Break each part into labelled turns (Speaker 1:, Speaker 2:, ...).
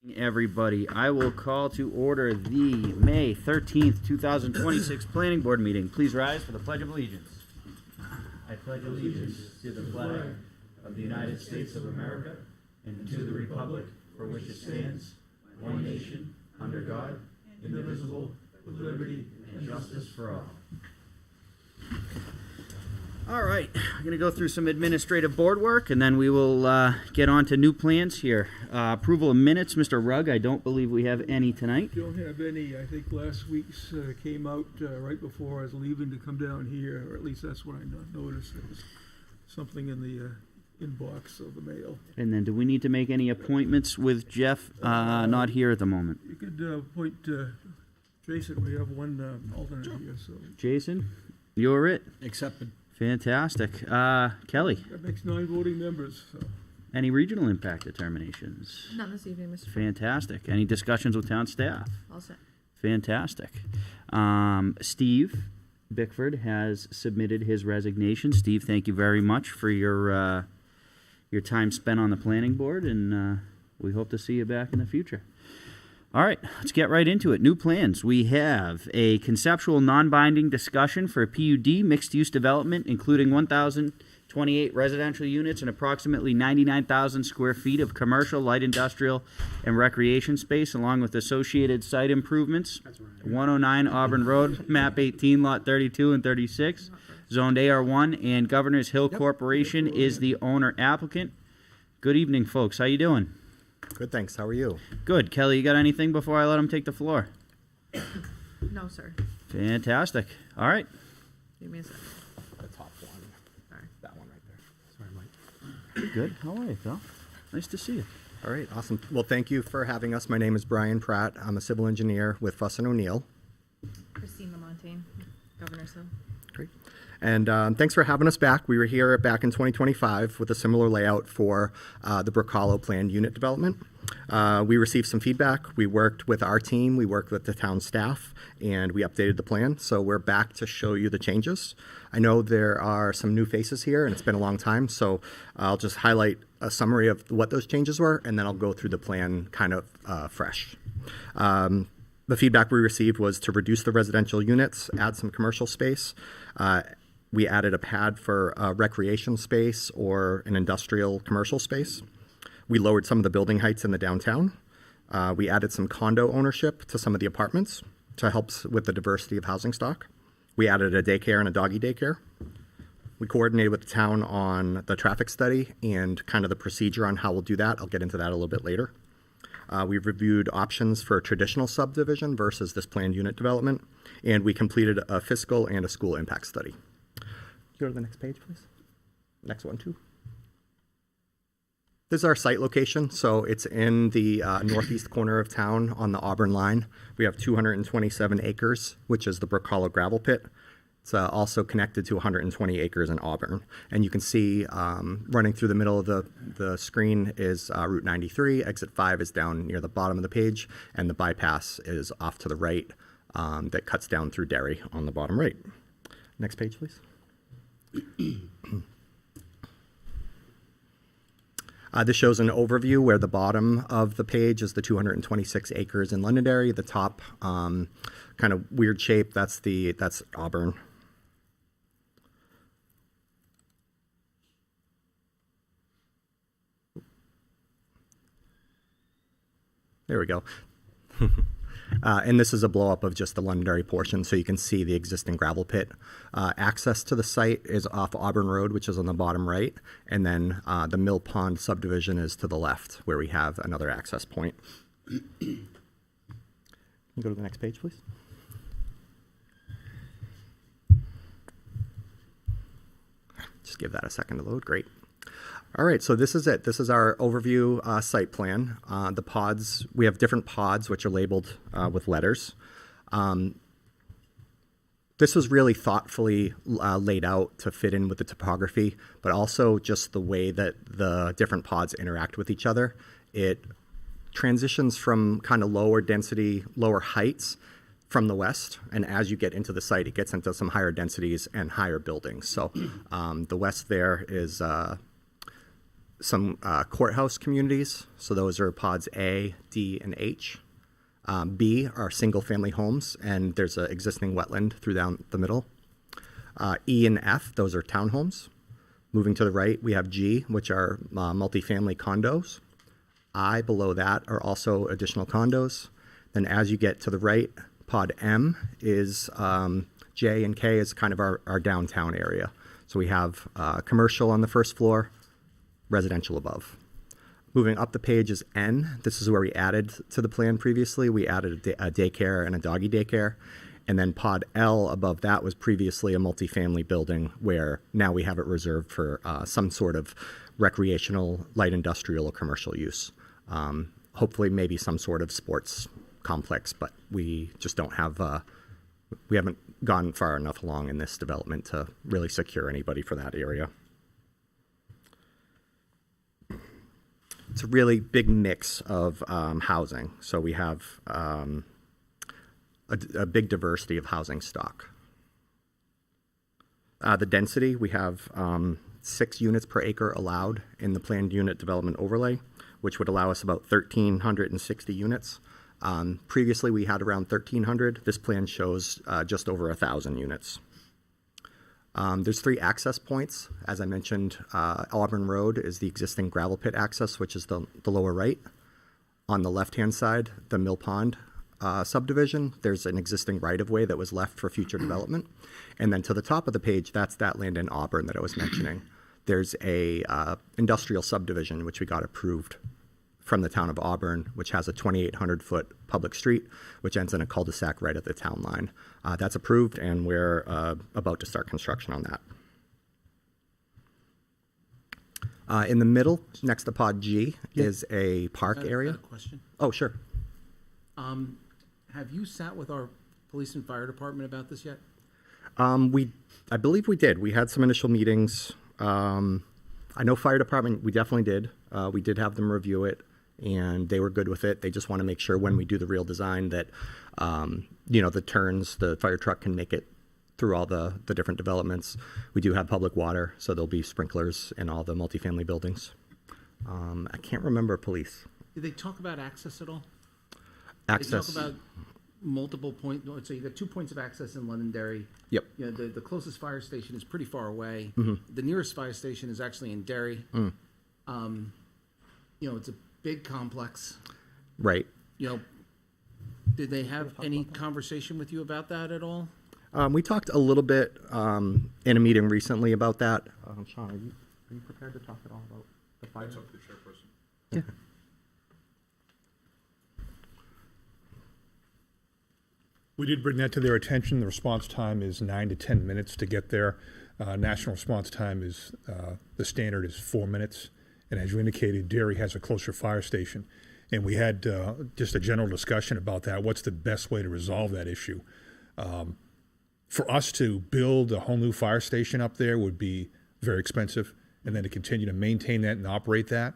Speaker 1: Everybody, I will call to order the May 13th, 2026 Planning Board meeting. Please rise for the Pledge of Allegiance. I pledge allegiance to the flag of the United States of America and to the republic for which it stands, one nation, under God, indivisible, with liberty and justice for all. All right, I'm going to go through some administrative board work, and then we will get on to new plans here. Approval of minutes, Mr. Rugg. I don't believe we have any tonight.
Speaker 2: Don't have any. I think last week's came out right before I was leaving to come down here, or at least that's what I noticed. There was something in the inbox of the mail.
Speaker 1: And then do we need to make any appointments with Jeff not here at the moment?
Speaker 2: You could appoint Jason. We have one alternate here, so
Speaker 1: Jason, you're it.
Speaker 3: Accepted.
Speaker 1: Fantastic. Kelly,
Speaker 2: that makes 9 voting members. So.
Speaker 1: any regional impact determinations?
Speaker 4: Not this evening, Mr.
Speaker 1: Fantastic. Any discussions with town staff?
Speaker 4: All set.
Speaker 1: Fantastic. Steve Bickford has submitted his resignation. Steve, thank you very much for your time spent on the planning board, and we hope to see you back in the future. All right, let's get right into it. New plans. We have a conceptual non-binding discussion for a PUD mixed-use development, including 1,028 residential units and approximately 99,000 square feet of commercial, light industrial, and recreation space, along with associated site improvements. 109 Auburn Road, map 18, lot 32 and 36, zoned AR1, and Governor's Hill Corporation is the owner applicant. Good evening, folks. How you doing?
Speaker 5: Good, thanks. How are you?
Speaker 1: Good. Kelly, you got anything before I let him take the floor?
Speaker 4: No, sir.
Speaker 1: Fantastic. All right.
Speaker 4: Give me a second.
Speaker 5: The top one.
Speaker 4: Sorry.
Speaker 5: That one right there. Sorry, Mike.
Speaker 1: Good. How are you, Phil? Nice to see you.
Speaker 5: All right, awesome. Well, thank you for having us. My name is Brian Pratt. I'm a civil engineer with Fuss & O'Neill.
Speaker 4: Christine Lamontagne, Governor's Hill.
Speaker 5: Great. And thanks for having us back. We were here back in 2025 with a similar layout for the Brook Hollow planned unit development. We received some feedback. We worked with our team. We worked with the town staff, and we updated the plan. So we're back to show you the changes. I know there are some new faces here, and it's been a long time. So I'll just highlight a summary of what those changes were, and then I'll go through the plan kind of fresh. The feedback we received was to reduce the residential units, add some commercial space. We added a pad for recreation space or an industrial commercial space. We lowered some of the building heights in the downtown. We added some condo ownership to some of the apartments to help with the diversity of housing stock. We added a daycare and a doggy daycare. We coordinated with the town on the traffic study and kind of the procedure on how we'll do that. I'll get into that a little bit later. We've reviewed options for a traditional subdivision versus this planned unit development, and we completed a fiscal and a school impact study. Go to the next page, please. Next one, too. This is our site location. So it's in the northeast corner of town on the Auburn line. We have 227 acres, which is the Brook Hollow gravel pit. It's also connected to 120 acres in Auburn. And you can see running through the middle of the screen is Route 93. Exit 5 is down near the bottom of the page, and the bypass is off to the right that cuts down through Derry on the bottom right. Next page, please. This shows an overview where the bottom of the page is the 226 acres in Londonderry. The top kind of weird shape, that's Auburn. There we go. And this is a blow up of just the Londonderry portion, so you can see the existing gravel pit. Access to the site is off Auburn Road, which is on the bottom right, and then the Mill Pond subdivision is to the left, where we have another access point. Can you go to the next page, please? Just give that a second to load. Great. All right, so this is it. This is our overview site plan. The pods, we have different pods which are labeled with letters. This was really thoughtfully laid out to fit in with the topography, but also just the way that the different pods interact with each other. It transitions from kind of lower density, lower heights from the west, and as you get into the site, it gets into some higher densities and higher buildings. So the west there is some courthouse communities. So those are pods A, D, and H. B are single-family homes, and there's an existing wetland through down the middle. E and F, those are townhomes. Moving to the right, we have G, which are multifamily condos. I below that are also additional condos. Then as you get to the right, pod M is J and K is kind of our downtown area. So we have commercial on the first floor, residential above. Moving up the page is N. This is where we added to the plan previously. We added a daycare and a doggy daycare. And then pod L above that was previously a multifamily building where now we have it reserved for some sort of recreational, light industrial, or commercial use. Hopefully maybe some sort of sports complex, but we just don't have, we haven't gone far enough along in this development to really secure anybody for that area. It's a really big mix of housing. So we have a big diversity of housing stock. The density, we have 6 units per acre allowed in the planned unit development overlay, which would allow us about 1,360 units. Previously, we had around 1,300. This plan shows just over 1,000 units. There's 3 access points. As I mentioned, Auburn Road is the existing gravel pit access, which is the lower right. On the left-hand side, the Mill Pond subdivision, there's an existing right-of-way that was left for future development. And then to the top of the page, that's that land in Auburn that I was mentioning. There's a industrial subdivision, which we got approved from the town of Auburn, which has a 2,800-foot public street, which ends in a cul-de-sac right at the town line. That's approved, and we're about to start construction on that. In the middle, next to pod G, is a park area.
Speaker 3: I have a question.
Speaker 5: Oh, sure.
Speaker 3: Have you sat with our police and fire department about this yet?
Speaker 5: I believe we did. We had some initial meetings. I know fire department, we definitely did. We did have them review it, and they were good with it. They just want to make sure when we do the real design that, the turns, the fire truck can make it through all the different developments. We do have public water, so there'll be sprinklers in all the multifamily buildings. I can't remember police.
Speaker 3: Did they talk about access at all?
Speaker 5: Access.
Speaker 3: They talk about multiple points. So you got 2 points of access in Londonderry.
Speaker 5: Yep.
Speaker 3: You know, the closest fire station is pretty far away.
Speaker 5: Mm-hmm.
Speaker 3: The nearest fire station is actually in Derry. It's a big complex.
Speaker 5: Right.
Speaker 3: Did they have any conversation with you about that at all?
Speaker 5: We talked a little bit in a meeting recently about that. Sean, are you prepared to talk at all about the fire?
Speaker 6: That's up to the chairperson.
Speaker 5: Yeah.
Speaker 6: We did bring that to their attention. The response time is 9 to 10 minutes to get there. National response time is, the standard is 4 minutes. And as you indicated, Derry has a closer fire station. And we had just a general discussion about that. What's the best way to resolve that issue? For us to build a whole new fire station up there would be very expensive. And then to continue to maintain that and operate that,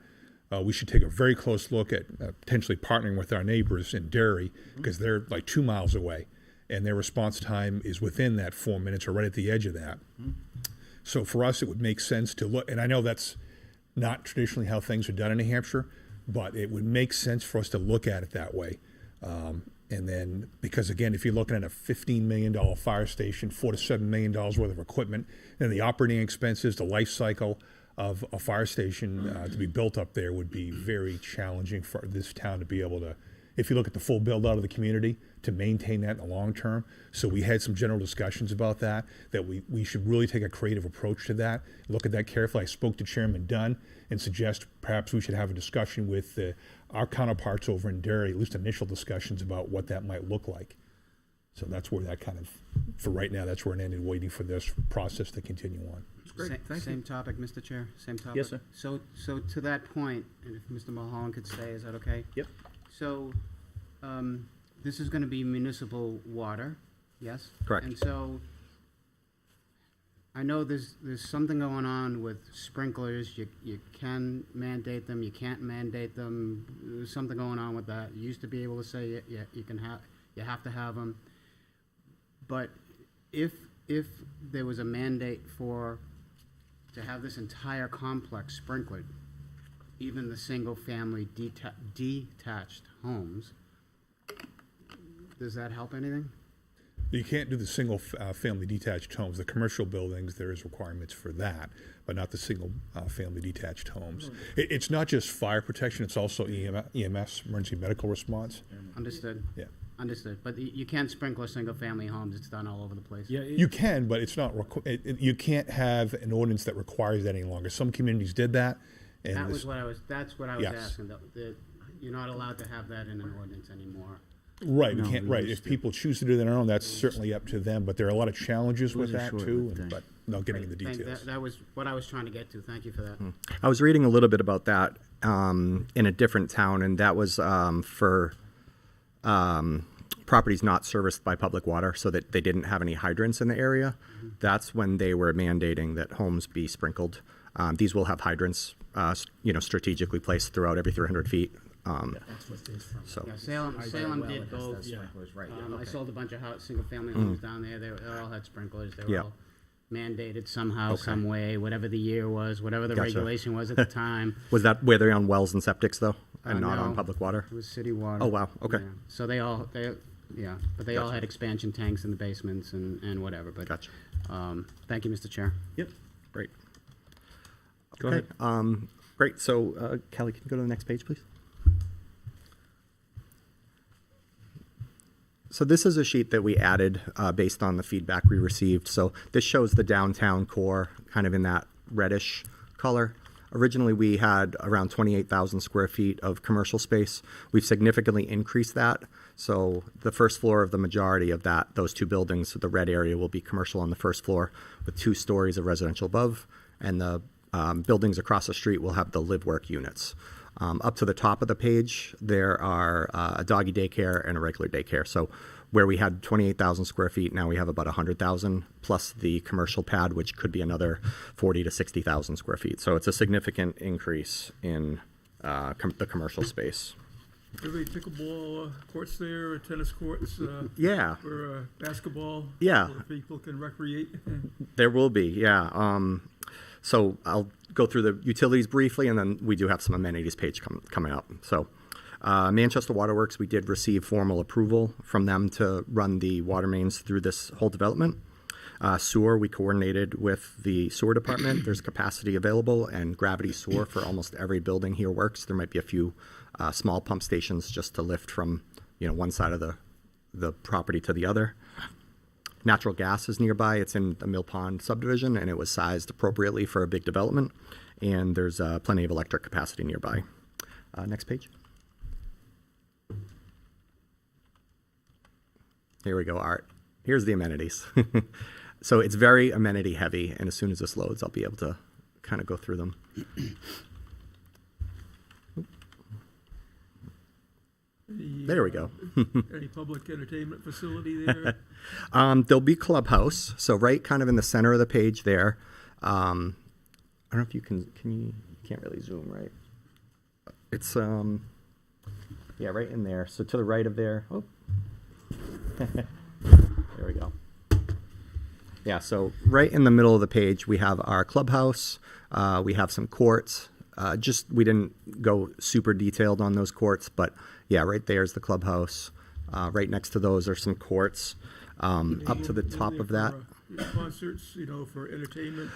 Speaker 6: we should take a very close look at potentially partnering with our neighbors in Derry, because they're like 2 miles away, and their response time is within that 4 minutes or right at the edge of that. So for us, it would make sense to look, and I know that's not traditionally how things are done in New Hampshire, but it would make sense for us to look at it that way. And then, because again, if you're looking at a $15 million fire station, $4 to $7 million worth of equipment, and the operating expenses, the life cycle of a fire station to be built up there would be very challenging for this town to be able to, if you look at the full build out of the community, to maintain that in the long term. So we had some general discussions about that we should really take a creative approach to that, look at that carefully. I spoke to Chairman Dunn and suggest perhaps we should have a discussion with our counterparts over in Derry, at least initial discussions about what that might look like. So that's where that kind of, for right now, that's where it ended, waiting for this process to continue on.
Speaker 3: Great, thank
Speaker 7: Same
Speaker 3: you.
Speaker 7: topic, Mr. Chair, same topic.
Speaker 1: Yes, sir.
Speaker 7: So to that point, and if Mr. Mulholland could stay, is that okay?
Speaker 1: Yep.
Speaker 7: So, this is gonna be municipal water, yes?
Speaker 5: Correct.
Speaker 7: And so, I know there's something going on with sprinklers, you can mandate them, you can't mandate them, there's something going on with that. You used to be able to say, yeah, you have to have them. But if there was a mandate to have this entire complex sprinkled, even the single-family detached homes, does that help anything?
Speaker 6: You can't do the single family detached homes. The commercial buildings, there is requirements for that, but not the single family detached homes. It's not just fire protection, it's also EMS, emergency medical response.
Speaker 7: Understood,
Speaker 6: Yeah.
Speaker 7: understood. But you can't sprinkler single-family homes, it's done all over the place.
Speaker 3: Yeah,
Speaker 6: You can, but it's not, you can't have an ordinance that requires that any longer. Some communities did that. And
Speaker 7: That
Speaker 6: this-
Speaker 7: was what I was, that's what I was
Speaker 6: Yes.
Speaker 7: asking, that you're not allowed to have that in an ordinance anymore.
Speaker 6: Right, we
Speaker 1: No,
Speaker 6: can't,
Speaker 1: we
Speaker 6: right.
Speaker 1: used
Speaker 6: If
Speaker 1: to.
Speaker 6: people choose to do their own, that's certainly up to them, but there are a lot of challenges with
Speaker 1: was a
Speaker 6: that
Speaker 1: short
Speaker 6: too,
Speaker 1: lived thing.
Speaker 6: but not getting into
Speaker 7: Thank-
Speaker 6: details.
Speaker 7: That was what I was trying to get to, thank you for that.
Speaker 5: I was reading a little bit about that in a different town, and that was for properties not serviced by public water, so that they didn't have any hydrants in the area. That's when they were mandating that homes be sprinkled. These will have hydrants, strategically placed throughout every 300 feet.
Speaker 3: That's what this from.
Speaker 5: So,
Speaker 7: Yeah, Salem
Speaker 3: Well,
Speaker 7: did
Speaker 3: it has
Speaker 7: go,
Speaker 3: those sprinklers, right, yeah,
Speaker 7: I
Speaker 3: okay.
Speaker 7: sold a bunch of single-family homes down there, they all had sprinklers, they were
Speaker 5: Yeah.
Speaker 7: all mandated somehow,
Speaker 5: Okay.
Speaker 7: some way, whatever the year was, whatever the
Speaker 5: Gotcha.
Speaker 7: regulation was at the time.
Speaker 5: was that where they're on wells and septics though, and not on
Speaker 7: No.
Speaker 5: public water?
Speaker 7: It was city water.
Speaker 5: Oh, wow. Okay.
Speaker 7: Yeah. So they all
Speaker 5: Gotcha.
Speaker 7: had expansion tanks in the basements and whatever, but.
Speaker 5: Gotcha.
Speaker 7: Thank you, Mr. Chair.
Speaker 5: Yep. Great.
Speaker 1: Go
Speaker 5: Okay, great. So, Kelly, can you go to the next page, please? So this is a sheet that we added based on the feedback we received. So this shows the downtown core kind of in that reddish color. Originally, we had around 28,000 square feet of commercial space. We've significantly increased that. So the first floor of the majority of those two buildings, the red area, will be commercial on the first floor with 2 stories of residential above. And the buildings across the street will have the live work units. Up to the top of the page, there are a doggy daycare and a regular daycare. So where we had 28,000 square feet, now we have about 100,000 plus the commercial pad, which could be another 40 to 60,000 square feet. So it's a significant increase in the commercial space.
Speaker 2: Are there any pickleball courts there, or tennis courts?
Speaker 5: Yeah.
Speaker 2: For basketball?
Speaker 5: Yeah.
Speaker 2: Where people can recreate?
Speaker 5: There will be, yeah. So I'll go through the utilities briefly, and then we do have some amenities page coming up. So Manchester Waterworks, we did receive formal approval from them to run the water mains through this whole development. Sewer, we coordinated with the sewer department. There's capacity available, and gravity sewer for almost every building here works. There might be a few small pump stations just to lift from one side of the property to the other. Natural gas is nearby. It's in the Mill Pond subdivision, and it was sized appropriately for a big development. And there's plenty of electric capacity nearby. Next page. Here we go, Art. Here's the amenities. So it's very amenity heavy, and as soon as this loads, I'll be able to kind of go through them. There we go.
Speaker 2: Any public entertainment facility there?
Speaker 5: There'll be clubhouse, so right kind of in the center of the page there. I don't know if you you can't really zoom, right? It's, yeah, right in there. So to the right of there, oh. There we go. Yeah, so right in the middle of the page, we have our clubhouse. We have some courts. We didn't go super detailed on those courts, but yeah, right there is the clubhouse. Right next to those are some courts. Up to the top of that.
Speaker 2: Concerts, for entertainment?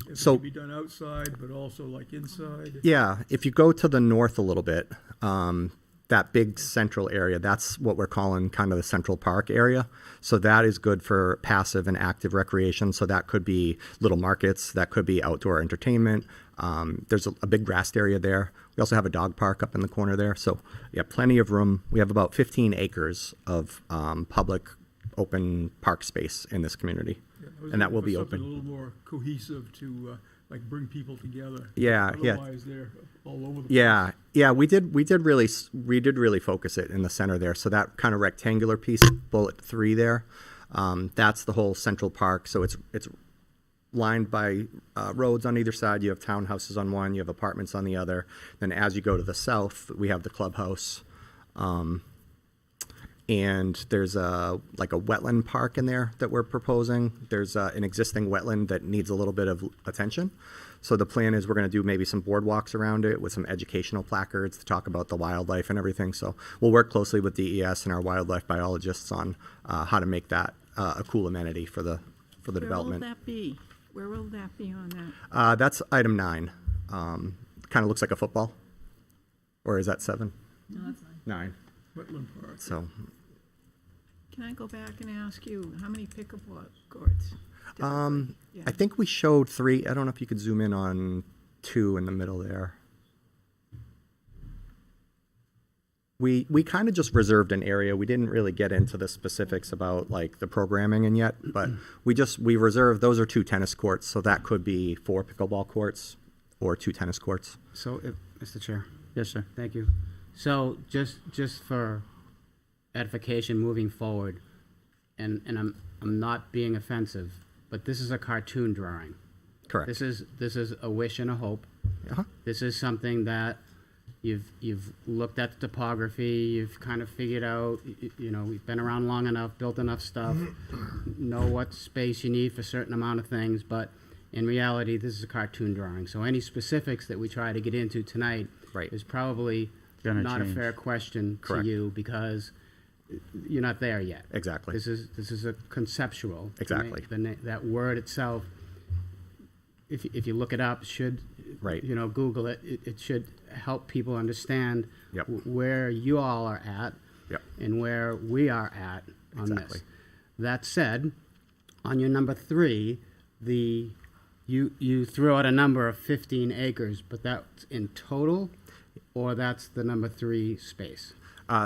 Speaker 2: If
Speaker 5: so-
Speaker 2: it can be done outside, but also like inside?
Speaker 5: Yeah, if you go to the north a little bit, that big central area, that's what we're calling kind of the Central Park area. So that is good for passive and active recreation. So that could be little markets, that could be outdoor entertainment. There's a big grassed area there. We also have a dog park up in the corner there. So yeah, plenty of room. We have about 15 acres of public open park space in this community.
Speaker 2: Yeah, I was
Speaker 5: And that will
Speaker 2: looking
Speaker 5: be
Speaker 2: for something
Speaker 5: open.
Speaker 2: a little more cohesive to, bring people together.
Speaker 5: Yeah, yeah.
Speaker 2: Otherwise, they're all over the place.
Speaker 5: Yeah, we did really focus it in the center there. So that kind of rectangular piece, bullet 3 there, that's the whole Central Park. So it's lined by roads on either side. You have townhouses on one, you have apartments on the other. Then as you go to the south, we have the clubhouse. and there's like a wetland park in there that we're proposing. There's an existing wetland that needs a little bit of attention. So the plan is we're going to do maybe some boardwalks around it with some educational placards to talk about the wildlife and everything. So we'll work closely with DES and our wildlife biologists on how to make that a cool amenity for the development.
Speaker 8: Where will that be? Where will that be on that?
Speaker 5: That's item 9. Kind of looks like a football. Or is that 7?
Speaker 4: No, that's fine.
Speaker 5: 9.
Speaker 2: Wetland Park.
Speaker 5: So
Speaker 8: Can I go back and ask you, how many pickleball courts? Yeah.
Speaker 5: I think we showed 3. I don't know if you could zoom in on 2 in the middle there. We kind of just reserved an area. We didn't really get into the specifics about like the programming and yet, but we reserved, those are 2 tennis courts, so that could be 4 pickleball courts or 2 tennis courts.
Speaker 7: So, Mr. Chair,
Speaker 1: Yes, sir.
Speaker 7: thank you. So, just for edification moving forward, and I'm not being offensive, but this is a cartoon drawing.
Speaker 5: Correct.
Speaker 7: This is a wish and a hope.
Speaker 5: Uh-huh.
Speaker 7: This is something that you've looked at the topography, you've kind of figured out, you know, we've been around long enough, built enough stuff, know what space you need for a certain amount of things, but in reality, this is a cartoon drawing. So any specifics that we try to get into tonight
Speaker 5: Right.
Speaker 7: is probably
Speaker 1: Gonna
Speaker 7: not
Speaker 1: change.
Speaker 7: a fair question to
Speaker 5: Correct.
Speaker 7: you because you're not there yet.
Speaker 5: Exactly.
Speaker 7: This is a conceptual.
Speaker 5: Exactly.
Speaker 7: That word itself, if you look it up, should,
Speaker 5: Right.
Speaker 7: you know, Google it, it should help people understand
Speaker 5: Yep.
Speaker 7: where you all are at
Speaker 5: Yep.
Speaker 7: and where we are at on
Speaker 5: Exactly.
Speaker 7: this. That said, on your number 3, you threw out a number of 15 acres, but that's in total, or that's the number 3 space?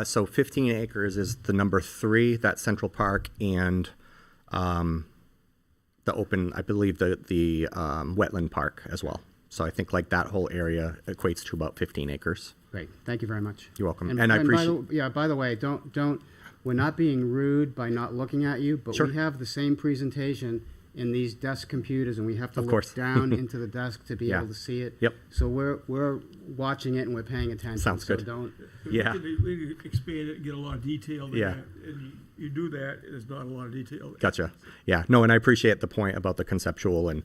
Speaker 5: So 15 acres is the number 3, that Central Park, and the open, I believe the wetland park as well. So I think like that whole area equates to about 15 acres.
Speaker 7: Great, thank you very much.
Speaker 5: You're welcome. And I appreciate.
Speaker 7: By the way, don't, we're not being rude by not looking at you, but
Speaker 5: Sure.
Speaker 7: we have the same presentation in these desk computers, and we have to
Speaker 5: Of
Speaker 7: look
Speaker 5: course.
Speaker 7: down into the desk to be
Speaker 5: Yeah.
Speaker 7: able to see it.
Speaker 5: Yep.
Speaker 7: So we're watching it and we're paying attention.
Speaker 5: Sounds
Speaker 7: so
Speaker 5: good.
Speaker 7: Don't,
Speaker 5: Yeah.
Speaker 2: We could expand it and get a lot of detail there.
Speaker 5: Yeah.
Speaker 2: And you do that, there's not a lot of detail.
Speaker 5: Gotcha. Yeah. No, and I appreciate the point about the conceptual, and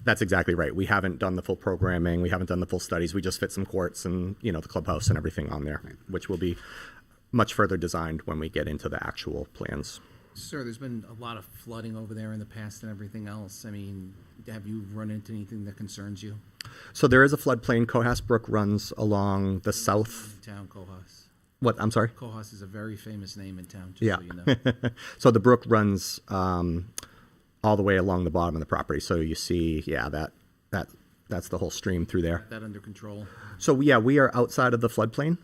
Speaker 5: that's exactly right. We haven't done the full programming. We haven't done the full studies. We just fit some courts and, you know, the clubhouse and everything on there, which will be much further designed when we get into the actual plans.
Speaker 3: Sir, there's been a lot of flooding over there in the past and everything else. I mean, have you run into anything that concerns you?
Speaker 5: So there is a floodplain. Cohas Brook runs along the south.
Speaker 3: In town, Cohas.
Speaker 5: What? I'm sorry?
Speaker 3: Cohas is a very famous name in town, just
Speaker 5: Yeah.
Speaker 3: so you know.
Speaker 5: So the brook runs all the way along the bottom of the property. So you see, yeah, that's the whole stream through there.
Speaker 3: Got that under control.
Speaker 5: So yeah, we are outside of the floodplain.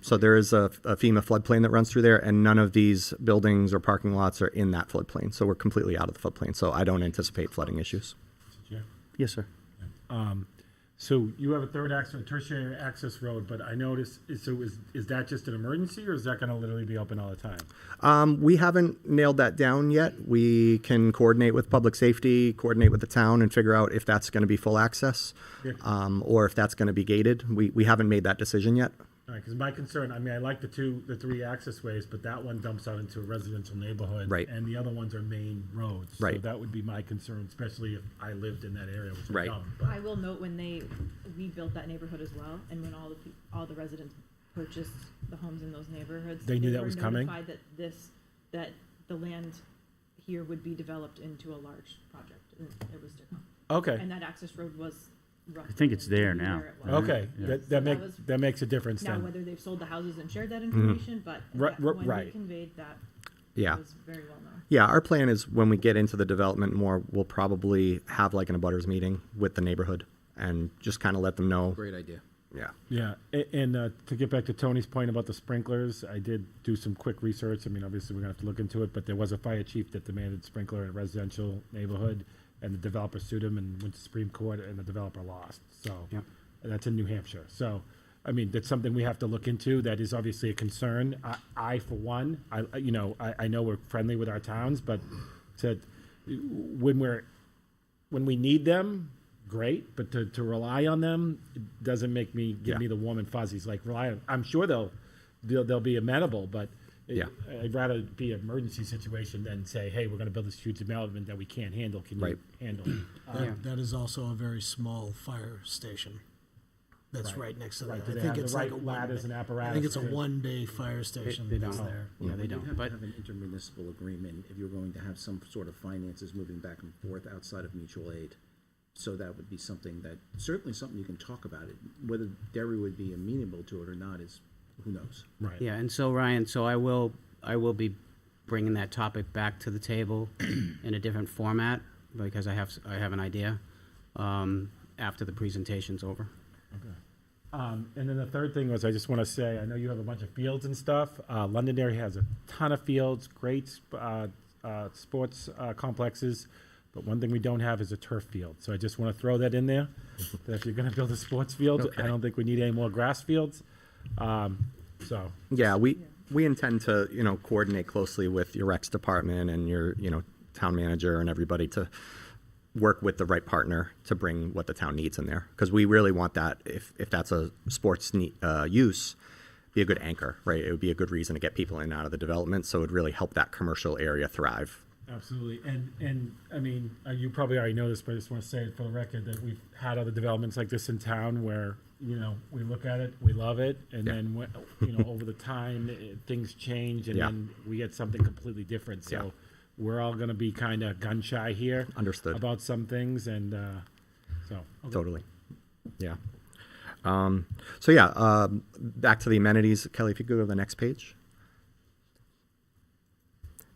Speaker 5: So there is a FEMA floodplain that runs through there, and none of these buildings or parking lots are in that floodplain. So we're completely out of the floodplain. So I don't anticipate flooding issues.
Speaker 1: Yes, sir.
Speaker 9: So you have a third access, tertiary access road, but I noticed, is that just an emergency, or is that gonna literally be open all the time?
Speaker 5: We haven't nailed that down yet. We can coordinate with public safety, coordinate with the town, and figure out if that's going to be full access,
Speaker 9: Yeah.
Speaker 5: or if that's going to be gated. We haven't made that decision yet.
Speaker 9: All right, because my concern, I mean, I like the 3 access ways, but that one dumps out into a residential neighborhood.
Speaker 5: Right.
Speaker 9: And the other ones are main roads.
Speaker 5: Right.
Speaker 9: So that would be my concern, especially if I lived in that area, which I
Speaker 5: Right.
Speaker 9: don't.
Speaker 4: I will note when we built that neighborhood as well, and when all the residents purchased the homes in those neighborhoods.
Speaker 9: They knew that
Speaker 4: were
Speaker 9: was coming?
Speaker 4: notified that the land here would be developed into a large project, and it was to come.
Speaker 9: Okay,
Speaker 4: And that access road was roughly.
Speaker 1: I think it's there now.
Speaker 4: where it was.
Speaker 9: okay,
Speaker 1: Yeah.
Speaker 9: that makes a difference
Speaker 4: Now,
Speaker 9: then.
Speaker 4: whether they've sold the houses and shared that information, but
Speaker 9: Right,
Speaker 4: when we
Speaker 9: right.
Speaker 4: conveyed that,
Speaker 5: Yeah.
Speaker 4: it was very well known.
Speaker 5: Yeah, our plan is when we get into the development more, we'll probably have like an abutters meeting with the neighborhood and just kind of let them know.
Speaker 3: Great idea.
Speaker 5: Yeah.
Speaker 9: Yeah, and to get back to Tony's point about the sprinklers, I did do some quick research. I mean, obviously, we're gonna have to look into it, but there was a fire chief that demanded sprinkler in a residential neighborhood, and the developer sued him and went to Supreme Court, and the developer lost. So,
Speaker 7: Yep.
Speaker 9: and that's in New Hampshire. So, I mean, that's something we have to look into. That is obviously a concern. I for one, I know we're friendly with our towns, but when we need them, great, but to rely on them doesn't give
Speaker 5: Yeah.
Speaker 9: me the warm and fuzzies. Like rely on, I'm sure they'll be amenable, but
Speaker 5: Yeah.
Speaker 9: I'd rather be an emergency situation than say, hey, we're gonna build this huge development that we can't handle, can you
Speaker 5: Right.
Speaker 9: handle it?
Speaker 7: Yeah.
Speaker 10: That is also a very small fire station. That's right next to that.
Speaker 9: Right, do
Speaker 10: I
Speaker 9: they
Speaker 10: think
Speaker 9: have the
Speaker 10: it's like
Speaker 9: right
Speaker 10: a
Speaker 9: ladders and
Speaker 10: I
Speaker 9: apparatus?
Speaker 10: think it's a
Speaker 9: to-
Speaker 10: one-bay fire station
Speaker 7: They
Speaker 10: that's
Speaker 7: don't.
Speaker 10: there.
Speaker 7: Yeah, they
Speaker 3: You
Speaker 7: don't.
Speaker 3: have to
Speaker 7: But
Speaker 3: have an intermunicipal agreement if you're going to have some sort of finances moving back and forth outside of mutual aid. So that would be something that, certainly something you can talk about it. Whether Derry would be amenable to it or not is, who knows?
Speaker 9: Right.
Speaker 7: yeah, and so Ryan, so I will be bringing that topic back to the table in a different format because I have an idea after the presentation's over.
Speaker 9: And then the third thing was, I just want to say, I know you have a bunch of fields and stuff. Londonderry has a ton of fields, great sports complexes, but one thing we don't have is a turf field. So I just want to throw that in there, that if you're going to build a sports field, I don't think we need any more grass fields. So,
Speaker 5: Yeah, we intend to, coordinate closely with your Recs department and your, town manager and everybody to work with the right partner to bring what the town needs in there. Because we really want that, if that's a sports use, be a good anchor, right? It would be a good reason to get people in and out of the development, so it would really help that commercial area thrive.
Speaker 9: absolutely. And I mean, you probably already know this, but I just want to say it for the record that we've had other developments like this in town where, we look at it, we love it, and
Speaker 5: Yeah.
Speaker 9: then, over the time, things change, and
Speaker 5: Yeah.
Speaker 9: then we get something completely different. So
Speaker 5: Yeah.
Speaker 9: we're all going to be kind of gun shy here.
Speaker 5: Understood.
Speaker 9: About some things, and so. Okay.
Speaker 5: Totally. Yeah. Back to the amenities. Kelly, if you could go to the next page.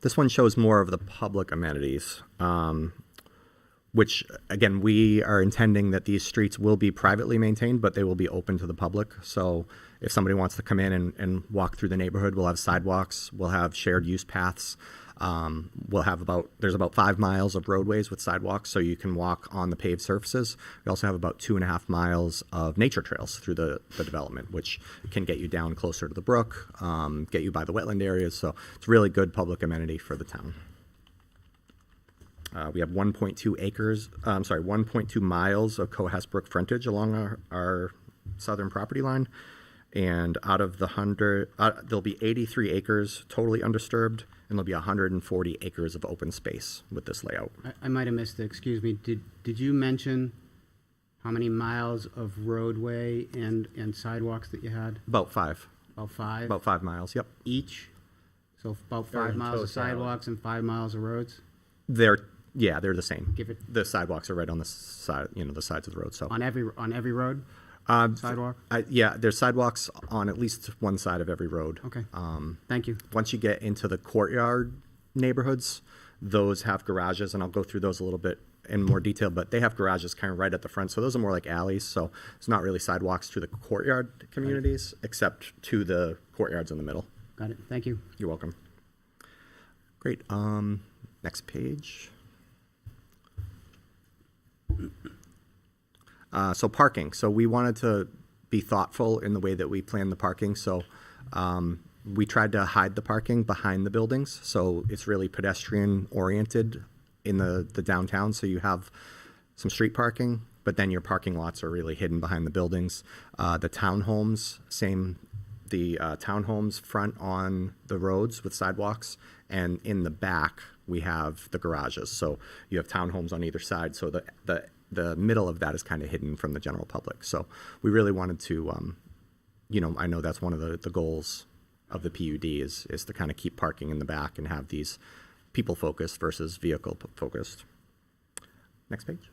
Speaker 5: This one shows more of the public amenities, which, again, we are intending that these streets will be privately maintained, but they will be open to the public. So if somebody wants to come in and walk through the neighborhood, we'll have sidewalks, we'll have shared use paths. There's about 5 miles of roadways with sidewalks, so you can walk on the paved surfaces. We also have about 2.5 miles of nature trails through the development, which can get you down closer to the brook, get you by the wetland areas. So it's a really good public amenity for the town. We have 1.2 miles of Cohasbrook frontage along our southern property line. And out of the 100, there'll be 83 acres totally undisturbed, and there'll be 140 acres of open space with this layout.
Speaker 7: I might have missed it, excuse me. Did you mention how many miles of roadway and sidewalks that you had?
Speaker 5: About 5.
Speaker 7: About 5?
Speaker 5: About 5 miles, yep.
Speaker 7: Each? So about
Speaker 5: Or
Speaker 7: 5
Speaker 5: in
Speaker 7: miles of
Speaker 5: totality.
Speaker 7: sidewalks and 5 miles of roads?
Speaker 5: They're the same.
Speaker 7: Give it
Speaker 5: The sidewalks are right on the side, the sides of the road, so.
Speaker 7: on every road? Sidewalk?
Speaker 5: There's sidewalks on at least one side of every road.
Speaker 7: Okay. Thank you.
Speaker 5: Once you get into the courtyard neighborhoods, those have garages, and I'll go through those a little bit in more detail, but they have garages kind of right at the front, so those are more like alleys, so it's not really sidewalks to the courtyard communities, except to the courtyards in the middle.
Speaker 7: Got it. Thank you.
Speaker 5: You're welcome. Great. Next page. So parking. So we wanted to be thoughtful in the way that we plan the parking. So we tried to hide the parking behind the buildings. So it's really pedestrian oriented in the downtown. So you have some street parking, but then your parking lots are really hidden behind the buildings. The townhomes, same. The townhomes front on the roads with sidewalks, and in the back we have the garages. So you have townhomes on either side. So the middle of that is kind of hidden from the general public. So we really wanted to, I know that's one of the goals of the PUD is to kind of keep parking in the back and have these people focused versus vehicle focused. Next page.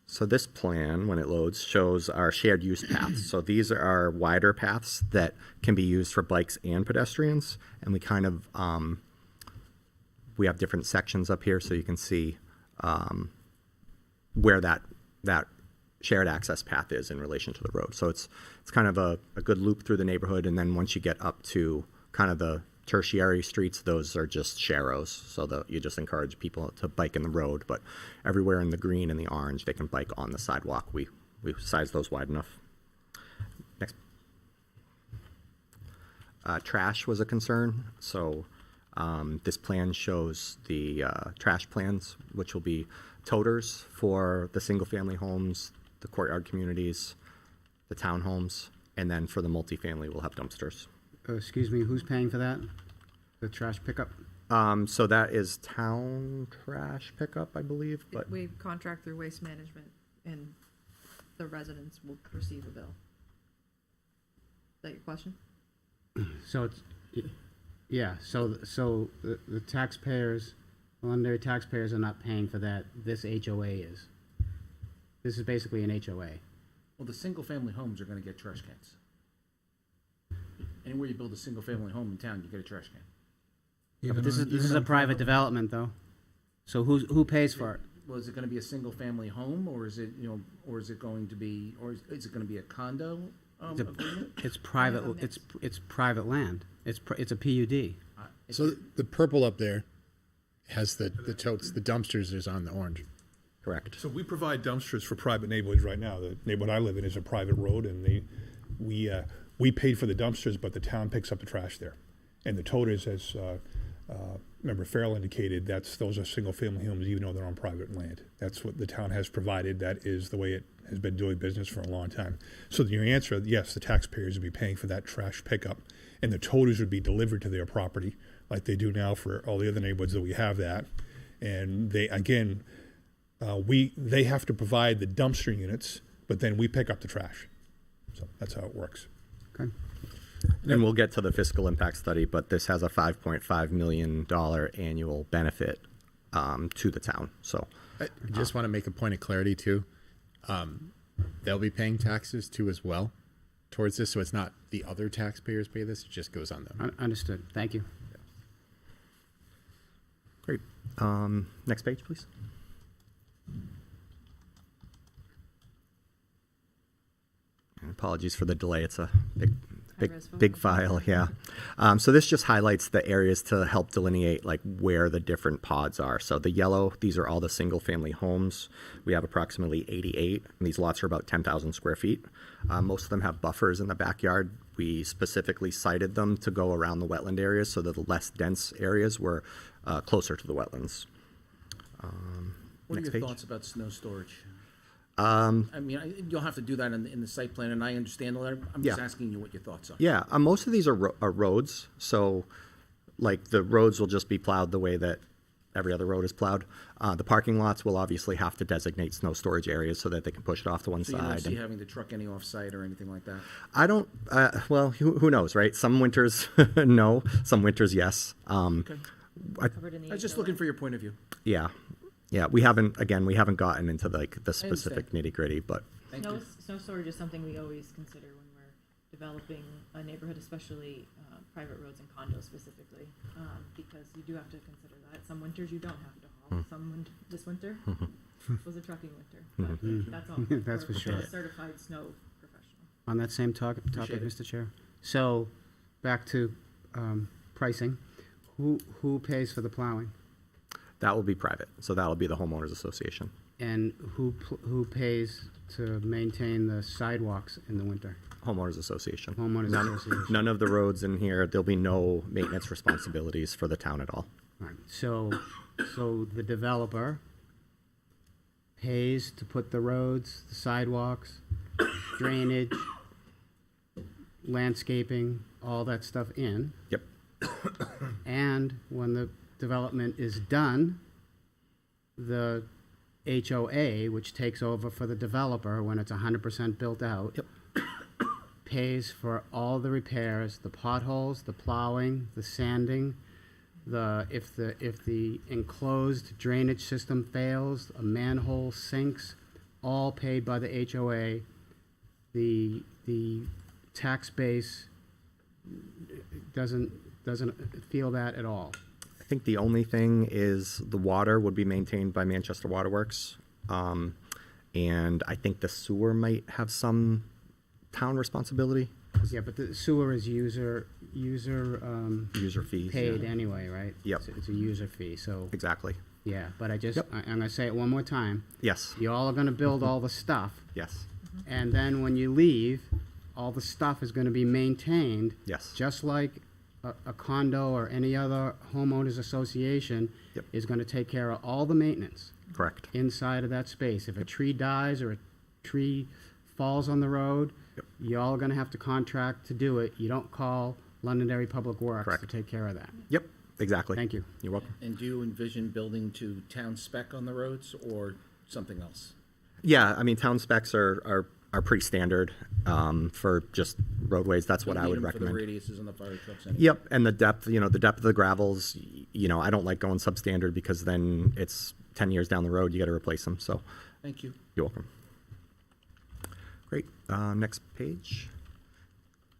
Speaker 5: So this plan, when it loads, shows our shared use paths. So these are our wider paths that can be used for bikes and pedestrians. And we kind of, we have different sections up here so you can see where that shared access path is in relation to the road. So it's kind of a good loop through the neighborhood. And then once you get up to kind of the tertiary streets, those are just sharrows, so that you just encourage people to bike in the road, but everywhere in the green and the orange they can bike on the sidewalk. We size those wide enough. Next. Trash was a concern, so this plan shows the trash plans, which will be toters for the single family homes, the courtyard communities, the townhomes, and then for the multifamily, we'll have dumpsters.
Speaker 7: Excuse me, who's paying for that? The trash pickup?
Speaker 5: So that is town trash pickup, I believe, but
Speaker 11: We contract through Waste Management, and the residents will receive a bill. Is that your question?
Speaker 7: So it's, yeah, so the taxpayers, Londonderry taxpayers are not paying for that, this HOA is. This is basically an HOA.
Speaker 3: Well, the single-family homes are gonna get trash cans. Anywhere you build a single-family home in town, you get a trash can.
Speaker 7: Yeah, but this is a private development, though. So who pays for it?
Speaker 3: Well, is it gonna be a single-family home, or is it, or is it going to be, or is it gonna be a condo, agreement?
Speaker 7: It's private, it's private land. It's a PUD.
Speaker 12: So the purple up there has the totes, the dumpsters is on the orange.
Speaker 5: correct.
Speaker 6: So we provide dumpsters for private neighborhoods right now. The neighborhood I live in is a private road, and we paid for the dumpsters, but the town picks up the trash there. And the toters, as Member Farrell indicated, those are single-family homes, even though they're on private land. That's what the town has provided. That is the way it has been doing business for a long time. So your answer, yes, the taxpayers would be paying for that trash pickup, and the toters would be delivered to their property, like they do now for all the other neighborhoods that we have that. And they, again, they have to provide the dumpster units, but then we pick up the trash. So that's how it works.
Speaker 7: Okay.
Speaker 5: And we'll get to the fiscal impact study, but this has a $5.5 million annual benefit to the town. So
Speaker 12: I just want to make a point of clarity too. They'll be paying taxes too as well towards this, so it's not the other taxpayers pay this, it just goes on them.
Speaker 7: Understood. Thank you.
Speaker 5: great. Next page, please. And apologies for the delay. It's a big file, yeah. So this just highlights the areas to help delineate like where the different pods are. So the yellow, these are all the single-family homes. We have approximately 88, and these lots are about 10,000 square feet. Most of them have buffers in the backyard. We specifically cited them to go around the wetland areas so that the less dense areas were closer to the wetlands.
Speaker 3: What are
Speaker 5: Next
Speaker 3: your
Speaker 5: page.
Speaker 3: thoughts about snow storage? I mean, you'll have to do that in the site plan, and I understand all that. I'm just
Speaker 5: Yeah.
Speaker 3: asking you what your thoughts are.
Speaker 5: Yeah, most of these are roads, so like the roads will just be plowed the way that every other road is plowed. The parking lots will obviously have to designate snow storage areas so that they can push it off to one
Speaker 3: So you don't
Speaker 5: side.
Speaker 3: see
Speaker 5: And
Speaker 3: having to truck any off-site or anything like that?
Speaker 5: I don't, well, who knows, right? Some winters, no, some winters, yes.
Speaker 3: Okay.
Speaker 4: Covered in the
Speaker 3: I was just
Speaker 4: HOA.
Speaker 3: looking for your point of view.
Speaker 5: Yeah, we haven't gotten into like the specific nitty-gritty, but
Speaker 3: Thank you.
Speaker 4: Snow storage is something we always consider when we're developing a neighborhood, especially private roads and condos specifically, because you do have to consider that. Some winters you don't have to haul. This winter was a trucking winter. But that's all.
Speaker 7: That's for
Speaker 4: We're
Speaker 7: sure.
Speaker 4: a certified snow professional.
Speaker 7: On that same topic,
Speaker 3: Appreciate it.
Speaker 7: Mr. Chair. So, back to pricing. Who pays for the plowing?
Speaker 5: that will be private. So that'll be the homeowners association.
Speaker 7: And who pays to maintain the sidewalks in the winter?
Speaker 5: Homeowners association.
Speaker 7: Homeowners association.
Speaker 5: None of the roads in here, there'll be no maintenance responsibilities for the town at all.
Speaker 7: Right. So the developer pays to put the roads, the sidewalks, drainage, landscaping, all that stuff in.
Speaker 5: Yep.
Speaker 7: And when the development is done, the HOA, which takes over for the developer when it's 100% built out, pays for all the repairs, the potholes, the plowing, the sanding, if the enclosed drainage system fails, a manhole sinks, all paid by the HOA. The tax base doesn't feel that at all.
Speaker 5: I think the only thing is the water would be maintained by Manchester Waterworks. And I think the sewer might have some town responsibility.
Speaker 7: Yeah, but the sewer is user
Speaker 5: fees.
Speaker 7: paid
Speaker 5: yeah.
Speaker 7: anyway, right?
Speaker 5: Yep.
Speaker 7: It's a user fee, so,
Speaker 5: Exactly.
Speaker 7: yeah, but I'm
Speaker 5: Yep.
Speaker 7: gonna say it one more time.
Speaker 5: Yes.
Speaker 7: You all are gonna build all the stuff,
Speaker 5: Yes.
Speaker 7: and then when you leave, all the stuff is gonna be maintained,
Speaker 5: Yes.
Speaker 7: just like a condo or any other homeowners association
Speaker 5: Yep.
Speaker 7: is gonna take care of all the maintenance
Speaker 5: Correct.
Speaker 7: inside of that space. If a tree dies or a tree falls on the road, y'all are gonna have to contract to do it. You don't call Londonderry Public Works to
Speaker 5: Correct.
Speaker 7: take care of that.
Speaker 5: Yep, exactly.
Speaker 7: Thank you.
Speaker 5: You're welcome.
Speaker 3: And do you envision building to town spec on the roads or something else?
Speaker 5: Yeah, I mean, town specs are pretty standard for just roadways. That's what
Speaker 3: You
Speaker 5: I
Speaker 3: need
Speaker 5: would
Speaker 3: them
Speaker 5: recommend.
Speaker 3: For the radiuses on the fire trucks anyway.
Speaker 5: Yep, and the depth, the depth of the gravels, I don't like going substandard because then it's 10 years down the road, you got to replace them. So
Speaker 3: Thank you.
Speaker 5: you're welcome. Great. Next page.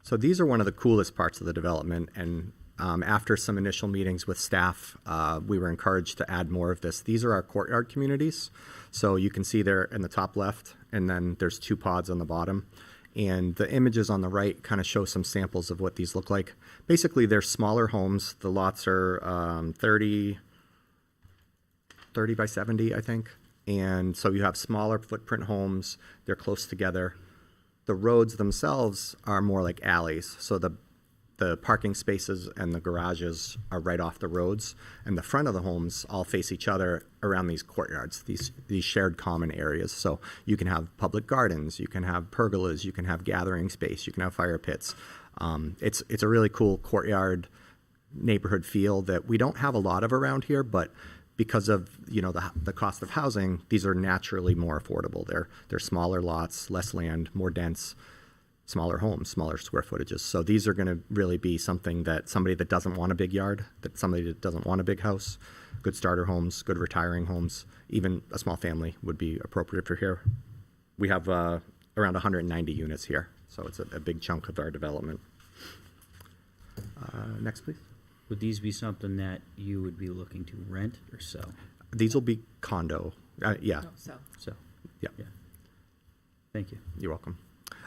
Speaker 5: So these are one of the coolest parts of the development, and after some initial meetings with staff, we were encouraged to add more of this. These are our courtyard communities. So you can see there in the top left, and then there's 2 pods on the bottom. And the images on the right kind of show some samples of what these look like. Basically, they're smaller homes. The lots are 30 by 70, I think. And so you have smaller footprint homes. They're close together. The roads themselves are more like alleys. So the parking spaces and the garages are right off the roads, and the front of the homes all face each other around these courtyards, these shared common areas. So you can have public gardens, you can have pergolas, you can have gathering space, you can have fire pits. It's a really cool courtyard neighborhood feel that we don't have a lot of around here, but because of the cost of housing, these are naturally more affordable. They're smaller lots, less land, more dense, smaller homes, smaller square footages. So these are going to really be something that somebody that doesn't want a big yard, that somebody that doesn't want a big house, good starter homes, good retiring homes, even a small family would be appropriate for here. We have around 190 units here, so it's a big chunk of our development. Next, please.
Speaker 1: Would these be something that you would be looking to rent or sell?
Speaker 5: These will be condo. Yeah.
Speaker 4: No, so.
Speaker 1: So,
Speaker 5: Yeah.
Speaker 1: thank you.
Speaker 5: You're welcome.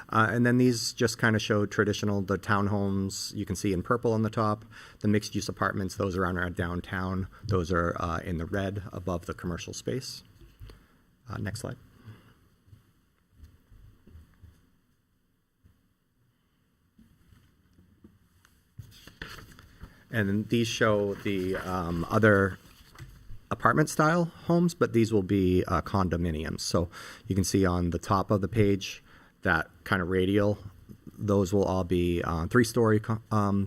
Speaker 5: And then these just kind of show the townhomes you can see in purple on the top. The mixed-use apartments, those are on our downtown. Those are in the red above the commercial space. Next slide. And then these show the other apartment-style homes, but these will be condominiums. So you can see on the top of the page, that kind of radial, those will all be 3-story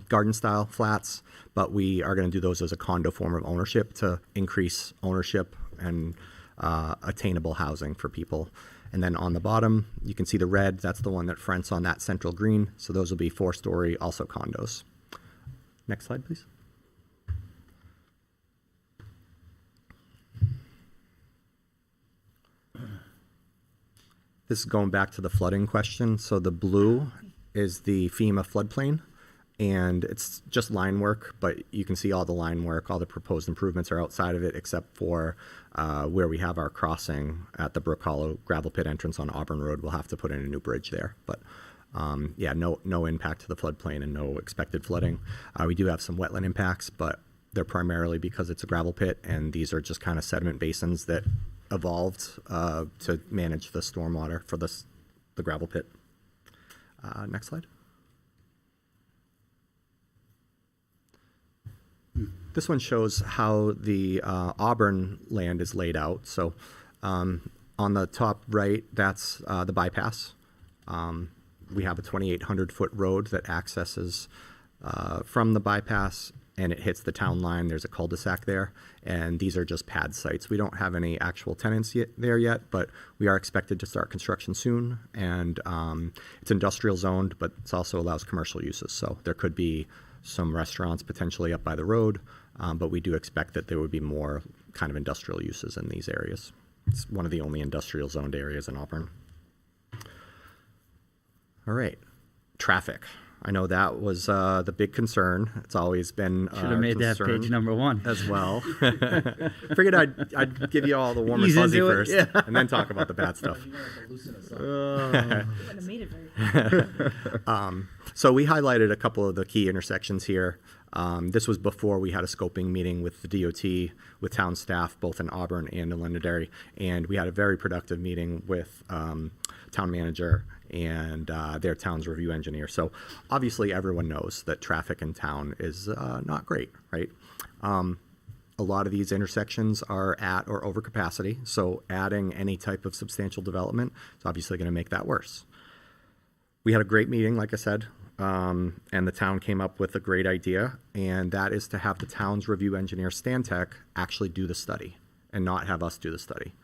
Speaker 5: garden-style flats, but we are going to do those as a condo form of ownership to increase ownership and attainable housing for people. And then on the bottom, you can see the red, that's the one that fronts on that central green, so those will be 4-story, also condos. Next slide, please. This is going back to the flooding question. So the blue is the FEMA floodplain, and it's just line work, but you can see all the line work, all the proposed improvements are outside of it, except for where we have our crossing at the Brook Hollow gravel pit entrance on Auburn Road. We'll have to put in a new bridge there, but yeah, no impact to the floodplain and no expected flooding. We do have some wetland impacts, but they're primarily because it's a gravel pit, and these are just kind of sediment basins that evolved to manage the stormwater for the gravel pit. Next slide. This one shows how the Auburn land is laid out. So on the top right, that's the bypass. We have a 2,800-foot road that accesses from the bypass, and it hits the town line. There's a cul-de-sac there, and these are just pad sites. We don't have any actual tenants there yet, but we are expected to start construction soon, and it's industrial zoned, but it also allows commercial uses. So there could be some restaurants potentially up by the road, but we do expect that there would be more kind of industrial uses in these areas. It's one of the only industrial zoned areas in Auburn. All right, traffic. I know that was the big concern. It's always been
Speaker 1: Should have made that page number 1
Speaker 5: as well. Figured I'd give you all the warm and
Speaker 1: Ease
Speaker 5: fuzzy
Speaker 1: into it,
Speaker 5: first,
Speaker 1: yeah.
Speaker 5: and then talk about the bad stuff.
Speaker 4: Wouldn't have made it very.
Speaker 5: So we highlighted a couple of the key intersections here. This was before we had a scoping meeting with the DOT, with town staff, both in Auburn and in Londonderry, and we had a very productive meeting with town manager and their town's review engineer. So obviously everyone knows that traffic in town is not great, right? A lot of these intersections are at or over capacity, so adding any type of substantial development is obviously going to make that worse. We had a great meeting, like I said, and the town came up with a great idea, and that is to have the town's review engineer, Stantec, actually do the study and not have us do the study.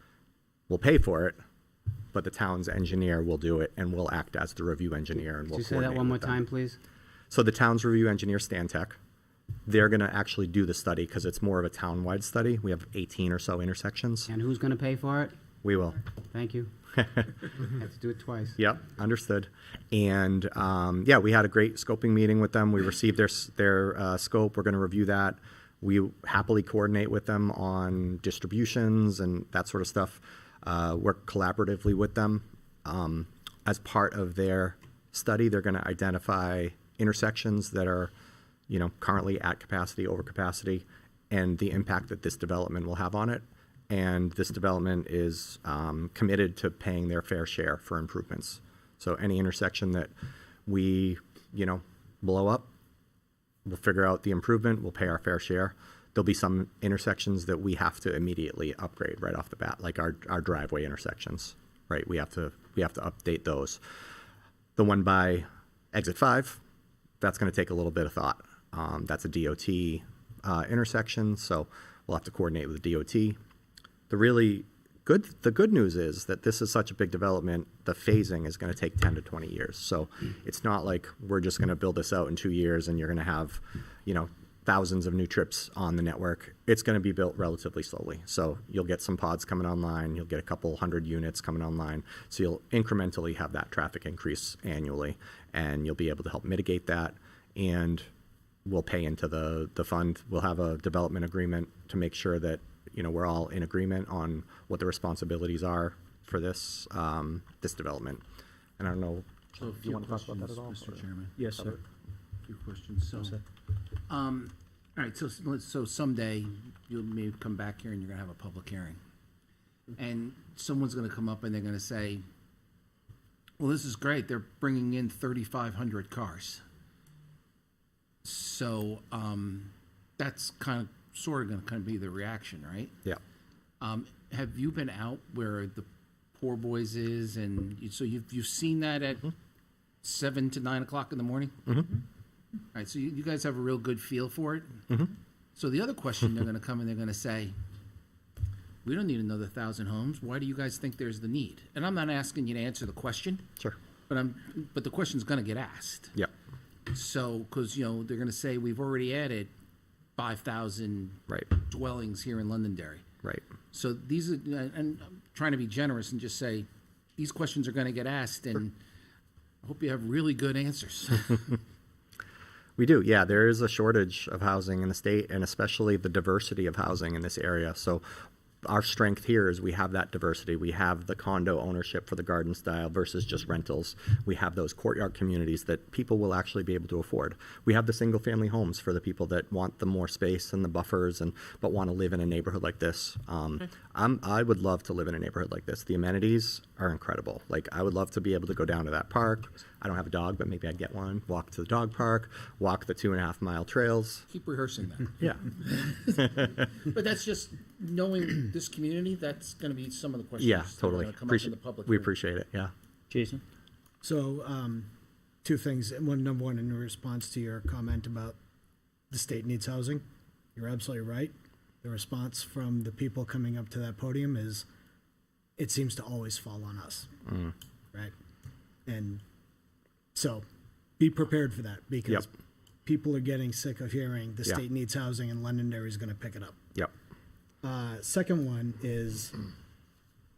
Speaker 5: We'll pay for it, but the town's engineer will do it and will act as the review engineer and
Speaker 7: Could
Speaker 5: will
Speaker 7: you say that
Speaker 5: coordinate
Speaker 7: one more
Speaker 5: with them.
Speaker 7: time, please?
Speaker 5: So the town's review engineer, Stantec, they're going to actually do the study because it's more of a town-wide study. We have 18 or so intersections.
Speaker 7: And who's gonna pay for it?
Speaker 5: We will.
Speaker 7: Thank you. Have to do it twice.
Speaker 5: Yep, understood. And yeah, we had a great scoping meeting with them. We received their scope. We're going to review that. We happily coordinate with them on distributions and that sort of stuff. Work collaboratively with them. As part of their study, they're going to identify intersections that are, currently at capacity, over capacity, and the impact that this development will have on it. And this development is committed to paying their fair share for improvements. So any intersection that we, blow up, we'll figure out the improvement, we'll pay our fair share. There'll be some intersections that we have to immediately upgrade right off the bat, like our driveway intersections, right? We have to update those. The one by exit 5, that's going to take a little bit of thought. That's a DOT intersection, so we'll have to coordinate with the DOT. The good news is that this is such a big development, the phasing is going to take 10 to 20 years. So it's not like we're just going to build this out in 2 years and you're going to have, thousands of new trips on the network. It's going to be built relatively slowly. So you'll get some pods coming online, you'll get a couple hundred units coming online. So you'll incrementally have that traffic increase annually, and you'll be able to help mitigate that. And we'll pay into the fund. We'll have a development agreement to make sure that we're all in agreement on what the responsibilities are for this this development. And I don't know,
Speaker 3: So a
Speaker 5: do you
Speaker 3: few
Speaker 5: want to talk about that
Speaker 3: questions,
Speaker 5: at all?
Speaker 3: Mr. Chairman.
Speaker 1: Yes, sir.
Speaker 3: A few questions. So, all right, so someday you'll maybe come back here and you're gonna have a public hearing. And someone's gonna come up and they're gonna say, well, this is great, they're bringing in 3,500 cars. So, that's sort of gonna be the reaction, right?
Speaker 5: Yeah.
Speaker 3: Have you been out where the Poor Boys is, and so you've seen that at 7 to 9 o'clock in the morning?
Speaker 5: Mm-hmm.
Speaker 3: All right, so you guys have a real good feel for it.
Speaker 5: Mm-hmm.
Speaker 3: So the other question they're going to come and they're going to say, we don't need another 1,000 homes. Why do you guys think there's the need? And I'm not asking you to answer the question.
Speaker 5: Sure.
Speaker 3: But the question's going to get asked.
Speaker 5: Yeah.
Speaker 3: So, because they're going to say we've already added 5,000
Speaker 5: Right.
Speaker 3: dwellings here in Londonderry.
Speaker 5: Right.
Speaker 3: So these are, and I'm trying to be generous and just say, these questions are going to get asked, and I hope you have really good answers.
Speaker 5: We do, yeah. There is a shortage of housing in the state, and especially the diversity of housing in this area. So our strength here is we have that diversity. We have the condo ownership for the garden style versus just rentals. We have those courtyard communities that people will actually be able to afford. We have the single family homes for the people that want the more space and the buffers but want to live in a neighborhood like this. I would love to live in a neighborhood like this. The amenities are incredible. Like, I would love to be able to go down to that park. I don't have a dog, but maybe I'd get one. Walk to the dog park, walk the 2.5 mile trails.
Speaker 3: Keep rehearsing that.
Speaker 5: Yeah.
Speaker 3: But that's just knowing this community, that's going to be some of the questions.
Speaker 5: Yeah,
Speaker 3: that are
Speaker 5: totally.
Speaker 3: gonna come up in the public
Speaker 5: We
Speaker 3: hearing.
Speaker 5: appreciate it, yeah.
Speaker 1: Jason?
Speaker 10: So, two things. Number one, in response to your comment about the state needs housing, you're absolutely right. The response from the people coming up to that podium is, it seems to always fall on us, right? And so, be prepared for that, because
Speaker 5: Yep.
Speaker 10: people are getting sick of hearing the
Speaker 5: Yeah.
Speaker 10: state needs housing and Londonderry is going to pick it up.
Speaker 5: Yep.
Speaker 10: Second one is,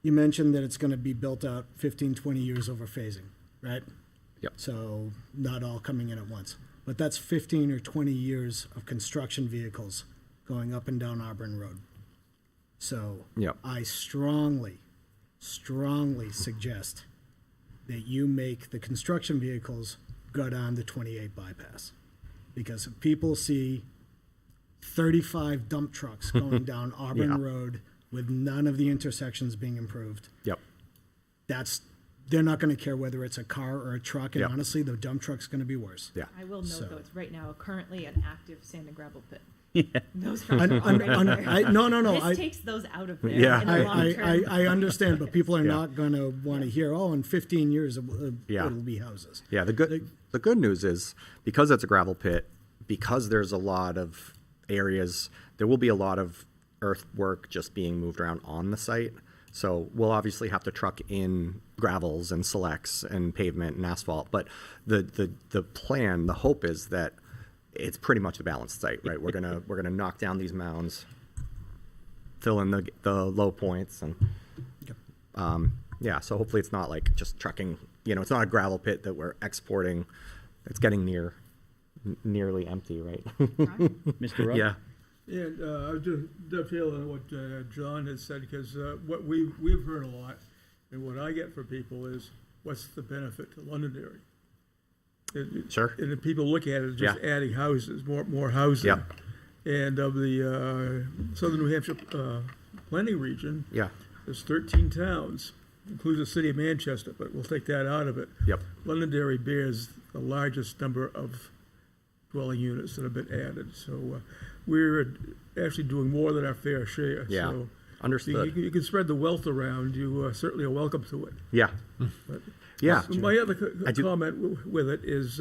Speaker 10: you mentioned that it's going to be built out 15, 20 years over phasing, right?
Speaker 5: Yep.
Speaker 10: So not all coming in at once. But that's 15 or 20 years of construction vehicles going up and down Auburn Road. So
Speaker 5: Yep.
Speaker 10: I strongly suggest that you make the construction vehicles go down the 28 bypass. Because if people see 35 dump trucks going down Auburn
Speaker 5: Yeah.
Speaker 10: Road with none of the intersections being improved,
Speaker 5: Yep.
Speaker 10: they're not going to care whether it's a car or a truck, and
Speaker 5: Yep.
Speaker 10: honestly, the dump truck's going to be worse.
Speaker 5: Yeah.
Speaker 4: I will note
Speaker 10: So-
Speaker 4: though, it's right now currently an active sand and gravel pit. Those
Speaker 10: Un-
Speaker 4: trucks
Speaker 10: un-
Speaker 4: are
Speaker 10: un-
Speaker 4: right there.
Speaker 10: No,
Speaker 4: This
Speaker 10: I,
Speaker 4: takes those out of there
Speaker 5: Yeah.
Speaker 4: in the long term.
Speaker 10: I understand, but people are
Speaker 5: Yeah.
Speaker 10: not gonna wanna hear, oh, in 15 years,
Speaker 5: Yeah.
Speaker 10: it'll be houses.
Speaker 5: Yeah, the good news is because it's a gravel pit, because there's a lot of areas, there will be a lot of earthwork just being moved around on the site. So we'll obviously have to truck in gravels and selects and pavement and asphalt, but the plan, the hope is that it's pretty much a balanced site, right? We're gonna knock down these mounds, fill in the low points, and yeah. So hopefully it's not like just trucking. It's not a gravel pit that we're exporting. It's getting nearly empty, right?
Speaker 1: Mr. Rudd?
Speaker 5: Yeah.
Speaker 2: And I was just dovetailing on what John had said, because what we've heard a lot, and what I get from people is, what's the benefit to Londonderry?
Speaker 5: Sure.
Speaker 2: And then people look at it as just
Speaker 5: Yeah.
Speaker 2: adding houses, more housing.
Speaker 5: Yeah.
Speaker 2: And of the southern New Hampshire planning region,
Speaker 5: Yeah.
Speaker 2: there's 13 towns, includes the city of Manchester, but we'll take that out of it.
Speaker 5: Yep.
Speaker 2: Londonderry bears the largest number of dwelling units that have been added. So we're actually doing more than our fair share.
Speaker 5: Yeah.
Speaker 2: So
Speaker 5: Understood.
Speaker 2: you can spread the wealth around. You certainly are welcome to it.
Speaker 5: Yeah.
Speaker 2: But
Speaker 5: Yeah.
Speaker 2: my other
Speaker 5: I do-
Speaker 2: comment with it is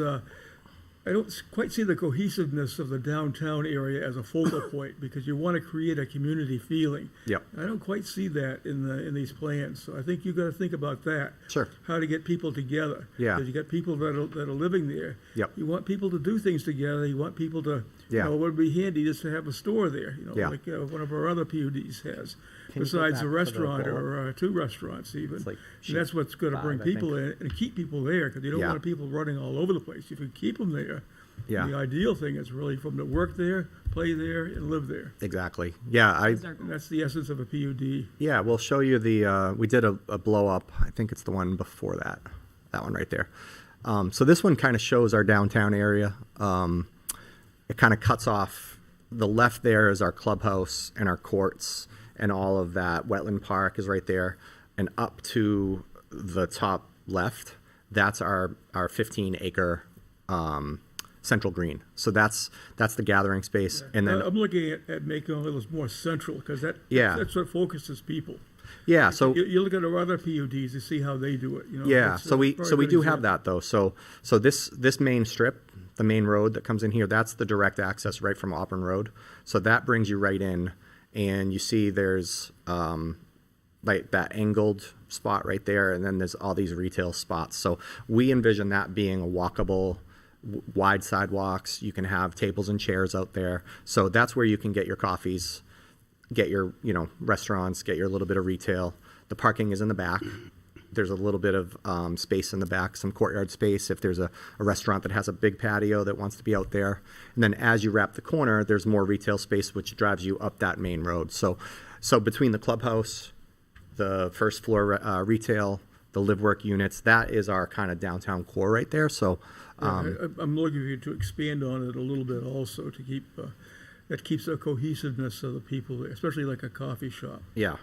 Speaker 2: I don't quite see the cohesiveness of the downtown area as a focal point, because you want to create a community feeling.
Speaker 5: Yep.
Speaker 2: I don't quite see that in these plans. So I think you've got to think about that.
Speaker 5: Sure.
Speaker 2: How to get people together.
Speaker 5: Yeah.
Speaker 2: Because you got people that are living there.
Speaker 5: Yep.
Speaker 2: You want people to do things together. You want people to,
Speaker 5: Yeah.
Speaker 2: it would be handy just to have a store there,
Speaker 5: Yeah.
Speaker 2: like one of our other PUDs has.
Speaker 5: Can you go
Speaker 2: Besides
Speaker 5: back
Speaker 2: a
Speaker 5: to the
Speaker 2: restaurant
Speaker 5: bullet?
Speaker 2: or two restaurants even.
Speaker 5: It's like
Speaker 2: And that's what's going to
Speaker 5: sheet
Speaker 2: bring
Speaker 5: 5, I
Speaker 2: people
Speaker 5: think.
Speaker 2: in and keep people there, because you don't
Speaker 5: Yeah.
Speaker 2: want people running all over the place. If you keep them there,
Speaker 5: Yeah.
Speaker 2: the ideal thing is really for them to work there, play there, and live there.
Speaker 5: Exactly. Yeah.
Speaker 4: Those are
Speaker 2: And that's the essence of a PUD.
Speaker 5: Yeah, we'll show you we did a blow up. I think it's the one before that one right there. So this one kind of shows our downtown area. It kind of cuts off, the left there is our clubhouse and our courts, and all of that wetland park is right there. And up to the top left, that's our 15-acre central green. So that's the gathering space. And then
Speaker 2: I'm looking at making it a little more central, because
Speaker 5: Yeah.
Speaker 2: that's what focuses people.
Speaker 5: yeah, so
Speaker 2: You look at our other PUDs to see how they do it.
Speaker 5: yeah,
Speaker 2: It's
Speaker 5: so
Speaker 2: a
Speaker 5: we
Speaker 2: very
Speaker 5: so we
Speaker 2: good
Speaker 5: do have
Speaker 2: example.
Speaker 5: that though. So this main strip, the main road that comes in here, that's the direct access right from Auburn Road. So that brings you right in, and you see there's like that angled spot right there, and then there's all these retail spots. So we envision that being a walkable, wide sidewalks. You can have tables and chairs out there. So that's where you can get your coffees, get your restaurants, get your little bit of retail. The parking is in the back. There's a little bit of space in the back, some courtyard space if there's a restaurant that has a big patio that wants to be out there. And then as you wrap the corner, there's more retail space, which drives you up that main road. So between the clubhouse, the first floor retail, the live work units, that is our kind of downtown core right there. So
Speaker 2: I'm looking for you to expand on it a little bit also, to keep that keeps the cohesiveness of the people there, especially like a coffee shop.
Speaker 5: yeah.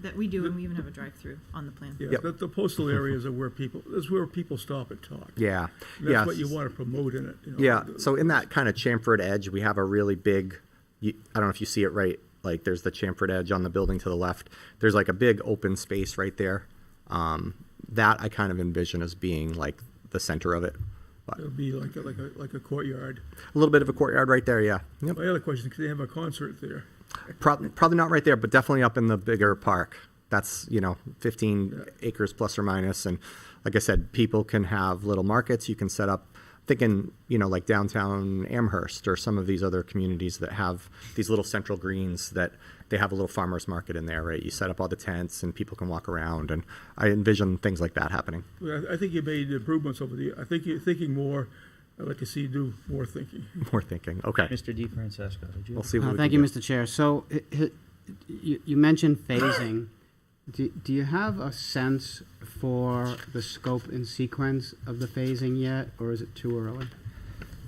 Speaker 4: That we do, and we even have a drive-through on the plan.
Speaker 2: Yeah,
Speaker 5: Yep.
Speaker 2: the postal areas are where people stop and talk.
Speaker 5: Yeah.
Speaker 2: And
Speaker 5: yeah.
Speaker 2: that's what you want to promote in it.
Speaker 5: Yeah, so in that kind of chamfered edge, we have a really big, I don't know if you see it right, like there's the chamfered edge on the building to the left. There's like a big open space right there. That I kind of envision as being like the center of it. But
Speaker 2: It'll be like a courtyard.
Speaker 5: a little bit of a courtyard right there, yeah. Yep.
Speaker 2: My other question, could they have a concert there?
Speaker 5: Probably not right there, but definitely up in the bigger park. That's, 15 acres plus or minus. And like I said, people can have little markets. You can set up, thinking, like downtown Amherst or some of these other communities that have these little central greens that they have a little farmer's market in there, right? You set up all the tents and people can walk around. And I envision things like that happening.
Speaker 2: Well, I think you made improvements over the, I think you're thinking more. I'd like to see you do more thinking.
Speaker 5: More thinking. Okay.
Speaker 1: Mr. DeFrancesco, did you?
Speaker 5: We'll see what we
Speaker 7: Thank
Speaker 5: can
Speaker 7: you,
Speaker 5: do.
Speaker 7: Mr. Chair. So you mentioned phasing. Do you have a sense for the scope and sequence of the phasing yet, or is it too early?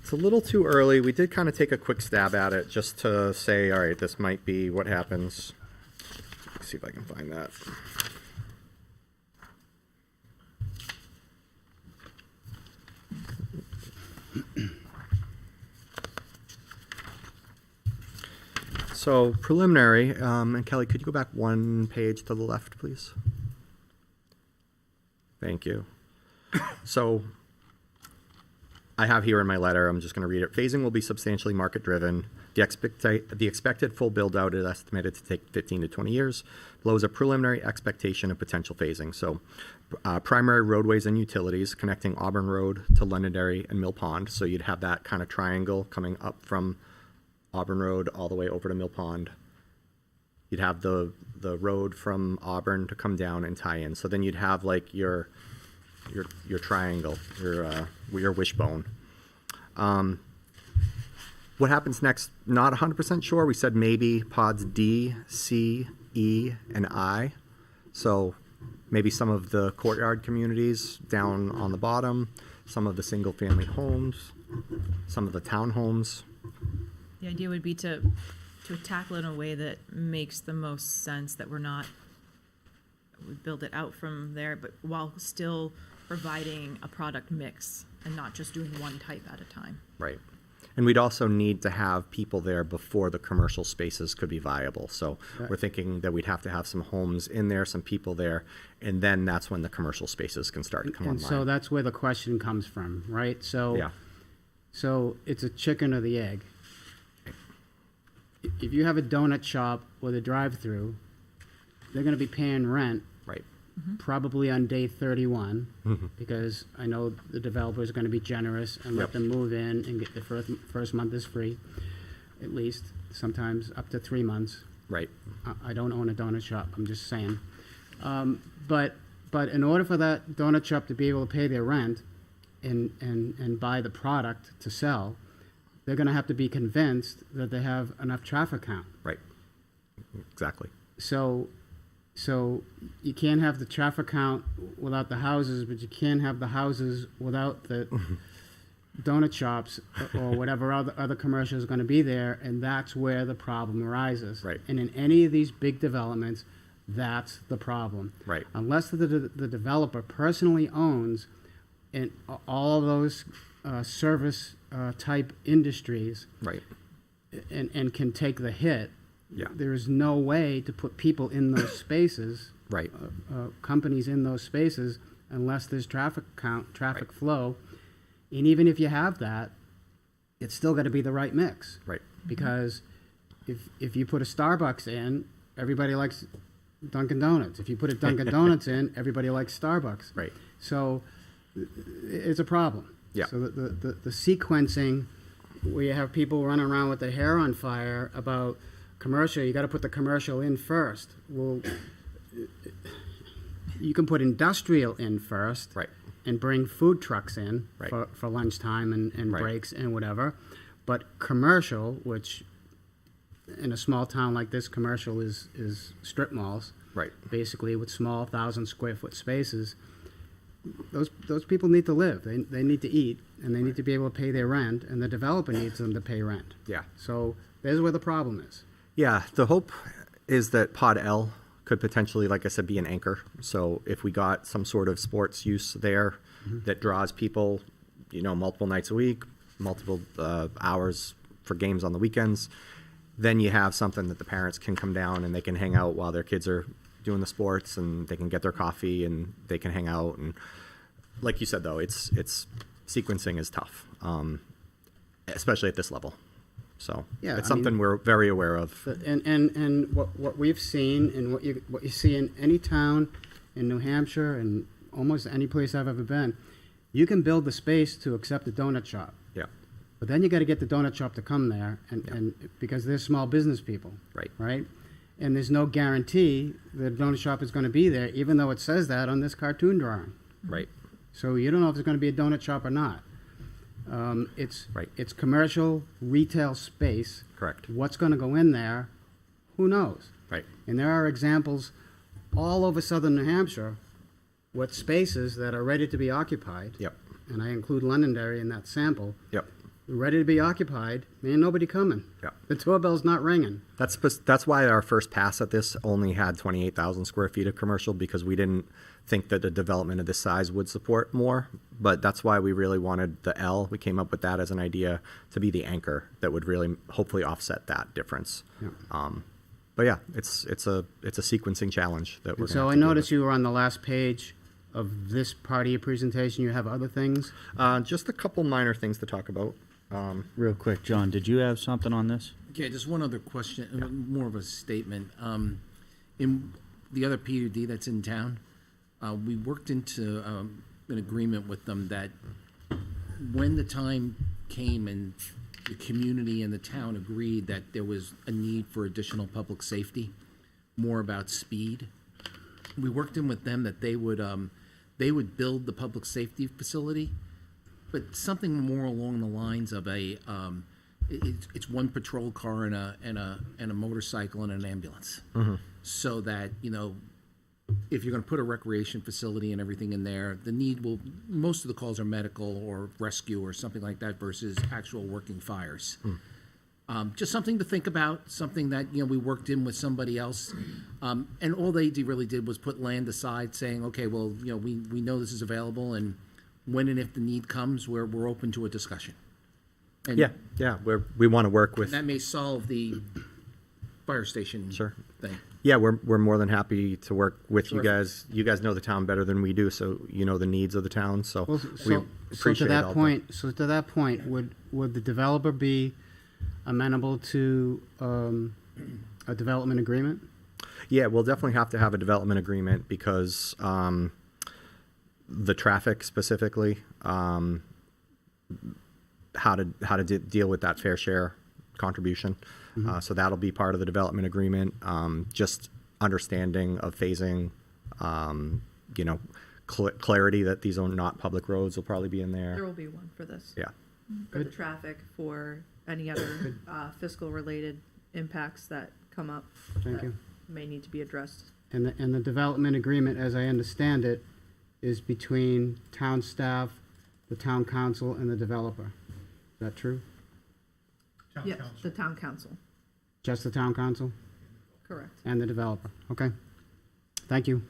Speaker 5: It's a little too early. We did kind of take a quick stab at it just to say, all right, this might be what happens. Let's see if I can find that. So preliminary, and Kelly, could you go back one page to the left, please? Thank you. So I have here in my letter, I'm just going to read it. Phasing will be substantially market-driven. The expected full build-out is estimated to take 15 to 20 years. Below is a preliminary expectation of potential phasing. So primary roadways and utilities connecting Auburn Road to Londonderry and Mill Pond. So you'd have that kind of triangle coming up from Auburn Road all the way over to Mill Pond. You'd have the road from Auburn to come down and tie in. So then you'd have like your triangle, your wishbone. What happens next? Not 100% sure. We said maybe pods D, C, E, and I. So maybe some of the courtyard communities down on the bottom, some of the single-family homes, some of the townhomes.
Speaker 13: The idea would be to tackle it in a way that makes the most sense, that we build it out from there, but while still providing a product mix and not just doing one type at a time.
Speaker 5: Right. And we'd also need to have people there before the commercial spaces could be viable. So we're thinking that we'd have to have some homes in there, some people there, and then that's when the commercial spaces can start to come
Speaker 7: And
Speaker 5: online.
Speaker 7: so that's where the question comes from, right? So,
Speaker 5: Yeah.
Speaker 7: so it's a chicken or the egg. If you have a donut shop with a drive-through, they're gonna be paying rent
Speaker 5: Right.
Speaker 7: probably on day 31,
Speaker 5: Mhm.
Speaker 7: because I know the developer is gonna be generous and let
Speaker 5: Yep.
Speaker 7: them move in and get the first month is free, at least, sometimes up to 3 months.
Speaker 5: Right.
Speaker 7: I don't own a donut shop, I'm just saying. But in order for that donut shop to be able to pay their rent and buy the product to sell, they're gonna have to be convinced that they have enough traffic count.
Speaker 5: Right. Exactly.
Speaker 7: So you can't have the traffic count without the houses, but you can't have the houses without the donut shops or whatever other commercial is going to be there, and that's where the problem arises.
Speaker 5: Right.
Speaker 7: And in any of these big developments, that's the problem.
Speaker 5: Right.
Speaker 7: Unless the developer personally owns in all of those service type industries,
Speaker 5: Right.
Speaker 7: and can take the hit,
Speaker 5: Yeah.
Speaker 7: there is no way to put people in those spaces,
Speaker 5: Right.
Speaker 7: companies in those spaces, unless there's traffic count, traffic flow. And even if you have that, it's still got to be the right mix.
Speaker 5: Right.
Speaker 7: Because if you put a Starbucks in, everybody likes Dunkin' Donuts. If you put a Dunkin' Donuts in, everybody likes Starbucks.
Speaker 5: Right.
Speaker 7: So it's a problem.
Speaker 5: Yeah.
Speaker 7: So the sequencing, where you have people running around with their hair on fire about commercial, you got to put the commercial in first. Well, you can put industrial in first.
Speaker 5: Right.
Speaker 7: And bring food trucks in
Speaker 5: Right.
Speaker 7: for lunchtime and
Speaker 5: Right.
Speaker 7: breaks and whatever. But commercial, which in a small town like this, commercial is strip malls.
Speaker 5: Right.
Speaker 7: Basically with small 1,000-square-foot spaces. Those people need to live. They need to eat, and they need to be able to pay their rent, and the developer needs them to pay rent.
Speaker 5: Yeah.
Speaker 7: So there's where the problem is.
Speaker 5: Yeah, the hope is that Pod L could potentially, like I said, be an anchor. So if we got some sort of sports use there that draws people, multiple nights a week, multiple hours for games on the weekends, then you have something that the parents can come down and they can hang out while their kids are doing the sports, and they can get their coffee and they can hang out. And like you said, though, it's sequencing is tough, especially at this level. So
Speaker 7: Yeah,
Speaker 5: it's
Speaker 7: I mean-
Speaker 5: something we're very aware of.
Speaker 7: And what we've seen, and what you see in any town in New Hampshire and almost any place I've ever been, you can build the space to accept a donut shop.
Speaker 5: Yeah.
Speaker 7: But then you got to get the donut shop to come there, and because they're small business people.
Speaker 5: Right.
Speaker 7: Right? And there's no guarantee that a donut shop is going to be there, even though it says that on this cartoon drawing.
Speaker 5: Right.
Speaker 7: So you don't know if there's going to be a donut shop or not. It's
Speaker 5: Right.
Speaker 7: It's commercial retail space.
Speaker 5: Correct.
Speaker 7: What's going to go in there? Who knows?
Speaker 5: Right.
Speaker 7: And there are examples all over southern New Hampshire with spaces that are ready to be occupied.
Speaker 5: Yep.
Speaker 7: And I include Londonderry in that sample.
Speaker 5: Yep.
Speaker 7: Ready to be occupied. Man, nobody coming.
Speaker 5: Yep.
Speaker 7: The doorbell's not ringing.
Speaker 5: That's why our first pass at this only had 28,000 square feet of commercial, because we didn't think that a development of this size would support more. but that's why we really wanted the L. We came up with that as an idea to be the anchor that would really hopefully offset that difference.
Speaker 7: Yeah.
Speaker 5: But yeah, it's a sequencing challenge that we're.
Speaker 7: And so I noticed you were on the last page of this part of your presentation. You have other things?
Speaker 5: Just a couple minor things to talk about.
Speaker 1: Real quick, John, did you have something on this?
Speaker 3: Yeah, just one other question, more of a statement. In the other PUD that's in town, we worked into an agreement with them that when the time came and the community and the town agreed that there was a need for additional public safety, more about speed, we worked in with them that they would build the public safety facility, but something more along the lines of it's one patrol car and a motorcycle and an ambulance. So that, if you're gonna put a recreation facility and everything in there, most of the calls are medical or rescue or something like that versus actual working fires. Just something to think about, something that, we worked in with somebody else. And all they really did was put land aside saying, okay, well, we know this is available, and when and if the need comes, we're open to a discussion. And
Speaker 5: Yeah, we want to work with.
Speaker 3: that may solve the fire station thing.
Speaker 5: Yeah, we're more than happy to work with you
Speaker 3: Terrific.
Speaker 5: guys. You guys know the town better than we do, so you know the needs of the town. So
Speaker 7: Well,
Speaker 5: we
Speaker 7: so
Speaker 5: appreciate
Speaker 7: to
Speaker 5: all
Speaker 7: that point, would the developer be amenable to a development agreement?
Speaker 5: Yeah, we'll definitely have to have a development agreement because the traffic specifically, how to deal with that fair share contribution. So that'll be part of the development agreement. Just understanding of phasing, clarity that these are not public roads will probably be in
Speaker 11: There
Speaker 5: there.
Speaker 11: will be one for this.
Speaker 5: Yeah.
Speaker 11: For the traffic, for any other fiscal related impacts that come up.
Speaker 7: Thank
Speaker 11: that
Speaker 7: you.
Speaker 11: May need to be addressed.
Speaker 7: And the development agreement, as I understand it, is between town staff, the town council, and the developer. Is that true?
Speaker 11: Yes, the town council,
Speaker 7: Just the town council
Speaker 11: correct.
Speaker 7: and the developer? Okay. Thank you.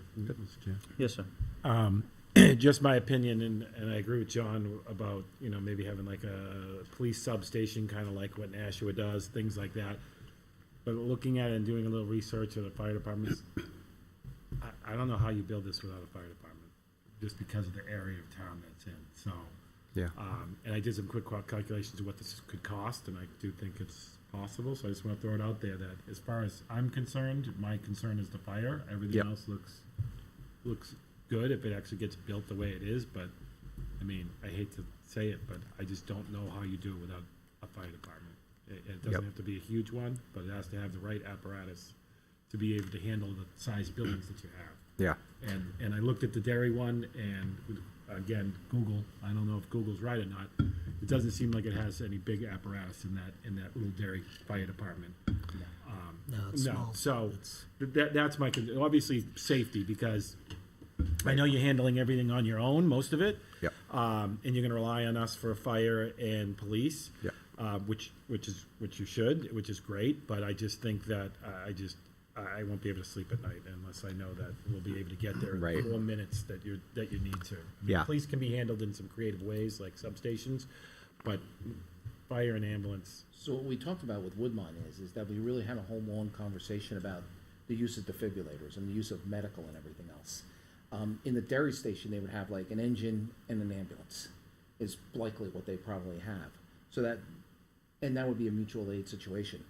Speaker 1: Yes, sir.
Speaker 9: Just my opinion, and I agree with John about, maybe having like a police substation, kind of like what Nashua does, things like that. But looking at it and doing a little research of the fire departments, I don't know how you build this without a fire department, just because of the area of town that's in, so.
Speaker 5: Yeah.
Speaker 9: And I did some quick calculations of what this could cost, and I do think it's possible, so I just want to throw it out there that as far as I'm concerned, my concern is the fire. Everything
Speaker 5: Yep.
Speaker 9: else looks good if it actually gets built the way it is, but, I hate to say it, but I just don't know how you do it without a fire department. It doesn't
Speaker 5: Yep.
Speaker 9: have to be a huge one, but it has to have the right apparatus to be able to handle the size buildings that you have.
Speaker 5: Yeah.
Speaker 9: And I looked at the dairy one, and again, Google, I don't know if Google's right or not, it doesn't seem like it has any big apparatus in that little dairy fire department.
Speaker 10: No, it's small.
Speaker 9: So, that's my, obviously, safety, because I know you're handling everything on your own, most of it.
Speaker 5: Yep.
Speaker 9: And you're gonna rely on us for fire and police.
Speaker 5: Yep.
Speaker 9: Which you should, which is great, but I just think that, I won't be able to sleep at night unless I know that we'll be able to get there in
Speaker 5: Right.
Speaker 9: 4 minutes that you need to.
Speaker 5: Yeah.
Speaker 9: Police can be handled in some creative ways, like substations, but fire and ambulance.
Speaker 3: So what we talked about with Woodmont is that we really had a whole long conversation about the use of defibrillators and the use of medical and everything else. In the dairy station, they would have like an engine and an ambulance is likely what they probably have. So that would be a mutual aid situation.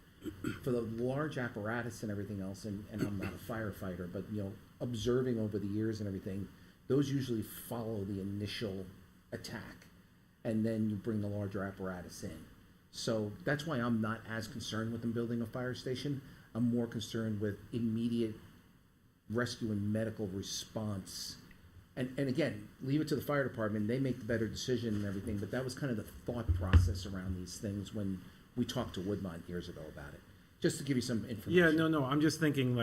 Speaker 3: For the large apparatus and everything else, and I'm not a firefighter, but observing over the years and everything, those usually follow the initial attack, and then you bring the larger apparatus in. So that's why I'm not as concerned with them building a fire station. I'm more concerned with immediate rescue and medical response. And again, leave it to the fire department. They make the better decision and everything, but that was kind of the thought process around these things when we talked to Woodmont years ago about it. Just to give you some information.
Speaker 9: Yeah, no, I'm just thinking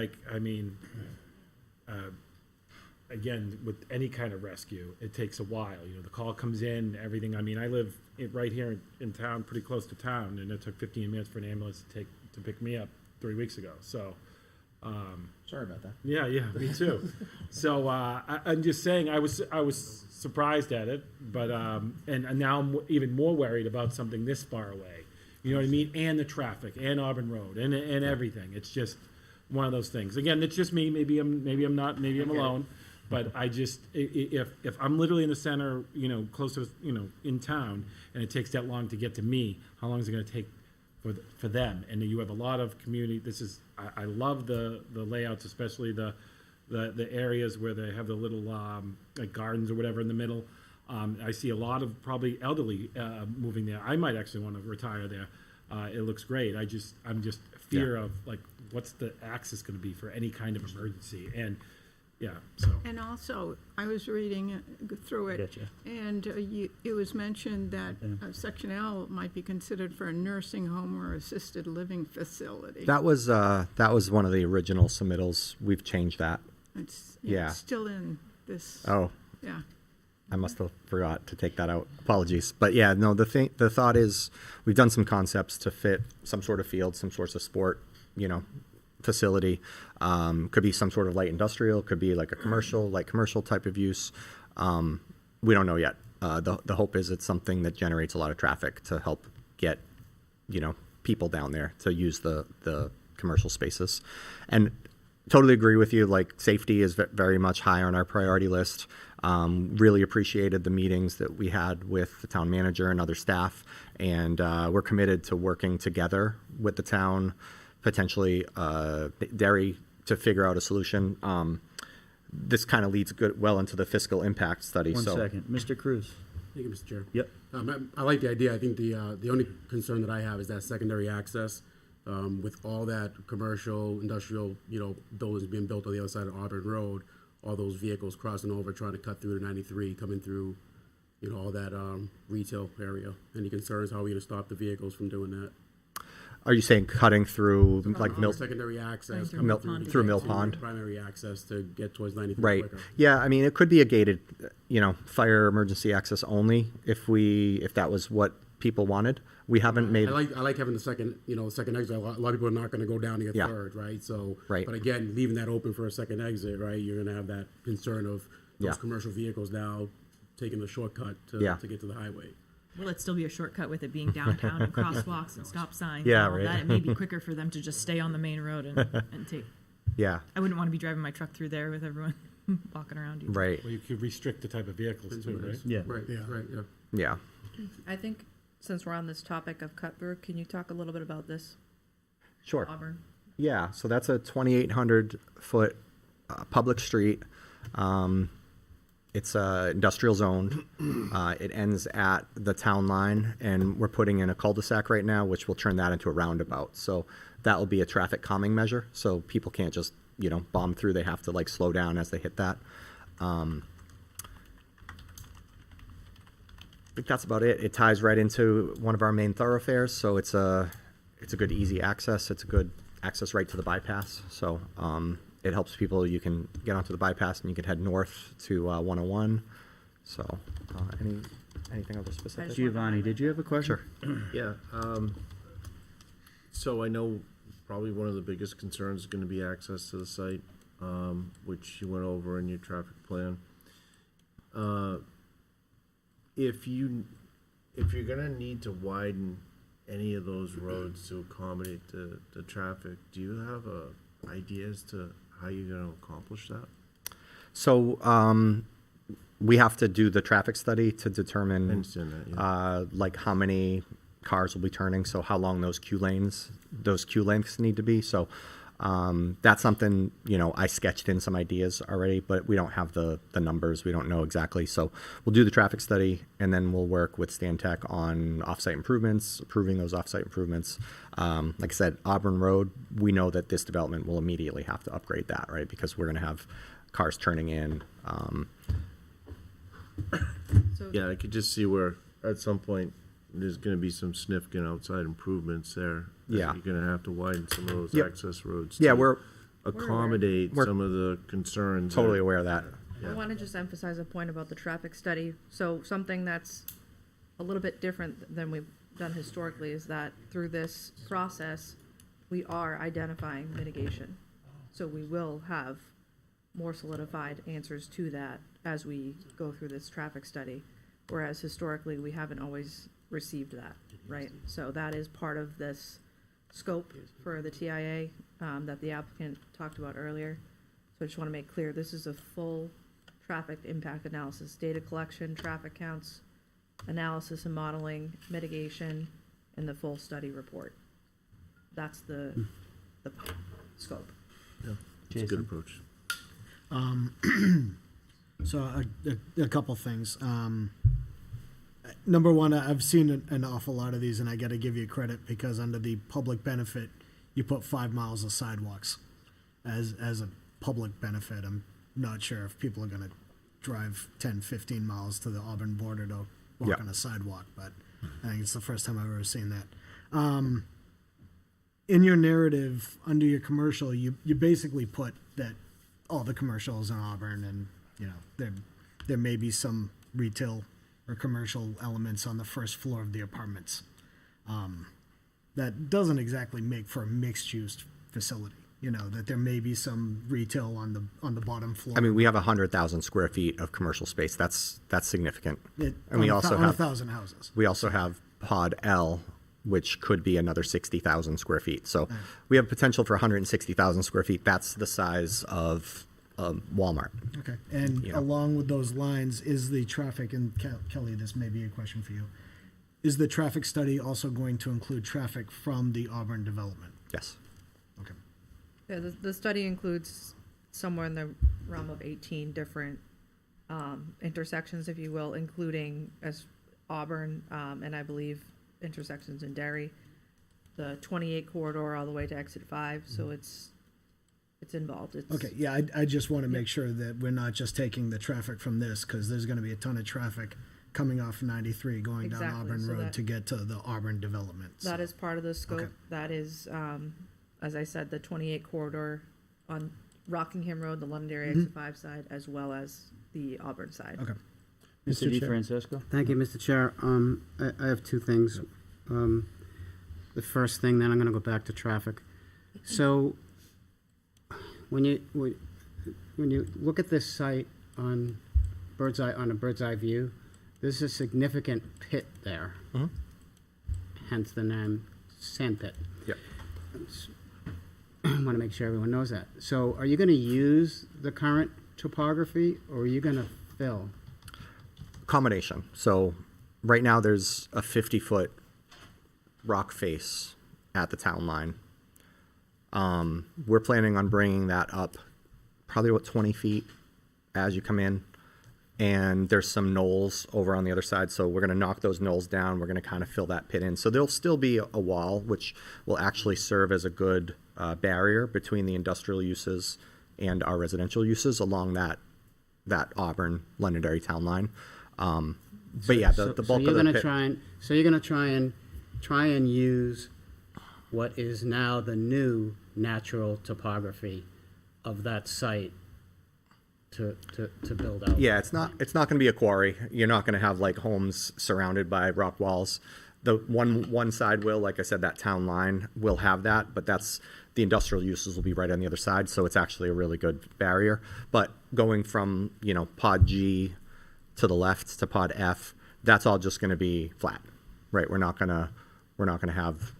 Speaker 9: again, with any kind of rescue, it takes a while. The call comes in, everything. I live right here in town, pretty close to town, and it took 15 minutes for an ambulance to pick me up 3 weeks ago. So,
Speaker 3: Sorry about that.
Speaker 9: Yeah, me too. So I'm just saying, I was surprised at it, but and now I'm even more worried about something this far away. You know what I mean? And the traffic, and Auburn Road, and everything. It's just one of those things. Again, it's just me. Maybe I'm not. Maybe I'm alone. But I just, if I'm literally in the center, close to, in town, and it takes that long to get to me, how long is it going to take for them? And you have a lot of community. I love the layouts, especially the areas where they have the little like gardens or whatever in the middle. I see a lot of probably elderly moving there. I might actually want to retire there. It looks great. I'm just fear of like what's the access going to be for any kind of emergency. And
Speaker 8: And also, I was reading through it,
Speaker 1: Gotcha.
Speaker 8: and it was mentioned that Section L might be considered for a nursing home or assisted living facility.
Speaker 5: That was one of the original submittals. We've changed that.
Speaker 8: It's
Speaker 5: Yeah.
Speaker 8: still in this.
Speaker 5: Oh,
Speaker 8: Yeah.
Speaker 5: I must have forgot to take that out. Apologies. But yeah, no, the thought is we've done some concepts to fit some sort of field, some sorts of sport, facility. Could be some sort of light industrial, could be like a light commercial type of use. We don't know yet. The hope is it's something that generates a lot of traffic to help get, people down there to use the commercial spaces. And totally agree with you, like safety is very much high on our priority list. Really appreciated the meetings that we had with the town manager and other staff. And we're committed to working together with the town, potentially Derry, to figure out a solution. This kind of leads well into the fiscal impact study.
Speaker 1: One second. Mr. Cruz.
Speaker 14: Thank you, Mr. Chair.
Speaker 1: Yep.
Speaker 14: I like the idea. I think the only concern that I have is that secondary access with all that commercial, industrial, buildings being built on the other side of Auburn Road, all those vehicles crossing over, trying to cut through to 93, coming through, all that retail area. Any concerns? How are we going to stop the vehicles from doing that?
Speaker 5: Are you saying cutting through like
Speaker 14: secondary access
Speaker 13: through Mill Pond.
Speaker 5: through Mill Pond?
Speaker 14: Primary access to get towards 93
Speaker 5: Right.
Speaker 14: quicker.
Speaker 5: Yeah. I mean, it could be a gated, fire emergency access only if that was what people wanted. We haven't made.
Speaker 14: I like having the second exit. A lot of people are not going to go down to get third, right? So,
Speaker 5: Right.
Speaker 14: But again, leaving that open for a second exit, right? You're going to have that concern of those
Speaker 5: Yeah.
Speaker 14: commercial vehicles now taking the shortcut to get to the highway.
Speaker 13: Will it still be a shortcut with it being downtown and crosswalks and stop signs?
Speaker 5: Yeah,
Speaker 13: and all
Speaker 5: right.
Speaker 13: That? It may be quicker for them to just stay on the main road and take.
Speaker 5: Yeah.
Speaker 13: I wouldn't want to be driving my truck through there with everyone walking around. Either.
Speaker 5: Right.
Speaker 9: Well, you could restrict the type of vehicles too, right?
Speaker 1: Yeah.
Speaker 14: Right.
Speaker 10: Yeah.
Speaker 14: Right. Yeah.
Speaker 5: Yeah.
Speaker 11: I think since we're on this topic of cut through, can you talk a little bit about this,
Speaker 5: Sure.
Speaker 11: Auburn?
Speaker 5: Yeah, so that's a 2,800 foot public street. It's industrial zoned. It ends at the town line, and we're putting in a cul-de-sac right now, which will turn that into a roundabout. So that will be a traffic calming measure. So people can't just bomb through. They have to like slow down as they hit that. I think that's about it. It ties right into one of our main thoroughfares, so it's a good easy access. It's a good access right to the bypass. So it helps people. You can get onto the bypass and you can head north to 101. So anything other specific?
Speaker 1: Giovanni, did you have a question?
Speaker 5: Sure.
Speaker 15: Yeah. So I know probably one of the biggest concerns is going to be access to the site, which you went over in your traffic plan. If you're going to need to widen any of those roads to accommodate the traffic, do you have ideas to how you're going to accomplish that?
Speaker 5: So we have to do the traffic study to determine
Speaker 15: I understand that, yeah.
Speaker 5: like how many cars will be turning, so how long those queue lengths need to be. So that's something, I sketched in some ideas already, but we don't have the numbers. We don't know exactly. So we'll do the traffic study, and then we'll work with Stantec on offsite improvements, approving those offsite improvements. Like I said, Auburn Road, we know that this development will immediately have to upgrade that, right? Because we're going to have cars turning in.
Speaker 15: Yeah, I could just see where at some point there's going to be some significant outside improvements there.
Speaker 5: Yeah.
Speaker 15: You're going to have to widen some of those
Speaker 5: Yep.
Speaker 15: access roads.
Speaker 5: Yeah,
Speaker 15: to
Speaker 5: we're
Speaker 15: accommodate
Speaker 5: we're
Speaker 15: some of the concerns.
Speaker 5: totally aware of that.
Speaker 11: I want to just emphasize a point about the traffic study. So something that's a little bit different than we've done historically is that through this process, we are identifying mitigation. So we will have more solidified answers to that as we go through this traffic study. Whereas historically, we haven't always received that, right? So that is part of this scope for the TIA that the applicant talked about earlier. So I just want to make clear, this is a full traffic impact analysis, data collection, traffic counts, analysis and modeling, mitigation, and the full study report. That's the scope.
Speaker 15: Yeah, it's a good approach.
Speaker 10: So a couple things. Number one, I've seen an awful lot of these, and I got to give you credit because under the public benefit, you put 5 miles of sidewalks as a public benefit. I'm not sure if people are going to drive 10, 15 miles to the Auburn border to walk on a sidewalk, but I think it's the first time I've ever seen that. In your narrative, under your commercial, you basically put that all the commercials in Auburn, and you know there may be some retail or commercial elements on the first floor of the apartments. That doesn't exactly make for a mixed-use facility. You know that there may be some retail on the bottom floor.
Speaker 5: I mean, we have 100,000 square feet of commercial space. That's significant. And we also have
Speaker 10: 1,000 houses.
Speaker 5: We also have Pod L, which could be another 60,000 square feet. So we have potential for 160,000 square feet. That's the size of Walmart.
Speaker 10: Okay. And along with those lines, is the traffic, and Kelly, this may be a question for you, is the traffic study also going to include traffic from the Auburn development?
Speaker 5: Yes.
Speaker 10: Okay.
Speaker 11: Yeah, the study includes somewhere in the realm of 18 different intersections, if you will, including as Auburn, and I believe intersections in Derry, the 28 corridor all the way to exit 5. So it's involved.
Speaker 10: Okay, yeah, I just want to make sure that we're not just taking the traffic from this, because there's going to be a ton of traffic coming off 93 going down Auburn Road to get to the Auburn development.
Speaker 11: That is part of the scope.
Speaker 10: Okay.
Speaker 11: That is, as I said, the 28 corridor on Rockingham Road, the Londonderry exit 5 side, as well as the Auburn side.
Speaker 10: Okay.
Speaker 1: Mr. DeFrancisco?
Speaker 7: Thank you, Mr. Chair. I have two things. The first thing, then I'm going to go back to traffic. So when you look at this site on a bird's eye view, there's a significant pit there. Hence the name sand pit.
Speaker 5: Yep.
Speaker 7: I want to make sure everyone knows that. So are you going to use the current topography, or are you going to fill?
Speaker 5: Combination. So right now there's a 50-foot rock face at the town line. We're planning on bringing that up probably about 20 feet as you come in. And there's some knolls over on the other side. So we're going to knock those knolls down. We're going to kind of fill that pit in. So there'll still be a wall, which will actually serve as a good barrier between the industrial uses and our residential uses along that Auburn Londonderry town line. But yeah, the bulk of the pit.
Speaker 7: So you're going to try and use what is now the new natural topography of that site to build out.
Speaker 5: Yeah, it's not going to be a quarry. You're not going to have like homes surrounded by rock walls. The one side will, like I said, that town line will have that, but that's the industrial uses will be right on the other side. So it's actually a really good barrier. But going from pod G to the left to pod F, that's all just going to be flat, right? We're not going to have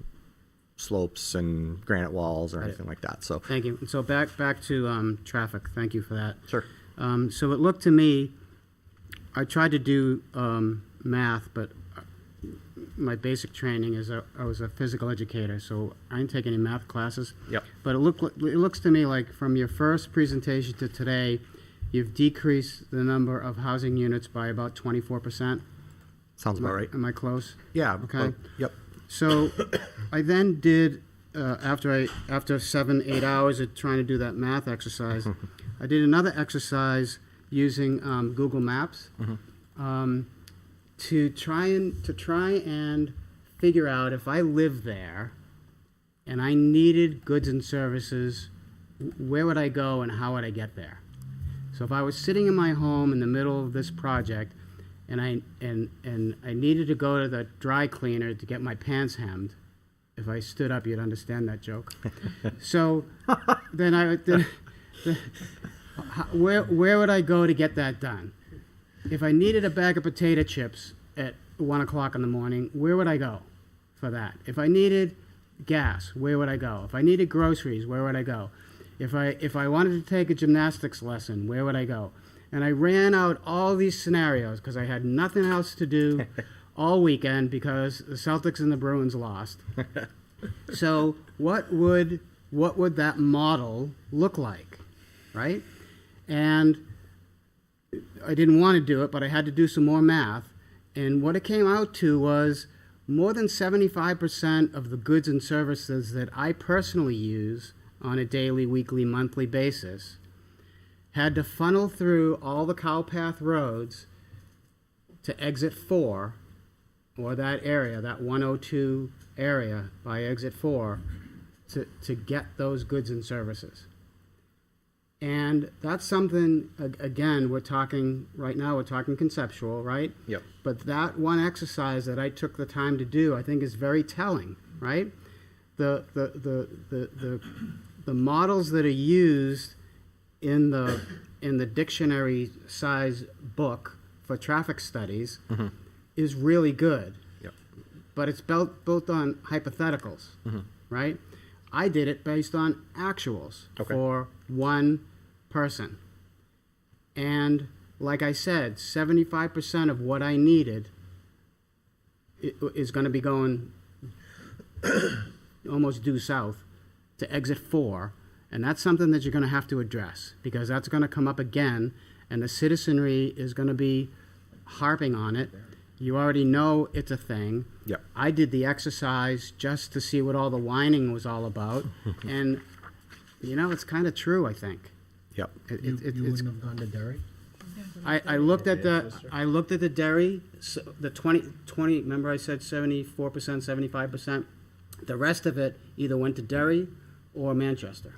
Speaker 5: slopes and granite walls or anything like that. So
Speaker 7: thank you. And so back to traffic. Thank you for that.
Speaker 5: Sure.
Speaker 7: So it looked to me, I tried to do math, but my basic training is I was a physical educator, so I didn't take any math classes.
Speaker 5: Yep.
Speaker 7: But it looks to me like from your first presentation to today, you've decreased the number of housing units by about 24%.
Speaker 5: Sounds about right.
Speaker 7: Am I close?
Speaker 5: Yeah.
Speaker 7: Okay.
Speaker 5: Yep.
Speaker 7: So I then did, after 7-8 hours of trying to do that math exercise, I did another exercise using Google Maps to try and figure out if I lived there and I needed goods and services, where would I go and how would I get there? So if I was sitting in my home in the middle of this project and I needed to go to the dry cleaner to get my pants hemmed, if I stood up, you'd understand that joke. So where would I go to get that done? If I needed a bag of potato chips at 1 o'clock in the morning, where would I go for that? If I needed gas, where would I go? If I needed groceries, where would I go? If I wanted to take a gymnastics lesson, where would I go? And I ran out all these scenarios because I had nothing else to do all weekend because the Celtics and the Bruins lost. So what would that model look like, right? And I didn't want to do it, but I had to do some more math. And what it came out to was more than 75% of the goods and services that I personally use on a daily, weekly, monthly basis had to funnel through all the Cowpath roads to exit 4, or that area, that 102 area by exit 4, to get those goods and services. And that's something, again, we're talking conceptual, right?
Speaker 5: Yep.
Speaker 7: But that one exercise that I took the time to do, I think is very telling, right? The models that are used in the dictionary size book for traffic studies is really good.
Speaker 5: Yep.
Speaker 7: But it's built on hypotheticals, right? I did it based on actuals for one person. And like I said, 75% of what I needed is going to be going almost due south to exit 4. And that's something that you're going to have to address because that's going to come up again and the citizenry is going to be harping on it. You already know it's a thing.
Speaker 5: Yep.
Speaker 7: I did the exercise just to see what all the whining was all about. And, it's kind of true, I think.
Speaker 5: Yep.
Speaker 10: You wouldn't have gone to Derry?
Speaker 7: I looked at the dairy, the 20, remember I said 74%, 75%? The rest of it either went to Derry or Manchester.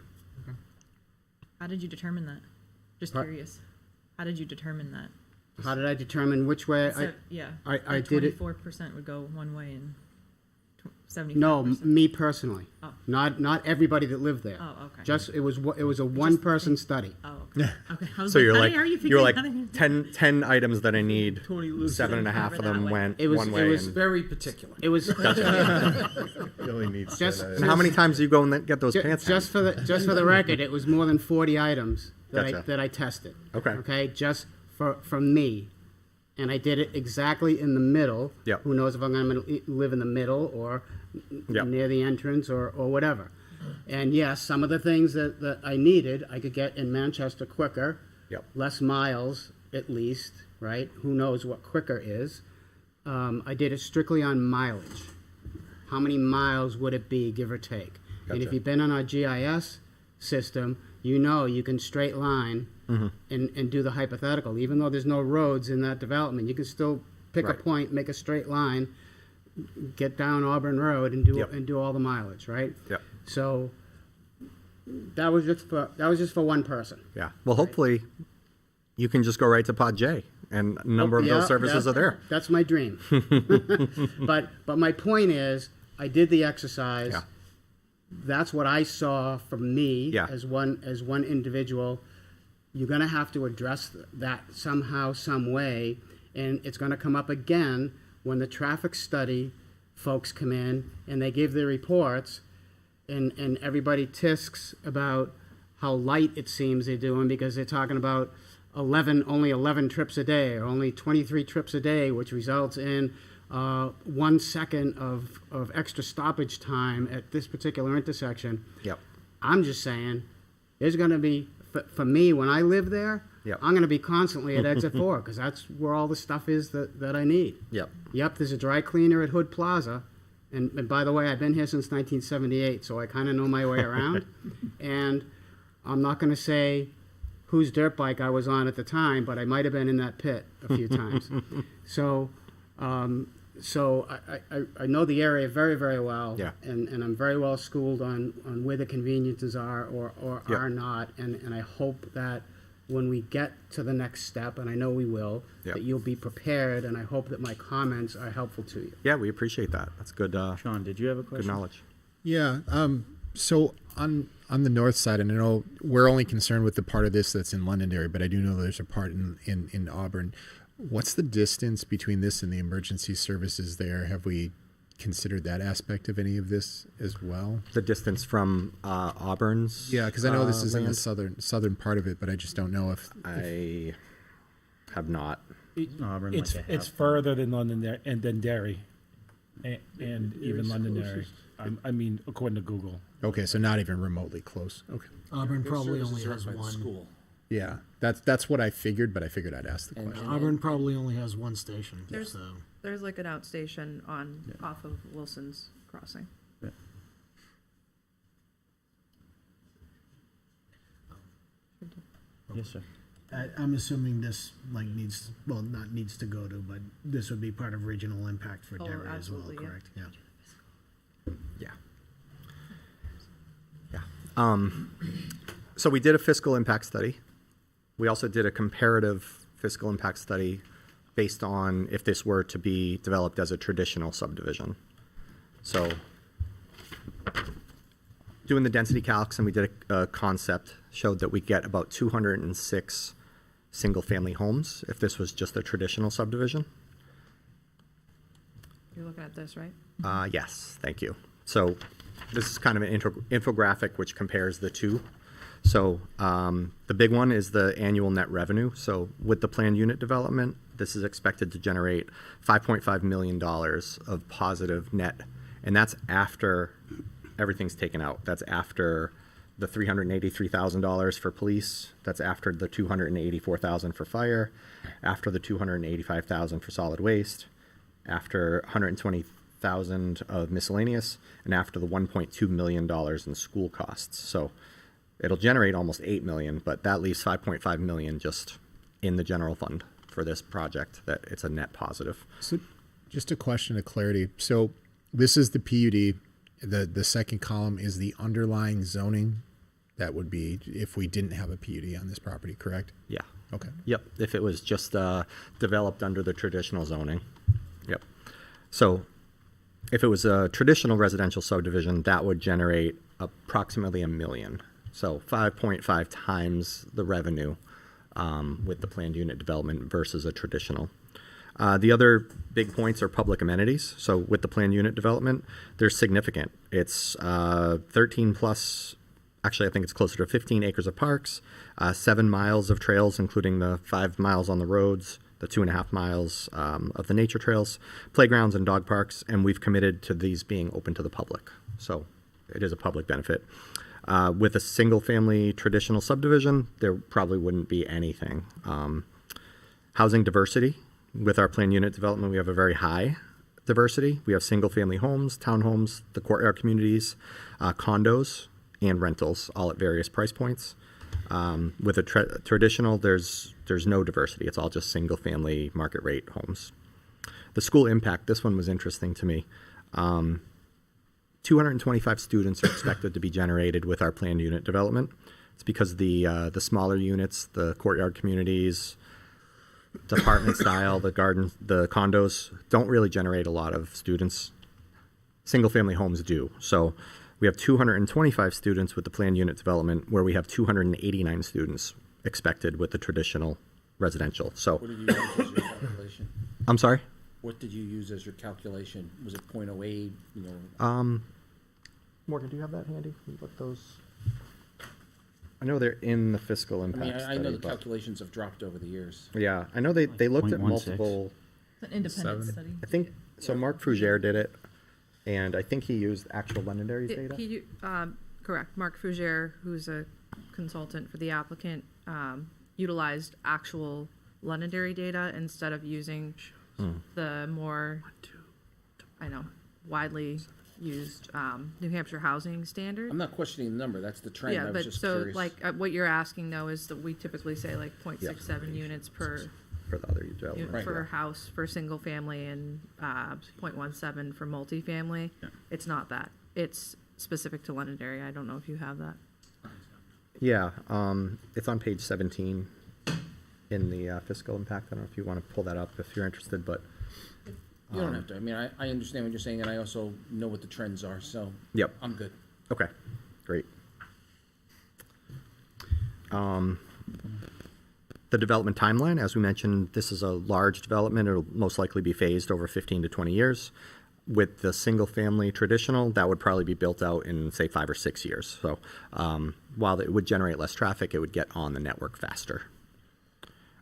Speaker 13: How did you determine that? Just curious. How did you determine that?
Speaker 7: How did I determine which way? I did it.
Speaker 13: 24% would go one way and 75%.
Speaker 7: No, me personally.
Speaker 13: Oh.
Speaker 7: Not everybody that lived there.
Speaker 13: Oh, okay.
Speaker 7: Just it was a one-person study.
Speaker 13: Oh, okay. Okay. I was
Speaker 5: So
Speaker 13: like,
Speaker 5: you're
Speaker 13: how
Speaker 5: like,
Speaker 13: are you
Speaker 5: you're like
Speaker 13: figuring
Speaker 5: 10 items that I need.
Speaker 2: Tony lives
Speaker 5: 7.5 of them went
Speaker 7: It was-
Speaker 5: one
Speaker 7: it
Speaker 5: way.
Speaker 7: was
Speaker 5: and
Speaker 3: Very particular.
Speaker 7: It was
Speaker 15: You only need
Speaker 7: Just-
Speaker 15: seven.
Speaker 5: and how many times do you go and get those
Speaker 7: Ju-
Speaker 5: pants?
Speaker 7: just for the record, it was more than 40 items
Speaker 5: Gotcha.
Speaker 7: that I tested.
Speaker 5: Okay.
Speaker 7: Okay, just from me, and I did it exactly in the middle.
Speaker 5: Yep.
Speaker 7: Who knows if I'm going to live in the middle or
Speaker 5: Yep.
Speaker 7: near the entrance or whatever. And yes, some of the things that I needed, I could get in Manchester quicker.
Speaker 5: Yep.
Speaker 7: Less miles, at least, right? Who knows what quicker is? I did it strictly on mileage. How many miles would it be, give or take? And if
Speaker 5: Gotcha.
Speaker 7: you've been on our GIS system, you can straight line and do the hypothetical. Even though there's no roads in that development, you can still pick a
Speaker 5: Right.
Speaker 7: point, make a straight line, get down Auburn Road and do
Speaker 5: Yep.
Speaker 7: all the mileage, right?
Speaker 5: Yep.
Speaker 7: So that was just for one person.
Speaker 5: Yeah. Well, hopefully you can just go right to Pod J, and a number of
Speaker 7: Yeah,
Speaker 5: those services
Speaker 7: yeah,
Speaker 5: are there.
Speaker 7: That's my dream. but my point is, I did the exercise.
Speaker 5: Yeah.
Speaker 7: That's what I saw from me
Speaker 5: Yeah.
Speaker 7: as one individual. You're going to have to address that somehow, some way, and it's going to come up again when the traffic study folks come in and they give their reports, and everybody tisks about how light it seems they're doing because they're talking about only 11 trips a day or only 23 trips a day, which results in 1 second of extra stoppage time at this particular intersection.
Speaker 5: Yep.
Speaker 7: I'm just saying, there's going to be, for me, when I live there,
Speaker 5: Yep.
Speaker 7: I'm going to be constantly at exit 4 because that's where all the stuff is that I need.
Speaker 5: Yep.
Speaker 7: Yep, there's a dry cleaner at Hood Plaza. And by the way, I've been here since 1978, so I kind of know my way around. And I'm not going to say whose dirt bike I was on at the time, but I might have been in that pit a few times. So I know the area very, very well.
Speaker 5: Yeah.
Speaker 7: And I'm very well schooled on where the conveniences are or
Speaker 5: Yep.
Speaker 7: are not. And I hope that when we get to the next step, and I know we will,
Speaker 5: Yep.
Speaker 7: that you'll be prepared, and I hope that my comments are helpful to you.
Speaker 5: Yeah, we appreciate that. That's good.
Speaker 1: Sean, did you have a
Speaker 5: Good
Speaker 1: question?
Speaker 5: knowledge.
Speaker 10: Yeah,
Speaker 12: So on the north side, and I know we're only concerned with the part of this that's in Londonderry, but I do know there's a part in Auburn. What's the distance between this and the emergency services there? Have we considered that aspect of any of this as well?
Speaker 5: The distance from Auburn's.
Speaker 12: Yeah, because I know this is in the
Speaker 5: land?
Speaker 12: southern part of it, but I just don't know if
Speaker 5: I have not.
Speaker 1: Auburn,
Speaker 9: It's
Speaker 1: like a
Speaker 9: it's
Speaker 1: half.
Speaker 9: further than London and then Derry, and even
Speaker 2: Derry's
Speaker 9: Londonderry.
Speaker 2: closest.
Speaker 9: I mean, according to Google.
Speaker 12: Okay, so not even remotely close. Okay.
Speaker 10: Auburn
Speaker 3: Their
Speaker 10: probably
Speaker 3: services
Speaker 10: only
Speaker 3: are
Speaker 10: has
Speaker 3: by the
Speaker 10: one.
Speaker 3: School.
Speaker 12: Yeah, that's what I figured, but I figured I'd ask the
Speaker 3: And-
Speaker 12: question.
Speaker 10: Auburn probably only has one station,
Speaker 11: There's-
Speaker 10: so.
Speaker 11: There's like an outstation off of Wilson's Crossing.
Speaker 1: Yes, sir.
Speaker 10: I'm assuming this like needs, well, not needs to go to, but this would be part of regional impact for
Speaker 11: Oh,
Speaker 10: Derry as well,
Speaker 11: absolutely, yeah.
Speaker 10: correct? Yeah.
Speaker 5: So we did a fiscal impact study. We also did a comparative fiscal impact study based on if this were to be developed as a traditional subdivision. So doing the density calcs, and we did a concept, showed that we get about 206 single-family homes if this was just a traditional subdivision.
Speaker 11: You're looking at this, right?
Speaker 5: Yes, thank you. So this is kind of an infographic which compares the two. So the big one is the annual net revenue. So with the planned unit development, this is expected to generate $5.5 million of positive net. And that's after everything's taken out. That's after the $383,000 for police. That's after the $284,000 for fire, after the $285,000 for solid waste, after $120,000 of miscellaneous, and after the $1.2 million in school costs. So it'll generate almost $8 million, but that leaves $5.5 million just in the general fund for this project, that it's a net positive.
Speaker 12: So just a question of clarity. So this is the PUD. The second column is the underlying zoning. That would be if we didn't have a PUD on this property, correct?
Speaker 5: Yeah.
Speaker 12: Okay.
Speaker 5: Yep, if it was just developed under the traditional zoning. Yep. So if it was a traditional residential subdivision, that would generate approximately $1 million. So 5.5 times the revenue with the planned unit development versus a traditional. The other big points are public amenities. So with the planned unit development, they're significant. It's 13 plus, actually I think it's closer to 15 acres of parks, 7 miles of trails, including the 5 miles on the roads, the 2.5 miles of the nature trails, playgrounds and dog parks, and we've committed to these being open to the public. So it is a public benefit. With a single-family traditional subdivision, there probably wouldn't be anything. Housing diversity. With our planned unit development, we have a very high diversity. We have single-family homes, townhomes, the courtyard communities, condos, and rentals, all at various price points. With a traditional, there's no diversity. It's all just single-family market rate homes. The school impact, this one was interesting to me. 225 students are expected to be generated with our planned unit development. It's because the smaller units, the courtyard communities, the apartment style, the garden, the condos don't really generate a lot of students. Single-family homes do. So we have 225 students with the planned unit development, where we have 289 students expected with the traditional residential. So
Speaker 3: What did you use as your calculation?
Speaker 5: I'm sorry.
Speaker 3: What did you use as your calculation? Was it .08, you know?
Speaker 5: Morgan, do you have that handy? Can you look those? I know they're in the fiscal
Speaker 3: I
Speaker 5: impact
Speaker 3: mean, I know
Speaker 5: study,
Speaker 3: the
Speaker 5: but-
Speaker 3: calculations have dropped over the years.
Speaker 5: Yeah, I know they looked at
Speaker 1: 0.16.
Speaker 5: multiple.
Speaker 13: It's an independent study.
Speaker 5: I think so. Mark Fougere did it, and I think he used actual Londonderry's data.
Speaker 11: Correct. Mark Fougere, who's a consultant for the applicant, utilized actual Londonderry data instead of using the more, widely used New Hampshire housing standard.
Speaker 3: I'm not questioning the number, that's the trend,
Speaker 11: Yeah,
Speaker 3: I was
Speaker 11: but
Speaker 3: just
Speaker 11: so
Speaker 3: curious.
Speaker 11: like what you're asking though is that we typically say like 0.67 units per
Speaker 5: for the other development.
Speaker 11: for a house for single family and 0.17 for multifamily. It's not that. It's specific to Londonderry. I don't know if you have that.
Speaker 5: Yeah, it's on page 17 in the fiscal impact. I don't know if you want to pull that up if you're interested, but
Speaker 3: You don't have to, I mean, I understand what you're saying, and I also know what the trends are, so.
Speaker 5: Yep.
Speaker 3: I'm good.
Speaker 5: Okay. Great. The development timeline, as we mentioned, this is a large development. It'll most likely be phased over 15 to 20 years. With the single-family traditional, that would probably be built out in, say, 5 or 6 years. So while it would generate less traffic, it would get on the network faster.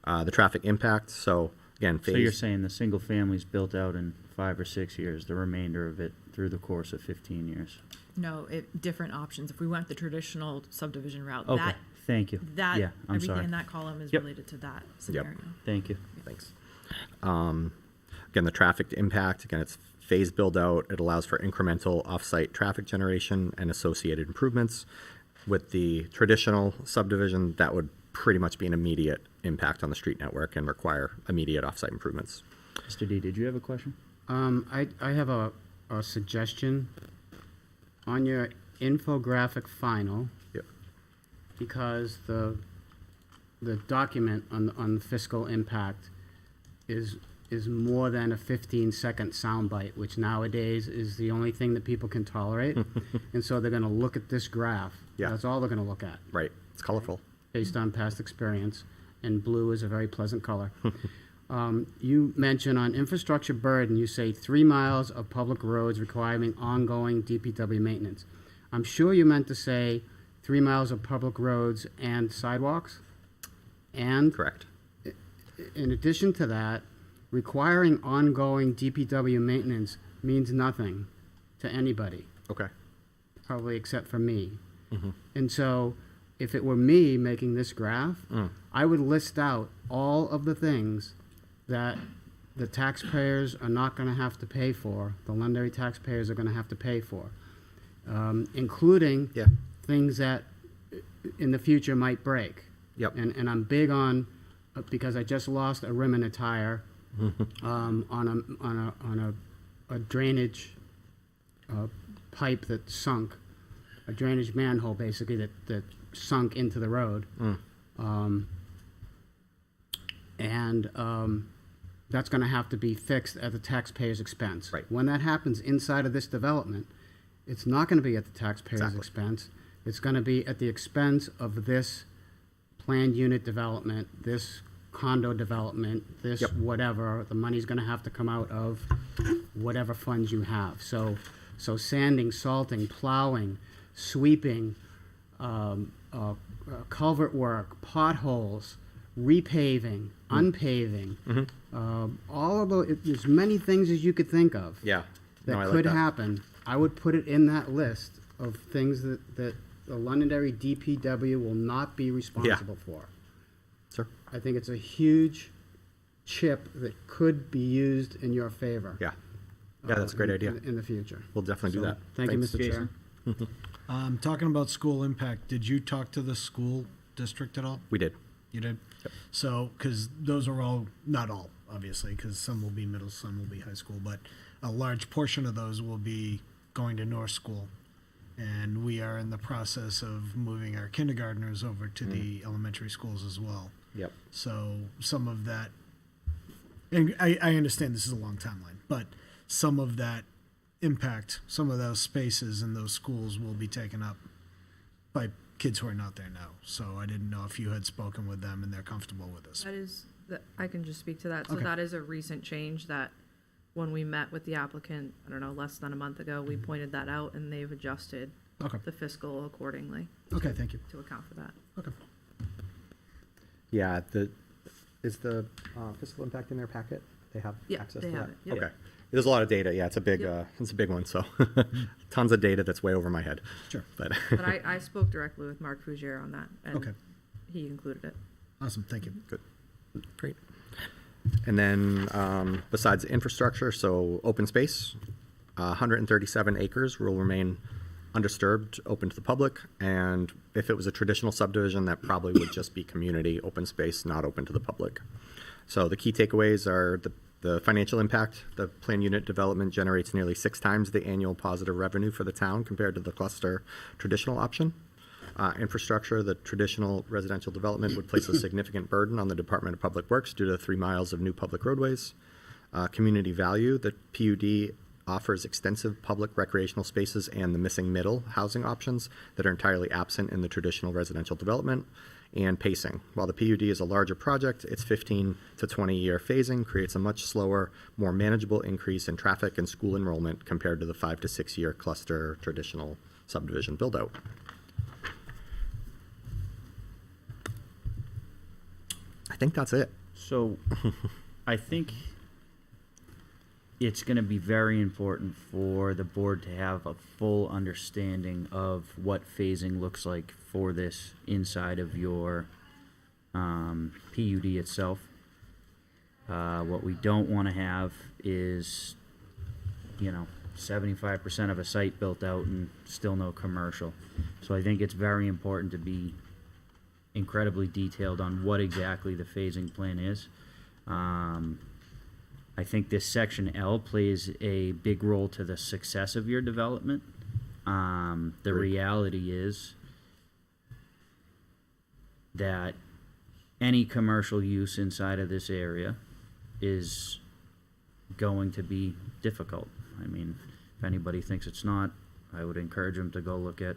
Speaker 5: The traffic impact, so again,
Speaker 1: So you're saying the single family's built out in 5 or 6 years, the remainder of it through the course of 15 years?
Speaker 13: No, different options. If we went the traditional subdivision route,
Speaker 1: Okay,
Speaker 13: that,
Speaker 1: thank you.
Speaker 13: that,
Speaker 1: Yeah, I'm
Speaker 13: everything
Speaker 1: sorry.
Speaker 13: in that column is
Speaker 1: Yep.
Speaker 13: related to that scenario.
Speaker 1: Thank you.
Speaker 5: Thanks. Again, the traffic impact, again, it's phased build out. It allows for incremental off-site traffic generation and associated improvements. With the traditional subdivision, that would pretty much be an immediate impact on the street network and require immediate off-site improvements.
Speaker 1: Mr. D, did you have a question?
Speaker 7: I have a suggestion on your infographic final.
Speaker 5: Yep.
Speaker 7: Because the document on the fiscal impact is more than a 15-second soundbite, which nowadays is the only thing that people can tolerate. And so they're going to look at this graph.
Speaker 5: Yeah.
Speaker 7: That's all they're going to look at,
Speaker 5: Right, it's colorful.
Speaker 7: based on past experience. And blue is a very pleasant color. You mention on infrastructure burden, you say 3 miles of public roads requiring ongoing DPW maintenance. I'm sure you meant to say 3 miles of public roads and sidewalks. And
Speaker 5: Correct.
Speaker 7: in addition to that, requiring ongoing DPW maintenance means nothing to anybody,
Speaker 5: Okay.
Speaker 7: probably except for me. And so if it were me making this graph, I would list out all of the things that the taxpayers are not going to have to pay for, the Londonderry taxpayers are going to have to pay for, including
Speaker 5: Yeah.
Speaker 7: things that in the future might break.
Speaker 5: Yep.
Speaker 7: And I'm big on, because I just lost a rim and a tire on a drainage pipe that sunk, a drainage manhole basically that sunk into the road. That's going to have to be fixed at the taxpayer's expense.
Speaker 5: Right.
Speaker 7: When that happens inside of this development, it's not going to be at the taxpayer's
Speaker 5: Exactly.
Speaker 7: expense. It's going to be at the expense of this planned unit development, this condo development, this
Speaker 5: Yep.
Speaker 7: whatever. The money's going to have to come out of whatever funds you have. So sanding, salting, plowing, sweeping, culvert work, potholes, repaving, unpaving, all of those, there's many things as you could think of
Speaker 5: Yeah.
Speaker 7: that
Speaker 5: No, I like
Speaker 7: could
Speaker 5: that.
Speaker 7: happen. I would put it in that list of things that the Londonderry DPW will not be responsible for.
Speaker 5: Sure.
Speaker 7: I think it's a huge chip that could be used in your favor.
Speaker 5: Yeah. Yeah, that's a great idea.
Speaker 7: In the future.
Speaker 5: We'll definitely do
Speaker 7: So,
Speaker 5: that.
Speaker 7: Thank you,
Speaker 5: Thanks,
Speaker 7: Mr. Chair.
Speaker 10: Talking about school impact, did you talk to the school district at all?
Speaker 5: We did.
Speaker 10: You did? So, because those are all, not all, obviously, because some will be middle, some will be high school, but a large portion of those will be going to North School. And we are in the process of moving our kindergartners over to the elementary schools as well.
Speaker 5: Yep.
Speaker 10: So some of that, and I understand this is a long timeline, but some of that impact, some of those spaces in those schools will be taken up by kids who are not there now. So I didn't know if you had spoken with them and they're comfortable with this.
Speaker 11: That is, I can just speak to that. So
Speaker 10: Okay.
Speaker 11: that is a recent change that when we met with the applicant, I don't know, less than a month ago, we pointed that out and they've adjusted
Speaker 10: Okay.
Speaker 11: the fiscal accordingly.
Speaker 10: Okay, thank you.
Speaker 11: To account for that.
Speaker 10: Okay.
Speaker 5: Yeah, is the fiscal impact in their packet? They have
Speaker 11: Yeah,
Speaker 5: access
Speaker 11: they
Speaker 5: to
Speaker 11: have
Speaker 5: that?
Speaker 11: it, yep.
Speaker 5: Okay. There's a lot of data. Yeah, it's a big,
Speaker 11: Yep.
Speaker 5: it's a big one. So tons of data that's way over my head.
Speaker 10: Sure.
Speaker 5: But
Speaker 11: But I spoke directly with Mark Fougere on that and
Speaker 10: Okay.
Speaker 11: he included it.
Speaker 10: Awesome, thank you.
Speaker 5: Good. Great. And then besides infrastructure, so open space, 137 acres will remain undisturbed, open to the public. And if it was a traditional subdivision, that probably would just be community open space, not open to the public. So the key takeaways are the financial impact. The planned unit development generates nearly 6 times the annual positive revenue for the town compared to the cluster traditional option. Infrastructure, the traditional residential development would place a significant burden on the Department of Public Works due to 3 miles of new public roadways. Community value, the PUD offers extensive public recreational spaces and the missing middle housing options that are entirely absent in the traditional residential development. And pacing. While the PUD is a larger project, its 15 to 20-year phasing creates a much slower, more manageable increase in traffic and school enrollment compared to the 5 to 6-year cluster traditional subdivision build-out. I think that's it.
Speaker 1: So, I think it's going to be very important for the board to have a full understanding of what phasing looks like for this inside of your PUD itself. What we don't want to have is, 75% of a site built out and still no commercial. So I think it's very important to be incredibly detailed on what exactly the phasing plan is. I think this section L plays a big role to the success of your development. The reality is that any commercial use inside of this area is going to be difficult. I mean, if anybody thinks it's not, I would encourage them to go look at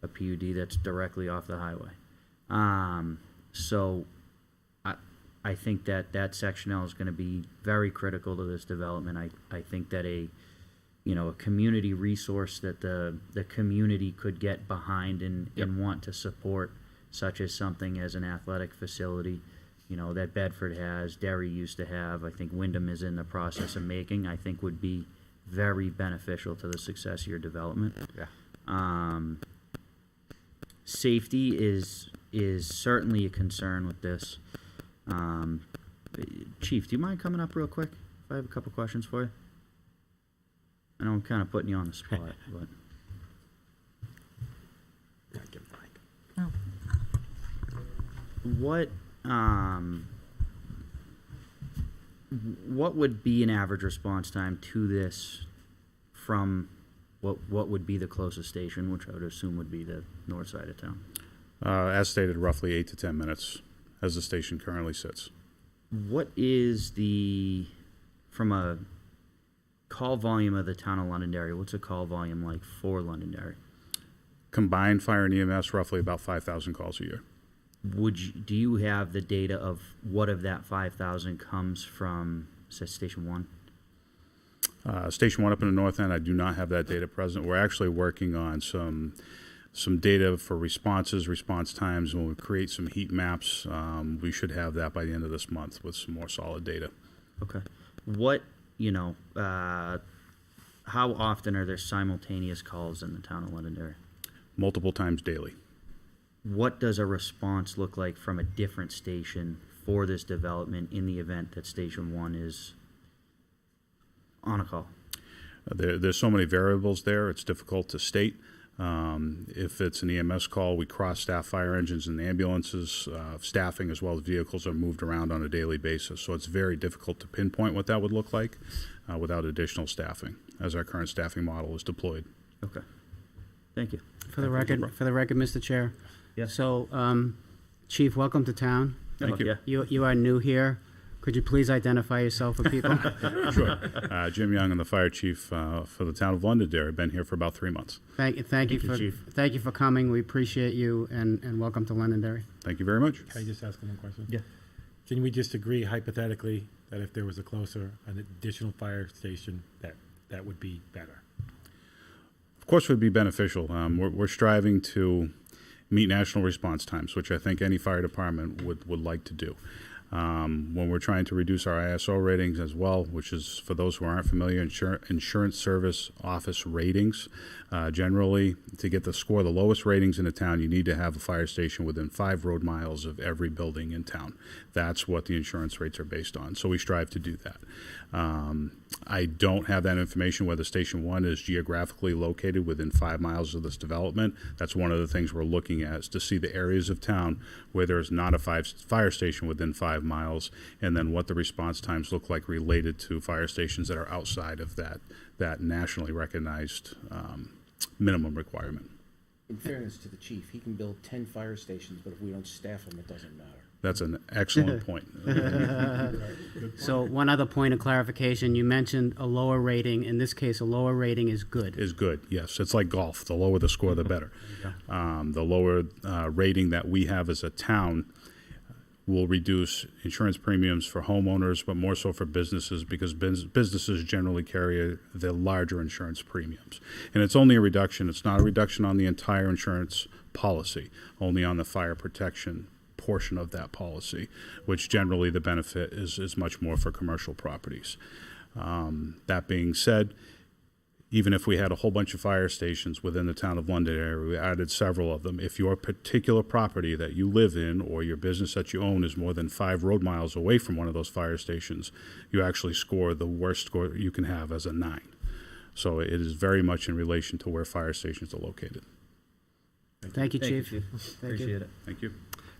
Speaker 1: a PUD that's directly off the highway. So I think that section L is going to be very critical to this development. I think that a community resource that the community could get behind and want to support, such as something as an athletic facility, that Bedford has, Derry used to have, I think Wyndham is in the process of making, I think would be very beneficial to the success of your development.
Speaker 5: Yeah.
Speaker 1: Safety is certainly a concern with this. Chief, do you mind coming up real quick? If I have a couple questions for you. I know I'm kind of putting you on the spot, but. What would be an average response time to this from what would be the closest station, which I would assume would be the north side of town?
Speaker 6: As stated, roughly 8 to 10 minutes as the station currently sits.
Speaker 1: What is from a call volume of the town of Londonderry, what's a call volume like for Londonderry?
Speaker 6: Combined fire and EMS, roughly about 5,000 calls a year.
Speaker 1: Do you have the data of what of that 5,000 comes from, say, Station 1?
Speaker 6: Station 1 up in the north end, I do not have that data present. We're actually working on some data for responses, response times. When we create some heat maps, we should have that by the end of this month with some more solid data.
Speaker 1: Okay. How often are there simultaneous calls in the town of Londonderry?
Speaker 6: Multiple times daily.
Speaker 1: What does a response look like from a different station for this development in the event that Station 1 is on a call?
Speaker 6: There's so many variables there, it's difficult to state. If it's an EMS call, we cross-staff fire engines and ambulances. Staffing as well as vehicles are moved around on a daily basis. So it's very difficult to pinpoint what that would look like without additional staffing, as our current staffing model is deployed.
Speaker 1: Okay. Thank you.
Speaker 7: For the record, Mr. Chair.
Speaker 1: Yes.
Speaker 7: So, Chief, welcome to town.
Speaker 6: Thank you.
Speaker 1: Yeah.
Speaker 7: You are new here. Could you please identify yourself for people?
Speaker 6: Sure. Jim Young, I'm the fire chief for the town of Londonderry. I've been here for about 3 months.
Speaker 7: Thank you for coming. We appreciate you and welcome to Londonderry.
Speaker 6: Thank you very much.
Speaker 9: Can I just ask one question?
Speaker 1: Yeah.
Speaker 9: Can we just agree hypothetically that if there was an additional fire station, that would be better?
Speaker 6: Of course, it would be beneficial. We're striving to meet national response times, which I think any fire department would like to do. When we're trying to reduce our ISO ratings as well, which is, for those who aren't familiar, insurance service office ratings. Generally, to get the lowest ratings in a town, you need to have a fire station within 5 road miles of every building in town. That's what the insurance rates are based on. So we strive to do that. I don't have that information whether Station 1 is geographically located within 5 miles of this development. That's one of the things we're looking at, is to see the areas of town where there's not a fire station within 5 miles, and then what the response times look like related to fire stations that are outside of that nationally recognized minimum requirement.
Speaker 3: In fairness to the chief, he can build 10 fire stations, but if we don't staff them, it doesn't matter.
Speaker 16: That's an excellent point.
Speaker 7: So one other point of clarification, you mentioned a lower rating. In this case, a lower rating is good.
Speaker 16: Is good, yes. It's like golf. The lower the score, the better. The lower rating that we have as a town will reduce insurance premiums for homeowners, but more so for businesses, because businesses generally carry the larger insurance premiums. And it's only a reduction. It's not a reduction on the entire insurance policy, only on the fire protection portion of that policy, which generally the benefit is much more for commercial properties. That being said, even if we had a whole bunch of fire stations within the town of London area, we added several of them. If your particular property that you live in or your business that you own is more than 5 road miles away from one of those fire stations, you actually score the worst score you can have as a 9. So it is very much in relation to where fire stations are located.
Speaker 7: Thank you, Chief.
Speaker 1: Appreciate it.
Speaker 16: Thank you.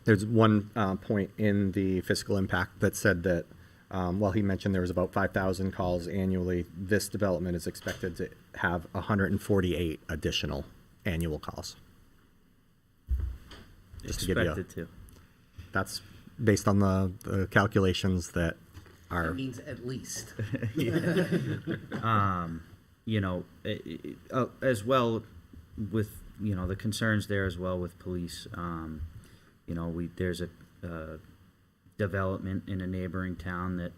Speaker 5: There's one point in the fiscal impact that said that while he mentioned there was about 5,000 calls annually, this development is expected to have 148 additional annual calls. Just to give you
Speaker 1: Expected to.
Speaker 5: that's based on the calculations that are.
Speaker 3: That means at least.
Speaker 1: You know, as well with, you know, the concerns there as well with police. You know, there's a development in a neighboring town that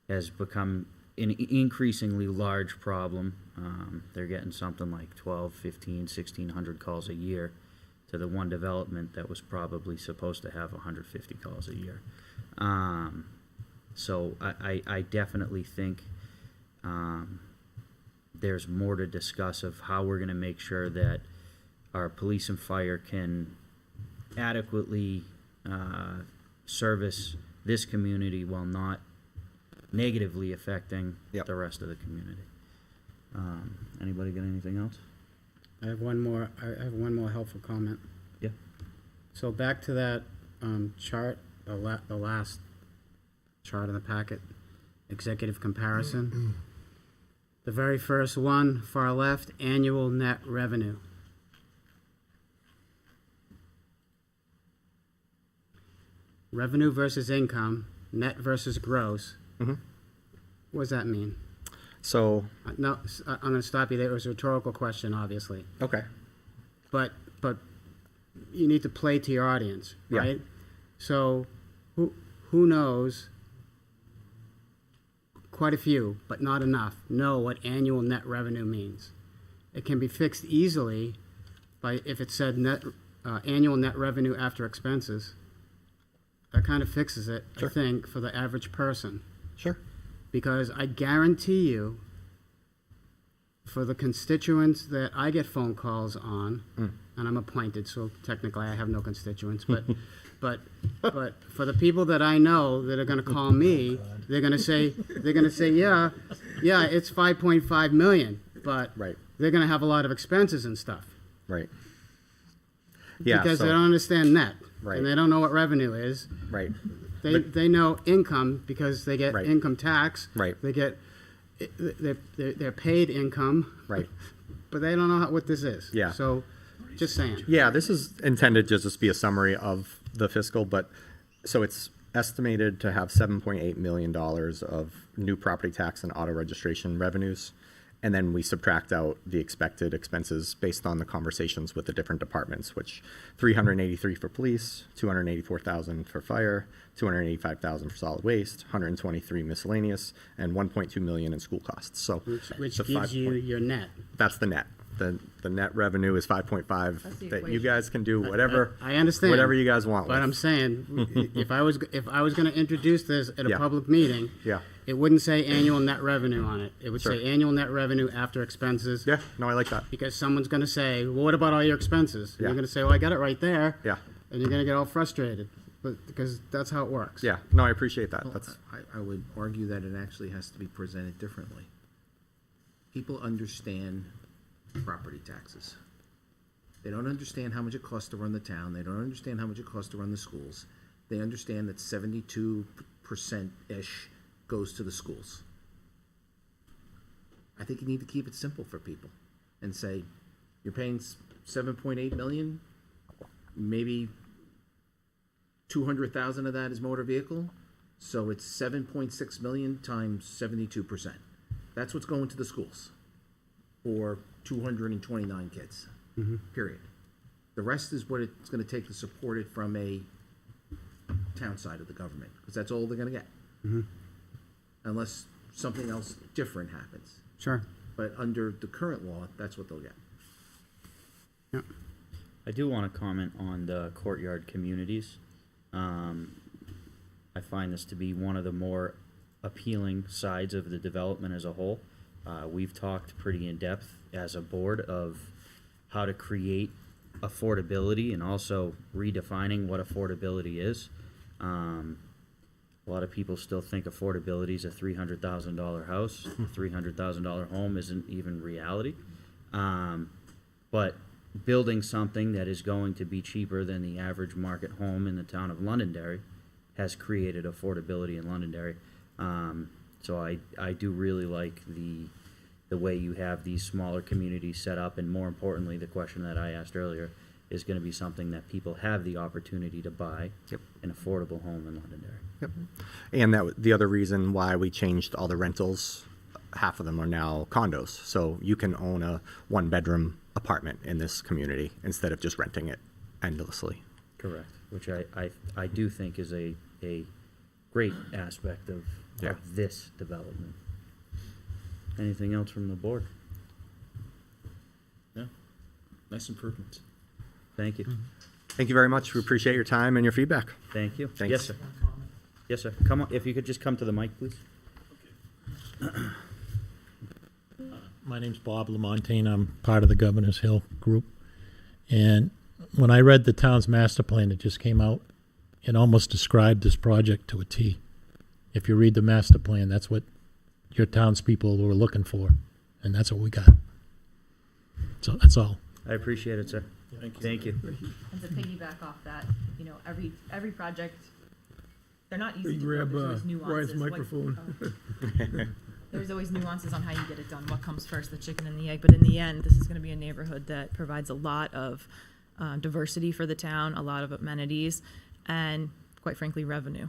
Speaker 1: has become an increasingly large problem. They're getting something like 12, 15, 1,600 calls a year to the one development that was probably supposed to have 150 calls a year. So I definitely think there's more to discuss of how we're going to make sure that our police and fire can adequately service this community while not negatively affecting the rest of the community. Anybody got anything else?
Speaker 7: I have one more. I have one more helpful comment.
Speaker 1: Yeah.
Speaker 7: So back to that chart, the last chart in the packet, executive comparison. The very first one, far left, annual net revenue. Revenue versus income, net versus gross.
Speaker 5: Mhm.
Speaker 7: What does that mean?
Speaker 5: So
Speaker 7: No, I'm going to stop you there. It was a rhetorical question, obviously.
Speaker 5: okay.
Speaker 7: But you need to play to your audience,
Speaker 5: Yeah.
Speaker 7: right? So who knows? Quite a few, but not enough, know what annual net revenue means. It can be fixed easily by if it said annual net revenue after expenses. That kind of fixes it,
Speaker 5: Sure.
Speaker 7: I think, for the average person.
Speaker 5: Sure.
Speaker 7: Because I guarantee you, for the constituents that I get phone calls on, and I'm appointed, so technically I have no constituents, but for the people that I know that are going to call me, they're going to say, yeah, it's 5.5 million, but
Speaker 5: Right.
Speaker 7: they're going to have a lot of expenses and stuff.
Speaker 5: Right. Yeah.
Speaker 7: Because
Speaker 5: so,
Speaker 7: they don't understand net.
Speaker 5: Right.
Speaker 7: And they don't know what revenue is.
Speaker 5: Right.
Speaker 7: They know income because they get
Speaker 5: Right.
Speaker 7: income tax.
Speaker 5: Right.
Speaker 7: They get they're paid income.
Speaker 5: Right.
Speaker 7: But they don't know what this is.
Speaker 5: Yeah.
Speaker 7: So, just saying.
Speaker 5: Yeah, this is intended just to be a summary of the fiscal, but so it's estimated to have $7.8 million of new property tax and auto registration revenues. And then we subtract out the expected expenses based on the conversations with the different departments, which 383 for police, 284,000 for fire, 285,000 for solid waste, 123 miscellaneous, and 1.2 million in school costs. So
Speaker 7: Which
Speaker 5: the
Speaker 7: gives you your net.
Speaker 5: that's the net. The net revenue is 5.5.
Speaker 11: That's the
Speaker 5: That you
Speaker 11: equation.
Speaker 5: guys can do whatever.
Speaker 7: I understand.
Speaker 5: Whatever you guys want.
Speaker 7: But
Speaker 5: with.
Speaker 7: I'm saying, if I was going to introduce this at a
Speaker 5: Yeah.
Speaker 7: public meeting,
Speaker 5: Yeah.
Speaker 7: it wouldn't say annual net revenue on it. It would
Speaker 5: Sure.
Speaker 7: say annual net revenue after expenses.
Speaker 5: Yeah. No, I like that.
Speaker 7: Because someone's going to say, well, what about all your expenses? And
Speaker 5: Yeah.
Speaker 7: you're going to say, well, I got it right there.
Speaker 5: Yeah.
Speaker 7: And you're going to get all frustrated. But because that's how it works.
Speaker 5: Yeah. No, I appreciate that.
Speaker 3: Well,
Speaker 5: That's
Speaker 3: I would argue that it actually has to be presented differently. People understand property taxes. They don't understand how much it costs to run the town. They don't understand how much it costs to run the schools. They understand that 72%-ish goes to the schools. I think you need to keep it simple for people and say, you're paying 7.8 million, maybe 200,000 of that is motor vehicle, so it's 7.6 million times 72%. That's what's going to the schools for 229 kids, period. The rest is what it's gonna take to support it from a town side of the government, because that's all they're gonna get. Unless something else different happens.
Speaker 1: Sure.
Speaker 3: But under the current law, that's what they'll get.
Speaker 1: I do want to comment on the courtyard communities. I find this to be one of the more appealing sides of the development as a whole. We've talked pretty in depth as a board of how to create affordability and also redefining what affordability is. A lot of people still think affordability is a $300,000 house. A $300,000 home isn't even reality. But building something that is going to be cheaper than the average market home in the town of Londonderry has created affordability in Londonderry. So I do really like the way you have these smaller communities set up, and more importantly, the question that I asked earlier is going to be something that people have the opportunity to buy an affordable home in Londonderry.
Speaker 5: Yep. And the other reason why we changed all the rentals, half of them are now condos. So you can own a one-bedroom apartment in this community instead of just renting it endlessly.
Speaker 1: Correct. Which I do think is a great aspect of this development. Anything else from the board?
Speaker 3: Yeah, nice improvements.
Speaker 1: Thank you.
Speaker 5: Thank you very much. We appreciate your time and your feedback.
Speaker 1: Thank you.
Speaker 5: Thanks.
Speaker 1: Yes, sir. Yes, sir. Come on, if you could just come to the mic, please.
Speaker 17: My name's Bob Lamontagne. I'm part of the Governor's Hill group. And when I read the town's master plan that just came out, it almost described this project to a T. If you read the master plan, that's what your townspeople were looking for, and that's what we got. So that's all.
Speaker 1: I appreciate it, sir. Thank you.
Speaker 4: And to piggyback off that, you know, every project, they're not easy
Speaker 2: Hey,
Speaker 4: to
Speaker 2: grab
Speaker 4: build. There's always
Speaker 2: Brian's
Speaker 4: nuances.
Speaker 2: microphone.
Speaker 4: There's always nuances on how you get it done, what comes first, the chicken and the egg. But in the end, this is going to be a neighborhood that provides a lot of diversity for the town, a lot of amenities, and quite frankly, revenue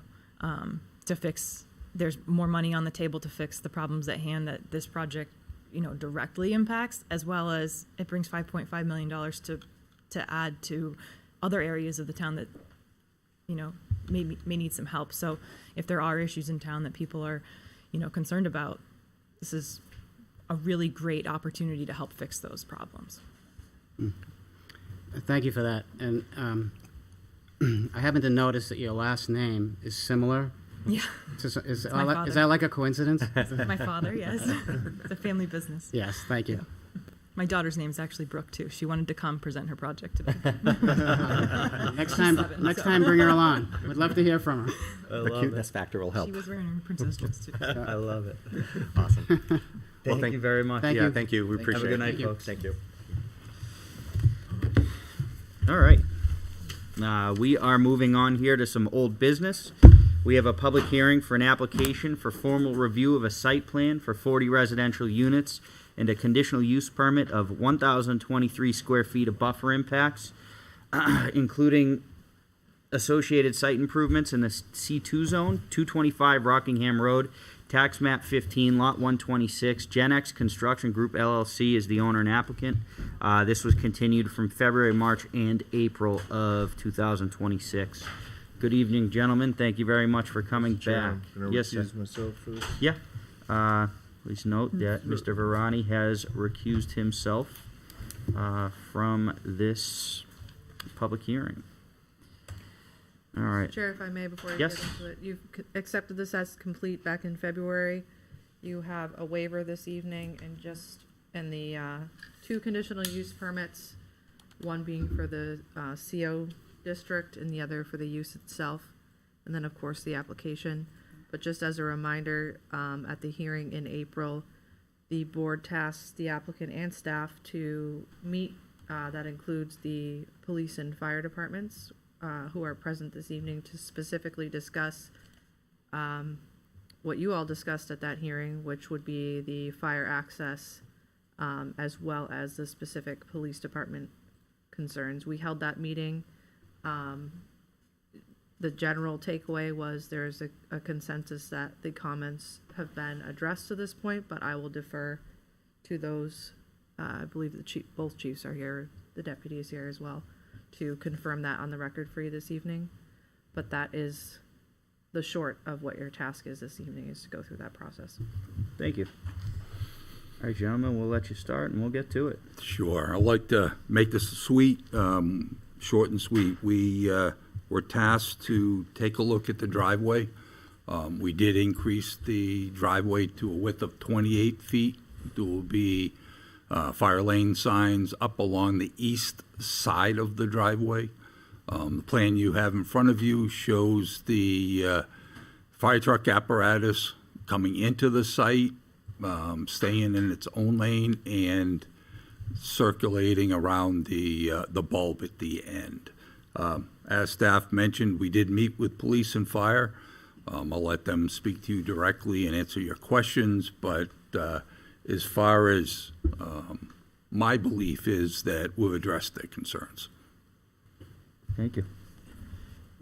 Speaker 4: to fix. There's more money on the table to fix the problems at hand that this project, you know, directly impacts, as well as it brings $5.5 million to add to other areas of the town that, you know, may need some help. So if there are issues in town that people are, you know, concerned about, this is a really great opportunity to help fix those problems.
Speaker 7: Thank you for that. And I happen to notice that your last name is similar.
Speaker 4: Yeah.
Speaker 7: Is
Speaker 4: my father.
Speaker 7: that like a coincidence?
Speaker 4: My father, yes. It's a family business.
Speaker 7: Yes, thank you.
Speaker 4: My daughter's name's actually Brooke, too. She wanted to come present her project today.
Speaker 7: Next time, bring her along. We'd love to hear from her.
Speaker 5: The cuteness factor will help.
Speaker 4: She was wearing her princess dress, too.
Speaker 1: I love it.
Speaker 5: Awesome.
Speaker 1: Thank you very much.
Speaker 7: Thank
Speaker 5: Yeah,
Speaker 7: you.
Speaker 5: thank you. We appreciate it.
Speaker 1: Have a good night,
Speaker 7: Thank you.
Speaker 1: folks. Thank you. All right. We are moving on here to some old business. We have a public hearing for an application for formal review of a site plan for 40 residential units and a conditional use permit of 1,023 square feet of buffer impacts, including associated site improvements in the C2 zone, 225 Rockingham Road, tax map 15, lot 126. Gen X Construction Group LLC is the owner and applicant. This was continued from February, March, and April of 2026. Good evening, gentlemen. Thank you very much for coming back.
Speaker 15: Chairman, can I
Speaker 1: Yes, sir.
Speaker 15: recuse myself for this?
Speaker 1: Yeah. Please note that Mr. Varani has recused himself from this public hearing. All right.
Speaker 11: Chair, if I may, before you
Speaker 1: Yes.
Speaker 11: get into it, you've accepted this as complete back in February. You have a waiver this evening and the two conditional use permits, one being for the CO district and the other for the use itself, and then of course the application. But just as a reminder, at the hearing in April, the board tasked the applicant and staff to meet, that includes the police and fire departments, who are present this evening, to specifically discuss what you all discussed at that hearing, which would be the fire access, as well as the specific police department concerns. We held that meeting the general takeaway was there's a consensus that the comments have been addressed to this point, but I will defer to those, I believe both chiefs are here, the deputy is here as well, to confirm that on the record for you this evening. But that is the short of what your task is this evening, is to go through that process.
Speaker 1: Thank you. All right, gentlemen, we'll let you start and we'll get to it.
Speaker 18: Sure. I'd like to make this sweet, short and sweet. We were tasked to take a look at the driveway. We did increase the driveway to a width of 28 feet. There will be fire lane signs up along the east side of the driveway. The plan you have in front of you shows the fire truck apparatus coming into the site, staying in its own lane, and circulating around the bulb at the end. As staff mentioned, we did meet with police and fire. I'll let them speak to you directly and answer your questions, but as far as my belief is that we've addressed their concerns.
Speaker 1: Thank you.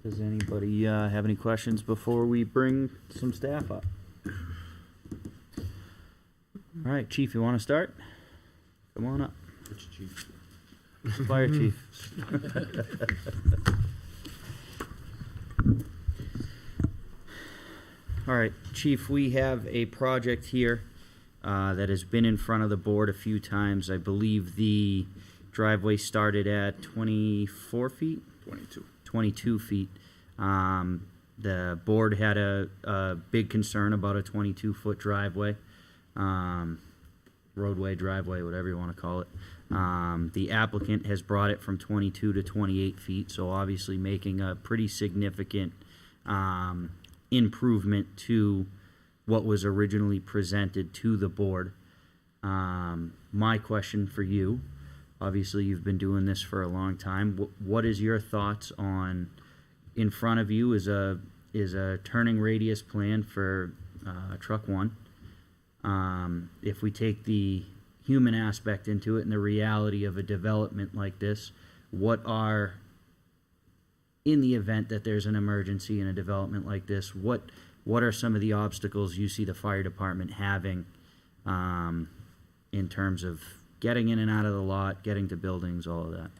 Speaker 1: Does anybody have any questions before we bring some staff up? All right, Chief, you want to start? Come on up.
Speaker 3: Which chief?
Speaker 1: Fire Chief. All right, Chief, we have a project here that has been in front of the board a few times. I believe the driveway started at 24 feet? 22 feet. The board had a big concern about a 22-foot driveway, roadway, driveway, whatever you want to call it. The applicant has brought it from 22 to 28 feet, so obviously making a pretty significant improvement to what was originally presented to the board. My question for you, obviously you've been doing this for a long time. What is your thoughts on, in front of you is a turning radius plan for truck one. If we take the human aspect into it and the reality of a development like this, what are, in the event that there's an emergency in a development like this, what are some of the obstacles you see the fire department having in terms of getting in and out of the lot, getting to buildings, all of that?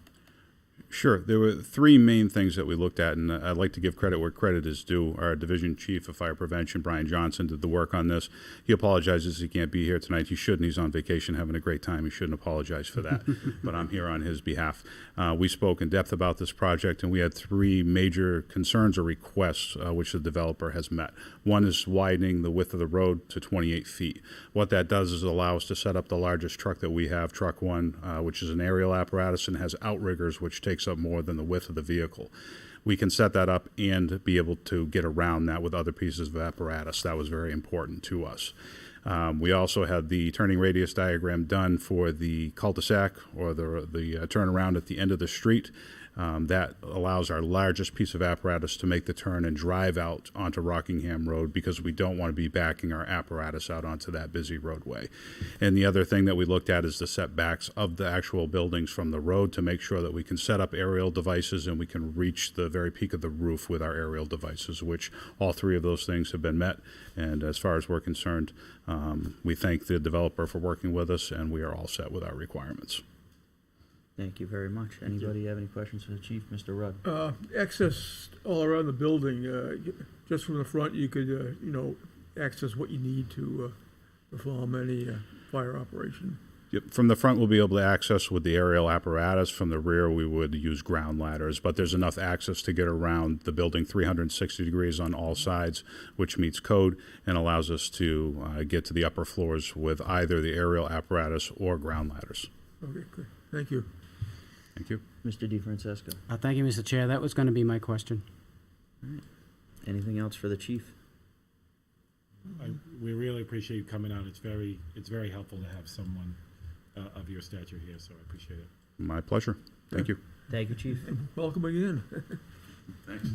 Speaker 16: Sure. There were three main things that we looked at, and I'd like to give credit where credit is due. Our Division Chief of Fire Prevention, Brian Johnson, did the work on this. He apologizes he can't be here tonight. He shouldn't. He's on vacation having a great time. He shouldn't apologize for that, but I'm here on his behalf. We spoke in depth about this project, and we had three major concerns or requests which the developer has met. One is widening the width of the road to 28 feet. What that does is allow us to set up the largest truck that we have, Truck One, which is an aerial apparatus and has outriggers, which takes up more than the width of the vehicle. We can set that up and be able to get around that with other pieces of apparatus. That was very important to us. We also had the turning radius diagram done for the cul-de-sac or the turnaround at the end of the street. That allows our largest piece of apparatus to make the turn and drive out onto Rockingham Road, because we don't want to be backing our apparatus out onto that busy roadway. And the other thing that we looked at is the setbacks of the actual buildings from the road to make sure that we can set up aerial devices and we can reach the very peak of the roof with our aerial devices, which all three of those things have been met. And as far as we're concerned, we thank the developer for working with us, and we are all set with our requirements.
Speaker 1: Thank you very much. Anybody have any questions for the chief, Mr. Rudd?
Speaker 2: Access all around the building, just from the front, you could, access what you need to perform any fire operation.
Speaker 16: Yep. From the front, we'll be able to access with the aerial apparatus. From the rear, we would use ground ladders, but there's enough access to get around the building 360 degrees on all sides, which meets code and allows us to get to the upper floors with either the aerial apparatus or ground ladders.
Speaker 2: Okay, good. Thank you.
Speaker 16: Thank you.
Speaker 1: Mr. DeFrancesco.
Speaker 7: Thank you, Mr. Chair. That was going to be my question.
Speaker 1: All right. Anything else for the chief?
Speaker 9: We really appreciate you coming out. It's very helpful to have someone of your stature here, so I appreciate it.
Speaker 16: My pleasure. Thank you.
Speaker 1: Thank you, Chief.
Speaker 2: Welcome again.
Speaker 16: Thanks.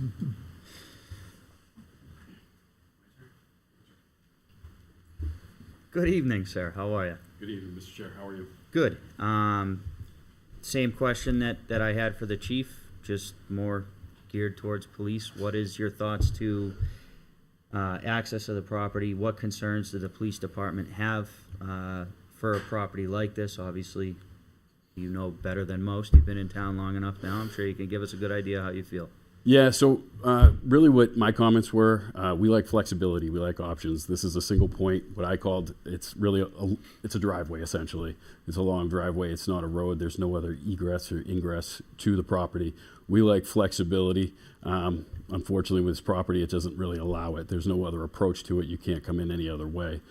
Speaker 1: Good evening, sir. How are you?
Speaker 19: Good evening, Mr. Chair. How are you?
Speaker 1: Good. Same question that I had for the chief, just more geared towards police. What is your thoughts to access of the property? What concerns do the police department have for a property like this? Obviously, you know better than most. You've been in town long enough now. I'm sure you can give us a good idea how you feel.
Speaker 19: Yeah, so really what my comments were, we like flexibility, we like options. This is a single point, what I called, it's really, it's a driveway essentially. It's a long driveway, it's not a road, there's no other egress or ingress to the property. We like flexibility. Unfortunately with this property, it doesn't really allow it. There's no other approach to it, you can't come in any other way.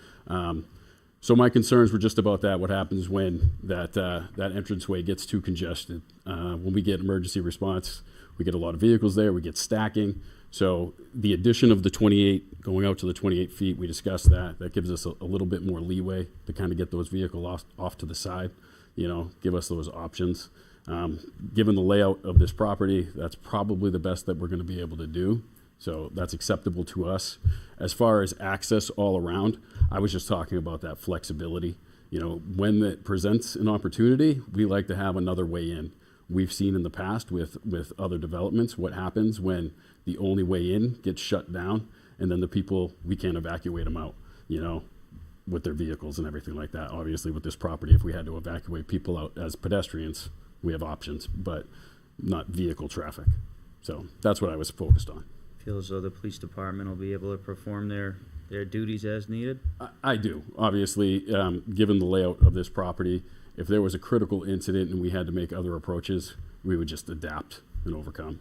Speaker 19: So my concerns were just about that, what happens when that entranceway gets too congested. When we get emergency response, we get a lot of vehicles there, we get stacking. So the addition of the 28, going out to the 28 feet, we discussed that. That gives us a little bit more leeway to kind of get those vehicles off to the side, give us those options. Given the layout of this property, that's probably the best that we're gonna be able to do. So that's acceptable to us. As far as access all around, I was just talking about that flexibility. When it presents an opportunity, we like to have another way in. We've seen in the past with other developments what happens when the only way in gets shut down, and then the people, we can't evacuate them out, with their vehicles and everything like that. Obviously with this property, if we had to evacuate people out as pedestrians, we have options, but not vehicle traffic. So that's what I was focused on.
Speaker 1: Feel as though the police department will be able to perform their duties as needed?
Speaker 19: I do. Obviously, given the layout of this property, if there was a critical incident and we had to make other approaches, we would just adapt and overcome.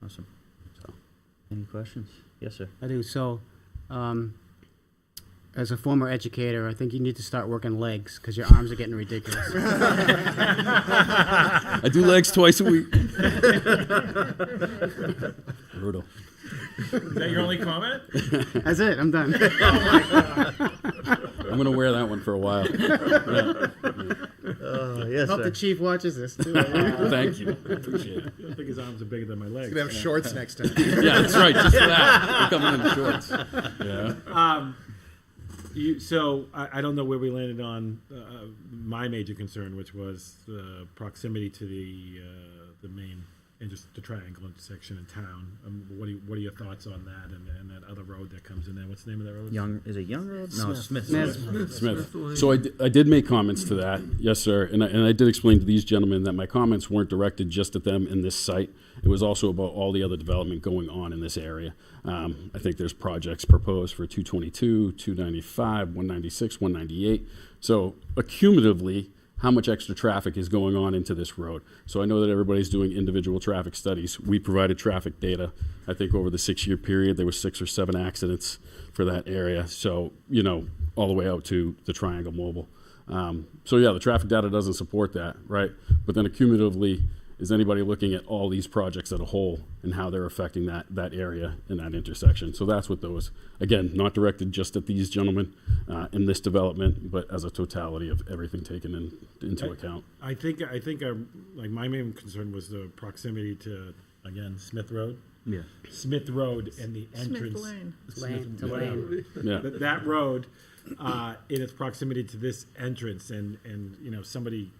Speaker 1: Awesome. Any questions? Yes, sir.
Speaker 7: I do. So, as a former educator, I think you need to start working legs because your arms are getting ridiculous.
Speaker 19: I do legs twice a week. Brutal.
Speaker 9: Is that your only comment?
Speaker 7: That's it. I'm done.
Speaker 19: I'm going to wear that one for a while.
Speaker 1: Yes,
Speaker 7: Hope
Speaker 1: sir.
Speaker 7: the chief watches this too.
Speaker 19: Thank you. Appreciate it.
Speaker 9: I don't think his arms are bigger than my legs.
Speaker 12: He's gonna have shorts next time.
Speaker 19: Yeah, that's right. Just for that. We're coming in shorts. Yeah.
Speaker 9: So I don't know where we landed on my major concern, which was proximity to the main the triangle intersection in town. What are your thoughts on that and that other road that comes in there? What's the name of that road?
Speaker 1: Is it Young Road? No, Smith.
Speaker 19: Smith. So I did make comments to that, yes, sir. And I did explain to these gentlemen that my comments weren't directed just at them in this site. It was also about all the other development going on in this area. I think there's projects proposed for 222, 295, 196, 198. So accumulatively, how much extra traffic is going on into this road. So I know that everybody's doing individual traffic studies. We provided traffic data. I think over the 6-year period, there were 6 or 7 accidents for that area. So, all the way out to the Triangle Mobile. So yeah, the traffic data doesn't support that, right? But then accumulatively, is anybody looking at all these projects as a whole and how they're affecting that area and that intersection? So that's what those, again, not directed just at these gentlemen in this development, but as a totality of everything taken into account.
Speaker 9: I think like my main concern was the proximity to, again, Smith Road.
Speaker 1: Yeah.
Speaker 9: Smith Road and the entrance.
Speaker 7: Lane to lane.
Speaker 19: Yeah.
Speaker 9: That road, in its proximity to this entrance and somebody,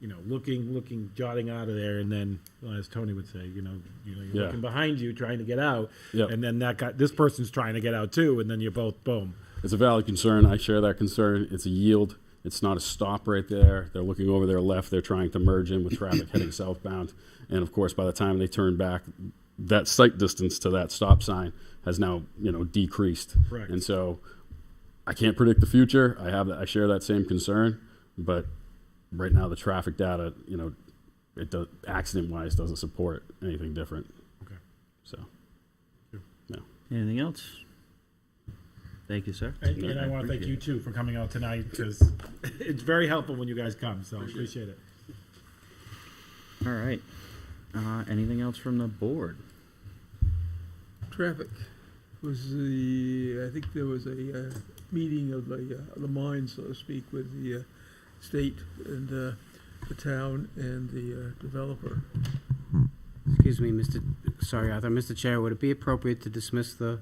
Speaker 9: looking, jotting out of there, and then, well, as Tony would say, you're
Speaker 19: Yeah.
Speaker 9: looking behind you, trying to get out,
Speaker 19: Yep.
Speaker 9: and then this person's trying to get out too, and then you're both, boom.
Speaker 19: It's a valid concern. I share that concern. It's a yield. It's not a stop right there. They're looking over their left. They're trying to merge in with traffic heading southbound. And of course, by the time they turn back, that sight distance to that stop sign has now, decreased.
Speaker 9: Correct.
Speaker 19: And so I can't predict the future. I share that same concern, but right now the traffic data, accident-wise doesn't support anything different.
Speaker 9: Okay.
Speaker 19: So, yeah.
Speaker 1: Anything else? Thank you, sir.
Speaker 9: And I want to thank you too for coming out tonight, because it's very helpful when you guys come, so appreciate it.
Speaker 1: All right. Anything else from the board?
Speaker 2: Traffic was I think there was a meeting of the mind, so to speak, with the state and the town and the developer.
Speaker 7: Excuse me, Arthur. Mr. Chair, would it be appropriate to dismiss the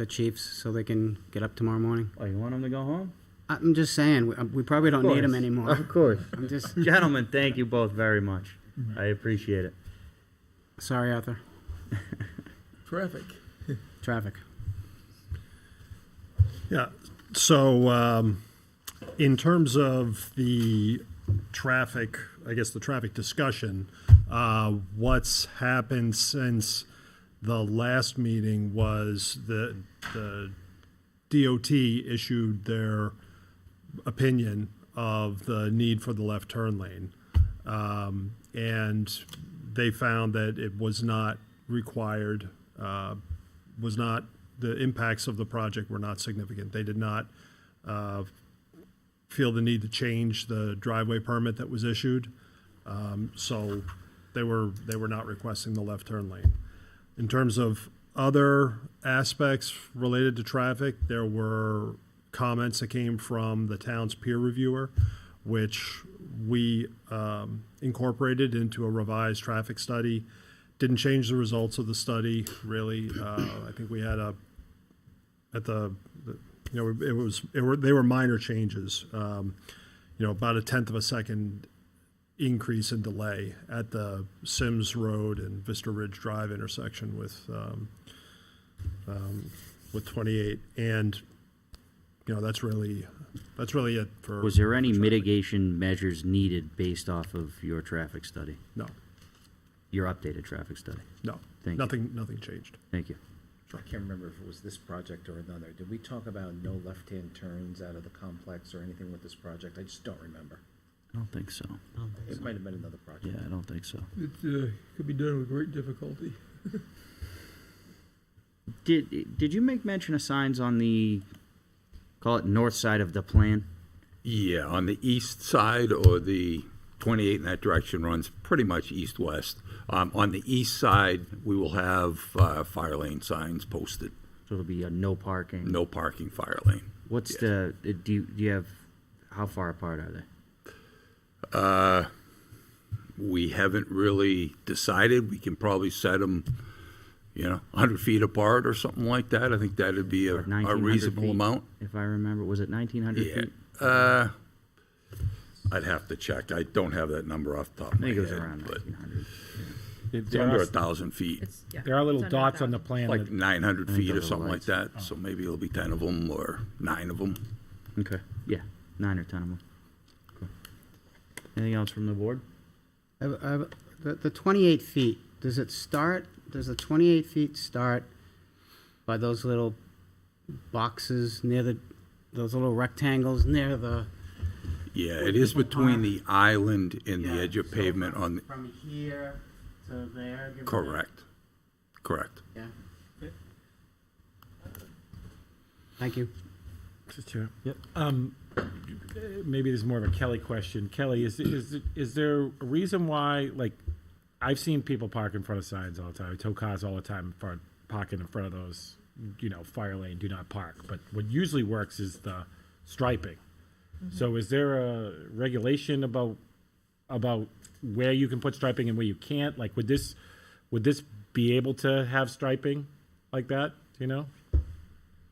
Speaker 7: chiefs so they can get up tomorrow morning?
Speaker 1: Oh, you want them to go home?
Speaker 7: I'm just saying, we probably don't need them anymore.
Speaker 1: Of course.
Speaker 7: I'm just.
Speaker 1: Gentlemen, thank you both very much. I appreciate it.
Speaker 7: Sorry, Arthur.
Speaker 2: Traffic.
Speaker 7: Traffic.
Speaker 20: Yeah, so in terms of the traffic, I guess the traffic discussion, what's happened since the last meeting was the DOT issued their opinion of the need for the left turn lane. And they found that it was not required, the impacts of the project were not significant. They did not feel the need to change the driveway permit that was issued. So they were not requesting the left turn lane. In terms of other aspects related to traffic, there were comments that came from the town's peer reviewer, which we incorporated into a revised traffic study. Didn't change the results of the study, really. I think we had they were minor changes. About 1/10 of a second increase in delay at the Sims Road and Vista Ridge Drive intersection with 28, and that's really it for.
Speaker 1: Was there any mitigation measures needed based off of your traffic study?
Speaker 20: No.
Speaker 1: Your updated traffic study?
Speaker 20: No.
Speaker 1: Thank
Speaker 20: nothing changed.
Speaker 1: Thank you.
Speaker 3: I can't remember if it was this project or another. Did we talk about no left-hand turns out of the complex or anything with this project? I just don't remember.
Speaker 1: I don't think so.
Speaker 3: It might have been another project.
Speaker 1: Yeah, I don't think so.
Speaker 2: It could be done with great difficulty.
Speaker 1: Did you make mention of signs on the, call it north side of the plan?
Speaker 18: Yeah, on the east side, or the 28 in that direction runs pretty much east-west. On the east side, we will have fire lane signs posted.
Speaker 1: So it'll be a no parking?
Speaker 18: No parking fire lane.
Speaker 1: What's do you have, how far apart are they?
Speaker 18: We haven't really decided. We can probably set them, 100 feet apart or something like that. I think that'd be a reasonable
Speaker 1: feet,
Speaker 18: amount.
Speaker 1: If I remember, was it 1,900
Speaker 18: Yeah.
Speaker 1: feet?
Speaker 18: I'd have to check. I don't have that number off the top of my
Speaker 1: I think
Speaker 18: head.
Speaker 1: it was around
Speaker 18: but
Speaker 1: 1,900.
Speaker 18: It's under 1,000 feet.
Speaker 9: There are little dots on the plan.
Speaker 18: Like 900 feet or
Speaker 1: those are
Speaker 18: something like
Speaker 1: lights.
Speaker 18: that. So maybe it'll be 10 of them or 9 of them.
Speaker 1: Okay, yeah, 9 or 10 of them. Cool. Anything else from the board?
Speaker 7: The 28 feet, does the 28 feet start by those little boxes near those little rectangles near the?
Speaker 18: Yeah, it is between the island and the edge of pavement on the.
Speaker 7: From here to there? give or
Speaker 18: Correct. Correct.
Speaker 7: take? Yeah. Thank you.
Speaker 9: Mr. Chair. Yep. Maybe this is more of a Kelly question. Kelly, is there a reason why, like, I've seen people park in front of signs all the time. I tow cars all the time parking in front of those, fire lane, do not park. But what usually works is the striping.
Speaker 13: Mm-hmm.
Speaker 9: So is there a regulation about where you can put striping and where you can't? Like, would this be able to have striping like that? Do you know?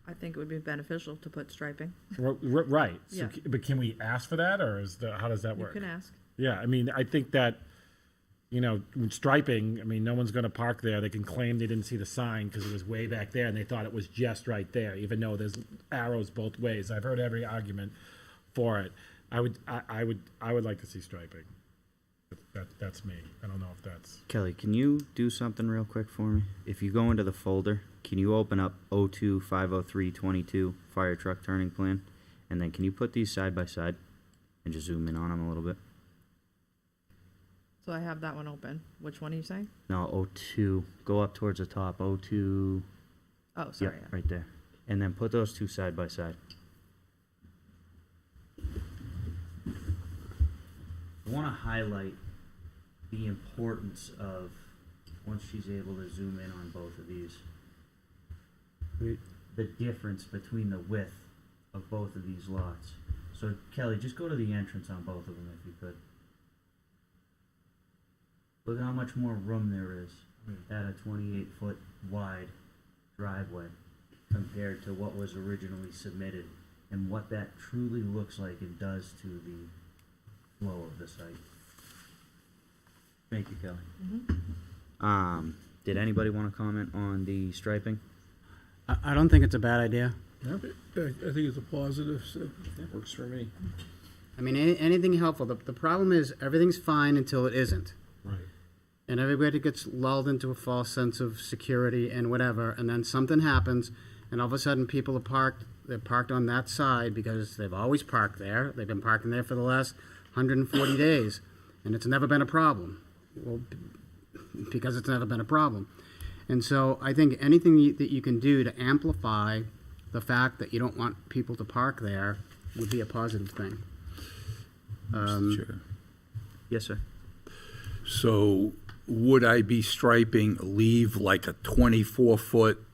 Speaker 11: I think it would be beneficial to put striping.
Speaker 9: Right. So,
Speaker 11: Yeah.
Speaker 9: but can we ask for that, or how does that work?
Speaker 11: You can ask.
Speaker 9: Yeah, I mean, I think that, with striping, I mean, no one's going to park there. They can claim they didn't see the sign because it was way back there and they thought it was just right there, even though there's arrows both ways. I've heard every argument for it. I would like to see striping. That's me. I don't know if that's.
Speaker 1: Kelly, can you do something real quick for me? If you go into the folder, can you open up 02-503-22 fire truck turning plan? And then can you put these side by side and just zoom in on them a little bit?
Speaker 11: So I have that one open. Which one are you saying?
Speaker 1: No, 02. Go up towards the top. 02.
Speaker 11: Oh, sorry.
Speaker 1: Yep, right there. And then put those two side by side. I want to highlight the importance of, once she's able to zoom in on both of these, the difference between the width of both of these lots. So Kelly, just go to the entrance on both of them if you could. Look at how much more room there is at a 28-foot wide driveway compared to what was originally submitted, and what that truly looks like and does to the flow of the site. Thank you, Kelly. Did anybody want to comment on the striping?
Speaker 7: I don't think it's a bad idea.
Speaker 2: I think it's a positive, so.
Speaker 3: That works for me.
Speaker 7: I mean, anything helpful. The problem is everything's fine until it isn't.
Speaker 9: Right.
Speaker 7: And everybody gets lulled into a false sense of security and whatever, and then something happens, and all of a sudden people are they're parked on that side because they've always parked there. They've been parking there for the last 140 days, and it's never been a problem. Well, because it's never been a problem. And so I think anything that you can do to amplify the fact that you don't want people to park there would be a positive thing.
Speaker 18: Mr. Chair.
Speaker 1: Yes, sir.
Speaker 18: So would I be striping, leave like a 24-foot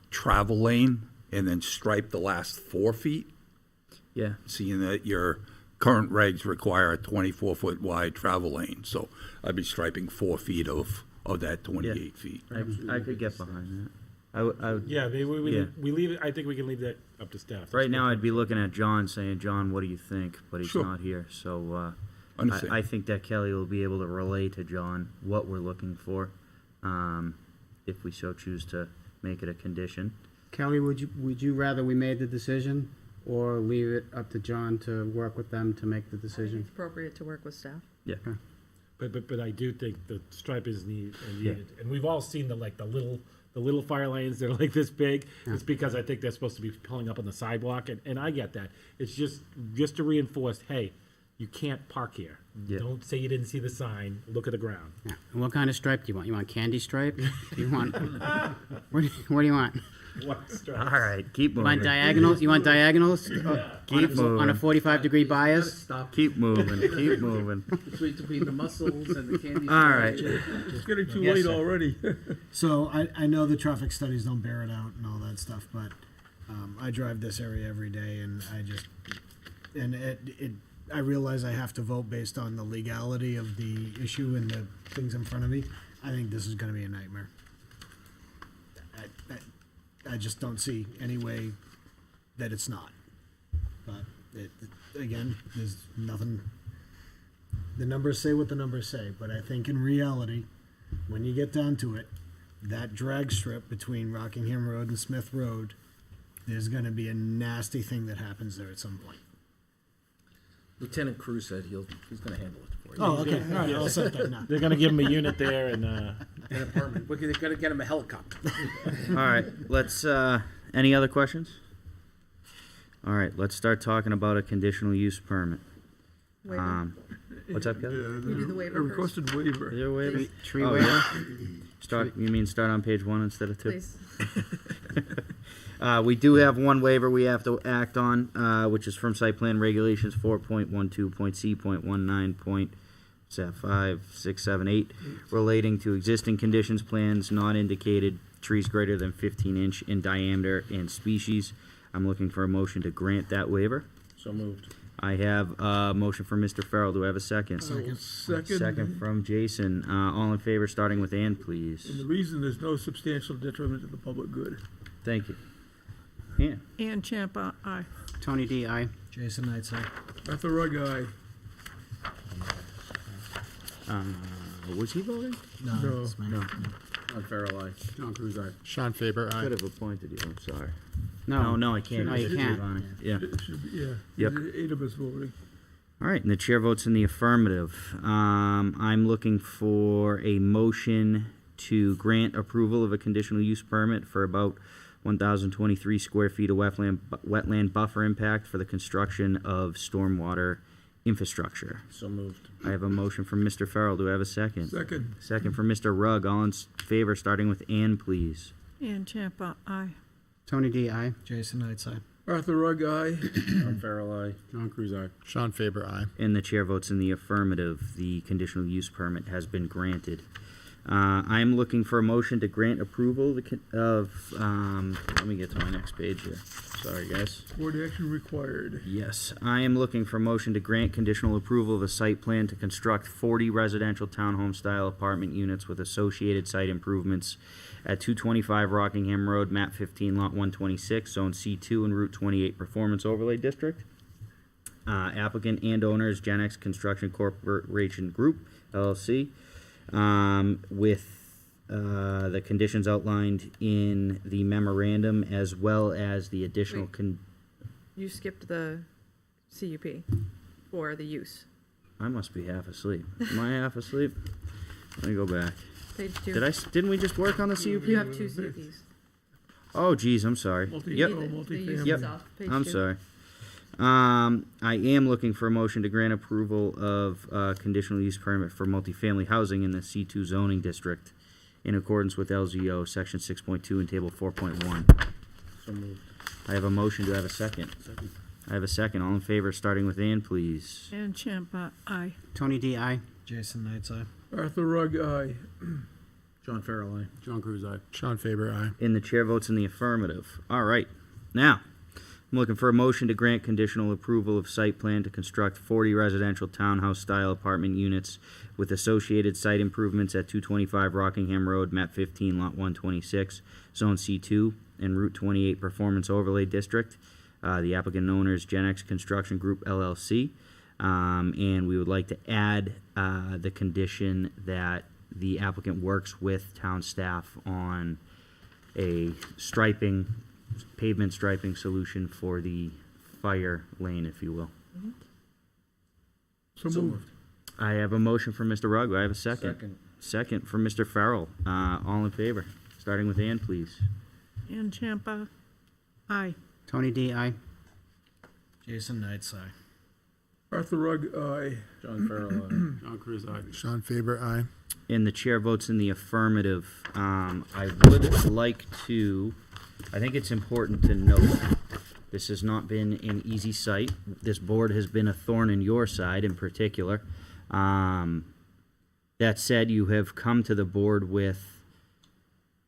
Speaker 18: travel lane and then stripe the last 4 feet?
Speaker 1: Yeah.
Speaker 18: Seeing that your current regs require a 24-foot wide travel lane, so I'd be striping 4 feet of that 28 feet.
Speaker 1: I could get behind that. I would,
Speaker 9: Yeah,
Speaker 1: yeah.
Speaker 9: we leave it, I think we can leave that up to staff.
Speaker 1: Right now, I'd be looking at John saying, John, what do you think? But he's
Speaker 18: Sure.
Speaker 1: not here, so
Speaker 18: Understand.
Speaker 1: I think that Kelly will be able to relay to John what we're looking for, if we so choose to make it a condition.
Speaker 7: Kelly, would you rather we made the decision or leave it up to John to work with them to make the
Speaker 11: I think
Speaker 7: decision?
Speaker 11: it's appropriate to work with staff.
Speaker 1: Yeah.
Speaker 9: But I do think the stripe is needed, and we've all seen the little fire lanes that are like this big. It's because I think they're supposed to be pulling up on the sidewalk, and I get that. It's just to reinforce, hey, you can't park here.
Speaker 1: Yeah.
Speaker 9: Don't say you didn't see the sign. Look at the ground.
Speaker 7: Yeah. And what kind of stripe do you want? You want candy stripe? Do you want? What do you want?
Speaker 9: What stripe?
Speaker 1: All right, keep
Speaker 7: You
Speaker 1: moving.
Speaker 7: want diagonals? You want diagonals?
Speaker 1: Keep
Speaker 7: on
Speaker 1: moving.
Speaker 7: a 45-degree bias?
Speaker 3: Stop
Speaker 1: Keep moving, keep moving.
Speaker 3: between the muscles and the candy.
Speaker 1: All right.
Speaker 2: It's getting too
Speaker 1: Yes,
Speaker 2: late
Speaker 1: sir.
Speaker 2: already.
Speaker 10: So I know the traffic studies don't bear it out and all that stuff, but I drive this area every day, and I realize I have to vote based on the legality of the issue and the things in front of me. I think this is going to be a nightmare. I just don't see any way that it's not. But again, there's nothing. The numbers say what the numbers say, but I think in reality, when you get down to it, that drag strip between Rockingham Road and Smith Road, there's going to be a nasty thing that happens there at some point.
Speaker 3: Lieutenant Cruz said he's going to handle it for you.
Speaker 10: Oh, okay. All right, I'll set that now.
Speaker 9: They're gonna give him a unit there, and
Speaker 3: An apartment. We're going to get him a helicopter.
Speaker 1: All right, let's, any other questions? All right, let's start talking about a conditional use permit.
Speaker 11: Waiver.
Speaker 1: What's up, Kelly?
Speaker 11: We do the waiver
Speaker 2: A requested waiver.
Speaker 1: Is there a waiver?
Speaker 7: Tree
Speaker 1: Oh,
Speaker 7: waiver?
Speaker 1: yeah. You mean start on page 1 instead of 2?
Speaker 11: Please.
Speaker 1: We do have one waiver we have to act on, which is from Site Plan Regulations 4.12.c.19.5, 6, 7, 8, relating to existing conditions plans not indicated trees greater than 15-inch in diameter and species. I'm looking for a motion to grant that waiver.
Speaker 3: So moved.
Speaker 1: I have a motion from Mr. Farrell. Do I have a second?
Speaker 2: Second.
Speaker 1: Second from Jason. All in favor, starting with Ann, please.
Speaker 2: And the reason there's no substantial detriment to the public good.
Speaker 1: Thank you. Ann?
Speaker 8: Ann Champa, aye.
Speaker 7: Tony D, aye.
Speaker 10: Jason Knight's aye.
Speaker 2: Arthur Rugg, aye.
Speaker 1: Was he voting?
Speaker 2: No.
Speaker 10: it's me.
Speaker 1: No.
Speaker 3: John Farrell, aye.
Speaker 14: John Cruz, aye.
Speaker 12: Sean Faber, aye.
Speaker 1: Could have appointed you. I'm sorry.
Speaker 7: No.
Speaker 1: No, I can't.
Speaker 7: No,
Speaker 1: because
Speaker 7: you
Speaker 1: it's
Speaker 7: can't.
Speaker 1: Giovanni. Yeah.
Speaker 2: It should be, yeah.
Speaker 1: Yep.
Speaker 2: There's 8 of us voting.
Speaker 1: All right, and the chair votes in the affirmative. I'm looking for a motion to grant approval of a conditional use permit for about 1,023 square feet of wetland buffer impact for the construction of stormwater infrastructure.
Speaker 3: So moved.
Speaker 1: I have a motion from Mr. Farrell. Do I have a second?
Speaker 2: Second.
Speaker 1: Second from Mr. Rugg. All in favor, starting with Ann, please.
Speaker 8: Ann Champa, aye.
Speaker 7: Tony D, aye.
Speaker 10: Jason Knight's aye.
Speaker 2: Arthur Rugg, aye.
Speaker 3: John Farrell, aye.
Speaker 14: John Cruz, aye.
Speaker 12: Sean Faber, aye.
Speaker 1: And the chair votes in the affirmative. The conditional use permit has been granted. I'm looking for a motion to grant approval let me get to my next page here. Sorry, guys.
Speaker 2: Board action required.
Speaker 1: Yes, I am looking for a motion to grant conditional approval of a site plan to construct 40 residential townhome-style apartment units with associated site improvements at 225 Rockingham Road, map 15, lot 126, zone C2 and Route 28 Performance Overlay District. Applicant and owners, Gen X Construction Corporation Group, LLC. with the conditions outlined in the memorandum, as well as the additional
Speaker 11: Wait. You skipped the CUP for the use.
Speaker 1: I must be half asleep. Am I half asleep? Let me go back.
Speaker 11: Page 2.
Speaker 1: Didn't we just work on the CUP?
Speaker 11: You have 2 CUPs.
Speaker 1: Oh, geez, I'm sorry.
Speaker 2: Multi-use
Speaker 1: Yep,
Speaker 2: itself,
Speaker 11: page
Speaker 1: I'm
Speaker 11: 2.
Speaker 1: sorry. I am looking for a motion to grant approval of conditional use permit for multifamily housing in the C2 zoning district in accordance with LGO section 6.2 and table 4.1.
Speaker 3: So moved.
Speaker 1: I have a motion. Do I have a second?
Speaker 3: Second.
Speaker 1: I have a second. All in favor, starting with Ann, please.
Speaker 8: Ann Champa, aye.
Speaker 7: Tony D, aye.
Speaker 10: Jason Knight's aye.
Speaker 2: Arthur Rugg, aye.
Speaker 3: John Farrell, aye.
Speaker 14: John Cruz, aye.
Speaker 12: Sean Faber, aye.
Speaker 1: And the chair votes in the affirmative. All right. Now, I'm looking for a motion to grant conditional approval of site plan to construct 40 residential townhouse-style apartment units with associated site improvements at 225 Rockingham Road, map 15, lot 126, zone C2, and Route 28 Performance Overlay District. The applicant and owner is Gen X Construction Group LLC. And we would like to add the condition that the applicant works with town staff on a pavement striping solution for the fire lane, if you will.
Speaker 2: So moved.
Speaker 1: I have a motion from Mr. Rugg. I have a second.
Speaker 3: Second.
Speaker 1: Second from Mr. Farrell. All in favor? Starting with Ann, please.
Speaker 8: Ann Champa, aye.
Speaker 7: Tony D, aye.
Speaker 10: Jason Knight's aye.
Speaker 2: Arthur Rugg, aye.
Speaker 3: John Farrell, aye.
Speaker 14: John Cruz, aye.
Speaker 12: Sean Faber, aye.
Speaker 1: And the chair votes in the affirmative. I would like to, I think it's important to note, this has not been an easy site. This board has been a thorn in your side in particular. That said, you have come to the board with,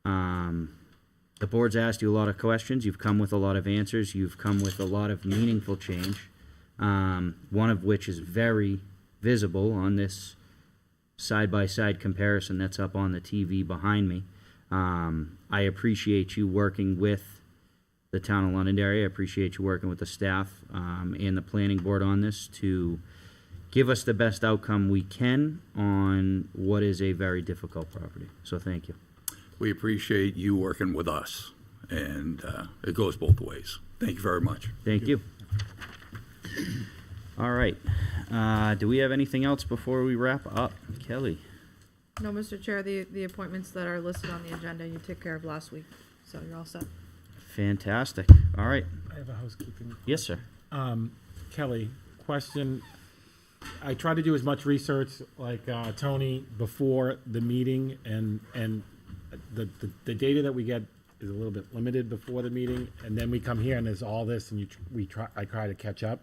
Speaker 1: the board's asked you a lot of questions. You've come with a lot of answers. You've come with a lot of meaningful change, one of which is very visible on this side-by-side comparison that's up on the TV behind me. I appreciate you working with the town of Londonderry. I appreciate you working with the staff and the planning board on this to give us the best outcome we can on what is a very difficult property. So thank you.
Speaker 18: We appreciate you working with us, and it goes both ways. Thank you very much.
Speaker 1: Thank you. All right. Do we have anything else before we wrap up? Kelly?
Speaker 11: No, Mr. Chair, the appointments that are listed on the agenda, you took care of last week, so you're all set.
Speaker 1: Fantastic. All right.
Speaker 9: I have a housekeeping.
Speaker 1: Yes, sir.
Speaker 9: Kelly, question. I try to do as much research like Tony before the meeting, and the data that we get is a little bit limited before the meeting, and then we come here and there's all this, and I try to catch up.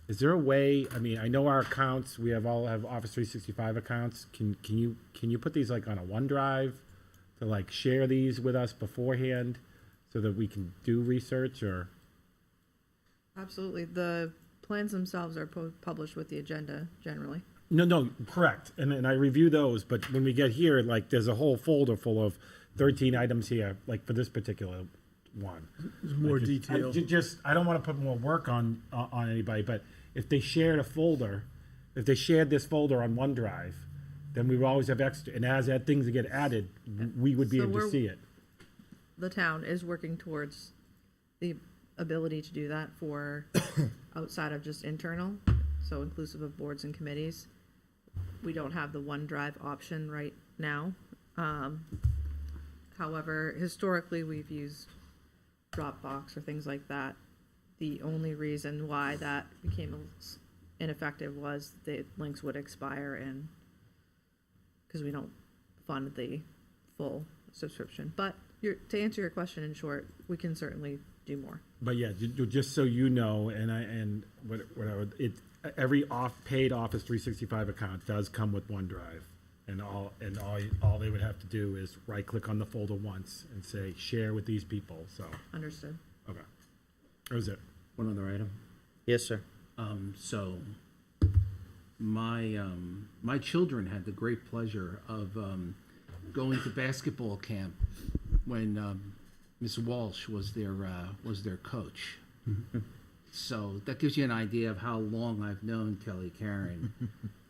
Speaker 9: Is there a way? I mean, I know our accounts. We all have Office 365 accounts. Can you put these like on a OneDrive to like share these with us beforehand so that we can do research? Or
Speaker 11: Absolutely. The plans themselves are published with the agenda generally.
Speaker 9: no, correct. And I review those, but when we get here, like there's a whole folder full of 13 items here, like for this particular one.
Speaker 2: There's more
Speaker 9: Like,
Speaker 2: detail.
Speaker 9: I don't want to put more work on anybody, but if they shared a folder, if they shared this folder on OneDrive, then we would always have extra, and as that things get added, we would be
Speaker 11: So
Speaker 9: able to
Speaker 11: we're-
Speaker 9: see it.
Speaker 11: The town is working towards the ability to do that for outside of just internal, so inclusive of boards and committees. We don't have the OneDrive option right now. However, historically, we've used Dropbox or things like that. The only reason why that became ineffective was the links would expire, and because we don't fund the full subscription. But to answer your question in short, we can certainly do more.
Speaker 9: But yeah, just so you know, every paid Office 365 account does come with OneDrive, and all they would have to do is right click on the folder once and say share with these people. So
Speaker 11: Understood.
Speaker 9: okay, that was it.
Speaker 3: One other item.
Speaker 1: Yes, sir.
Speaker 3: So my children had the great pleasure of going to basketball camp when Miss Walsh was their coach. So that gives you an idea of how long I've known Kelly Karen.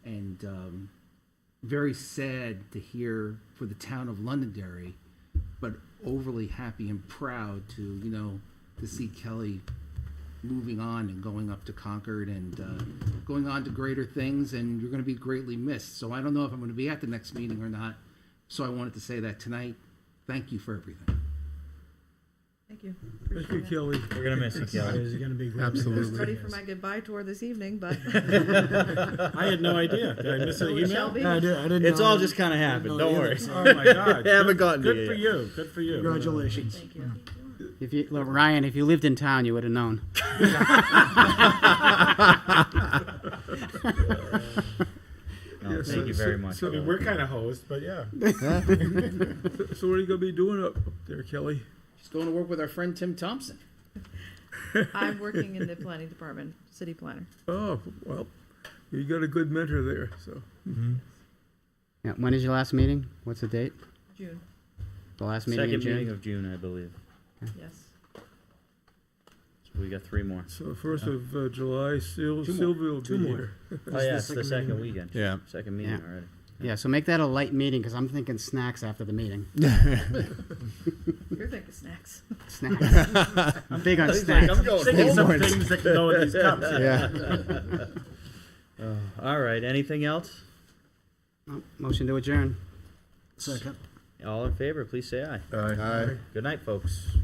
Speaker 3: And very sad to hear for the town of Londonderry, but overly happy and proud to, you know, to see Kelly moving on and going up to Concord and going on to greater things, and you're going to be greatly missed. So I don't know if I'm going to be at the next meeting or not. So I wanted to say that tonight. Thank you for everything.
Speaker 4: Thank you.
Speaker 2: Thank you, Kelly.
Speaker 1: We're gonna miss you, Kelly.
Speaker 10: It's gonna be great.
Speaker 12: Absolutely.
Speaker 11: Ready for my goodbye tour this evening, but.
Speaker 9: I had no idea. Did I miss an email?
Speaker 11: Shelby?
Speaker 10: I didn't
Speaker 1: It's
Speaker 10: know-
Speaker 1: all just kind of
Speaker 10: I
Speaker 1: happened.
Speaker 10: didn't know
Speaker 1: Don't worry.
Speaker 10: either.
Speaker 9: Oh my God.
Speaker 1: Haven't gotten to
Speaker 9: Good
Speaker 1: you
Speaker 9: for
Speaker 1: yet.
Speaker 9: you. Good for you.
Speaker 10: Congratulations.
Speaker 11: Thank you.
Speaker 7: If you, look, Ryan, if you lived in town, you would have known.
Speaker 1: No, thank you very much.
Speaker 2: So,
Speaker 9: I mean, we're kind of hosts, but yeah.
Speaker 2: so what are you gonna be doing up there, Kelly?
Speaker 3: Just going to work with our friend Tim Thompson.
Speaker 11: I'm working in the planning department, city planner.
Speaker 2: Oh, well, you got a good mentor there, so.
Speaker 7: Yeah, when is your last meeting? What's the date?
Speaker 11: June,
Speaker 7: The last meeting in
Speaker 1: Second
Speaker 7: June?
Speaker 1: meeting of June, I believe.
Speaker 11: yes.
Speaker 1: So we got 3 more.
Speaker 2: So 1st of July, Sylvia will be here.
Speaker 1: Oh yeah, it's the second weekend.
Speaker 12: Yeah.
Speaker 1: Second meeting
Speaker 7: Yeah.
Speaker 1: already.
Speaker 7: Yeah, so make that a light meeting, because I'm thinking snacks after the meeting.
Speaker 11: You're thinking snacks.
Speaker 7: Snacks. I'm big on snacks.
Speaker 9: I'm thinking some things that can go in these cups.
Speaker 7: Yeah.
Speaker 1: All right. Anything else?
Speaker 7: Motion to adjourn.
Speaker 10: Second.
Speaker 1: All in favor, please say aye.
Speaker 12: Aye.
Speaker 1: Good night, folks.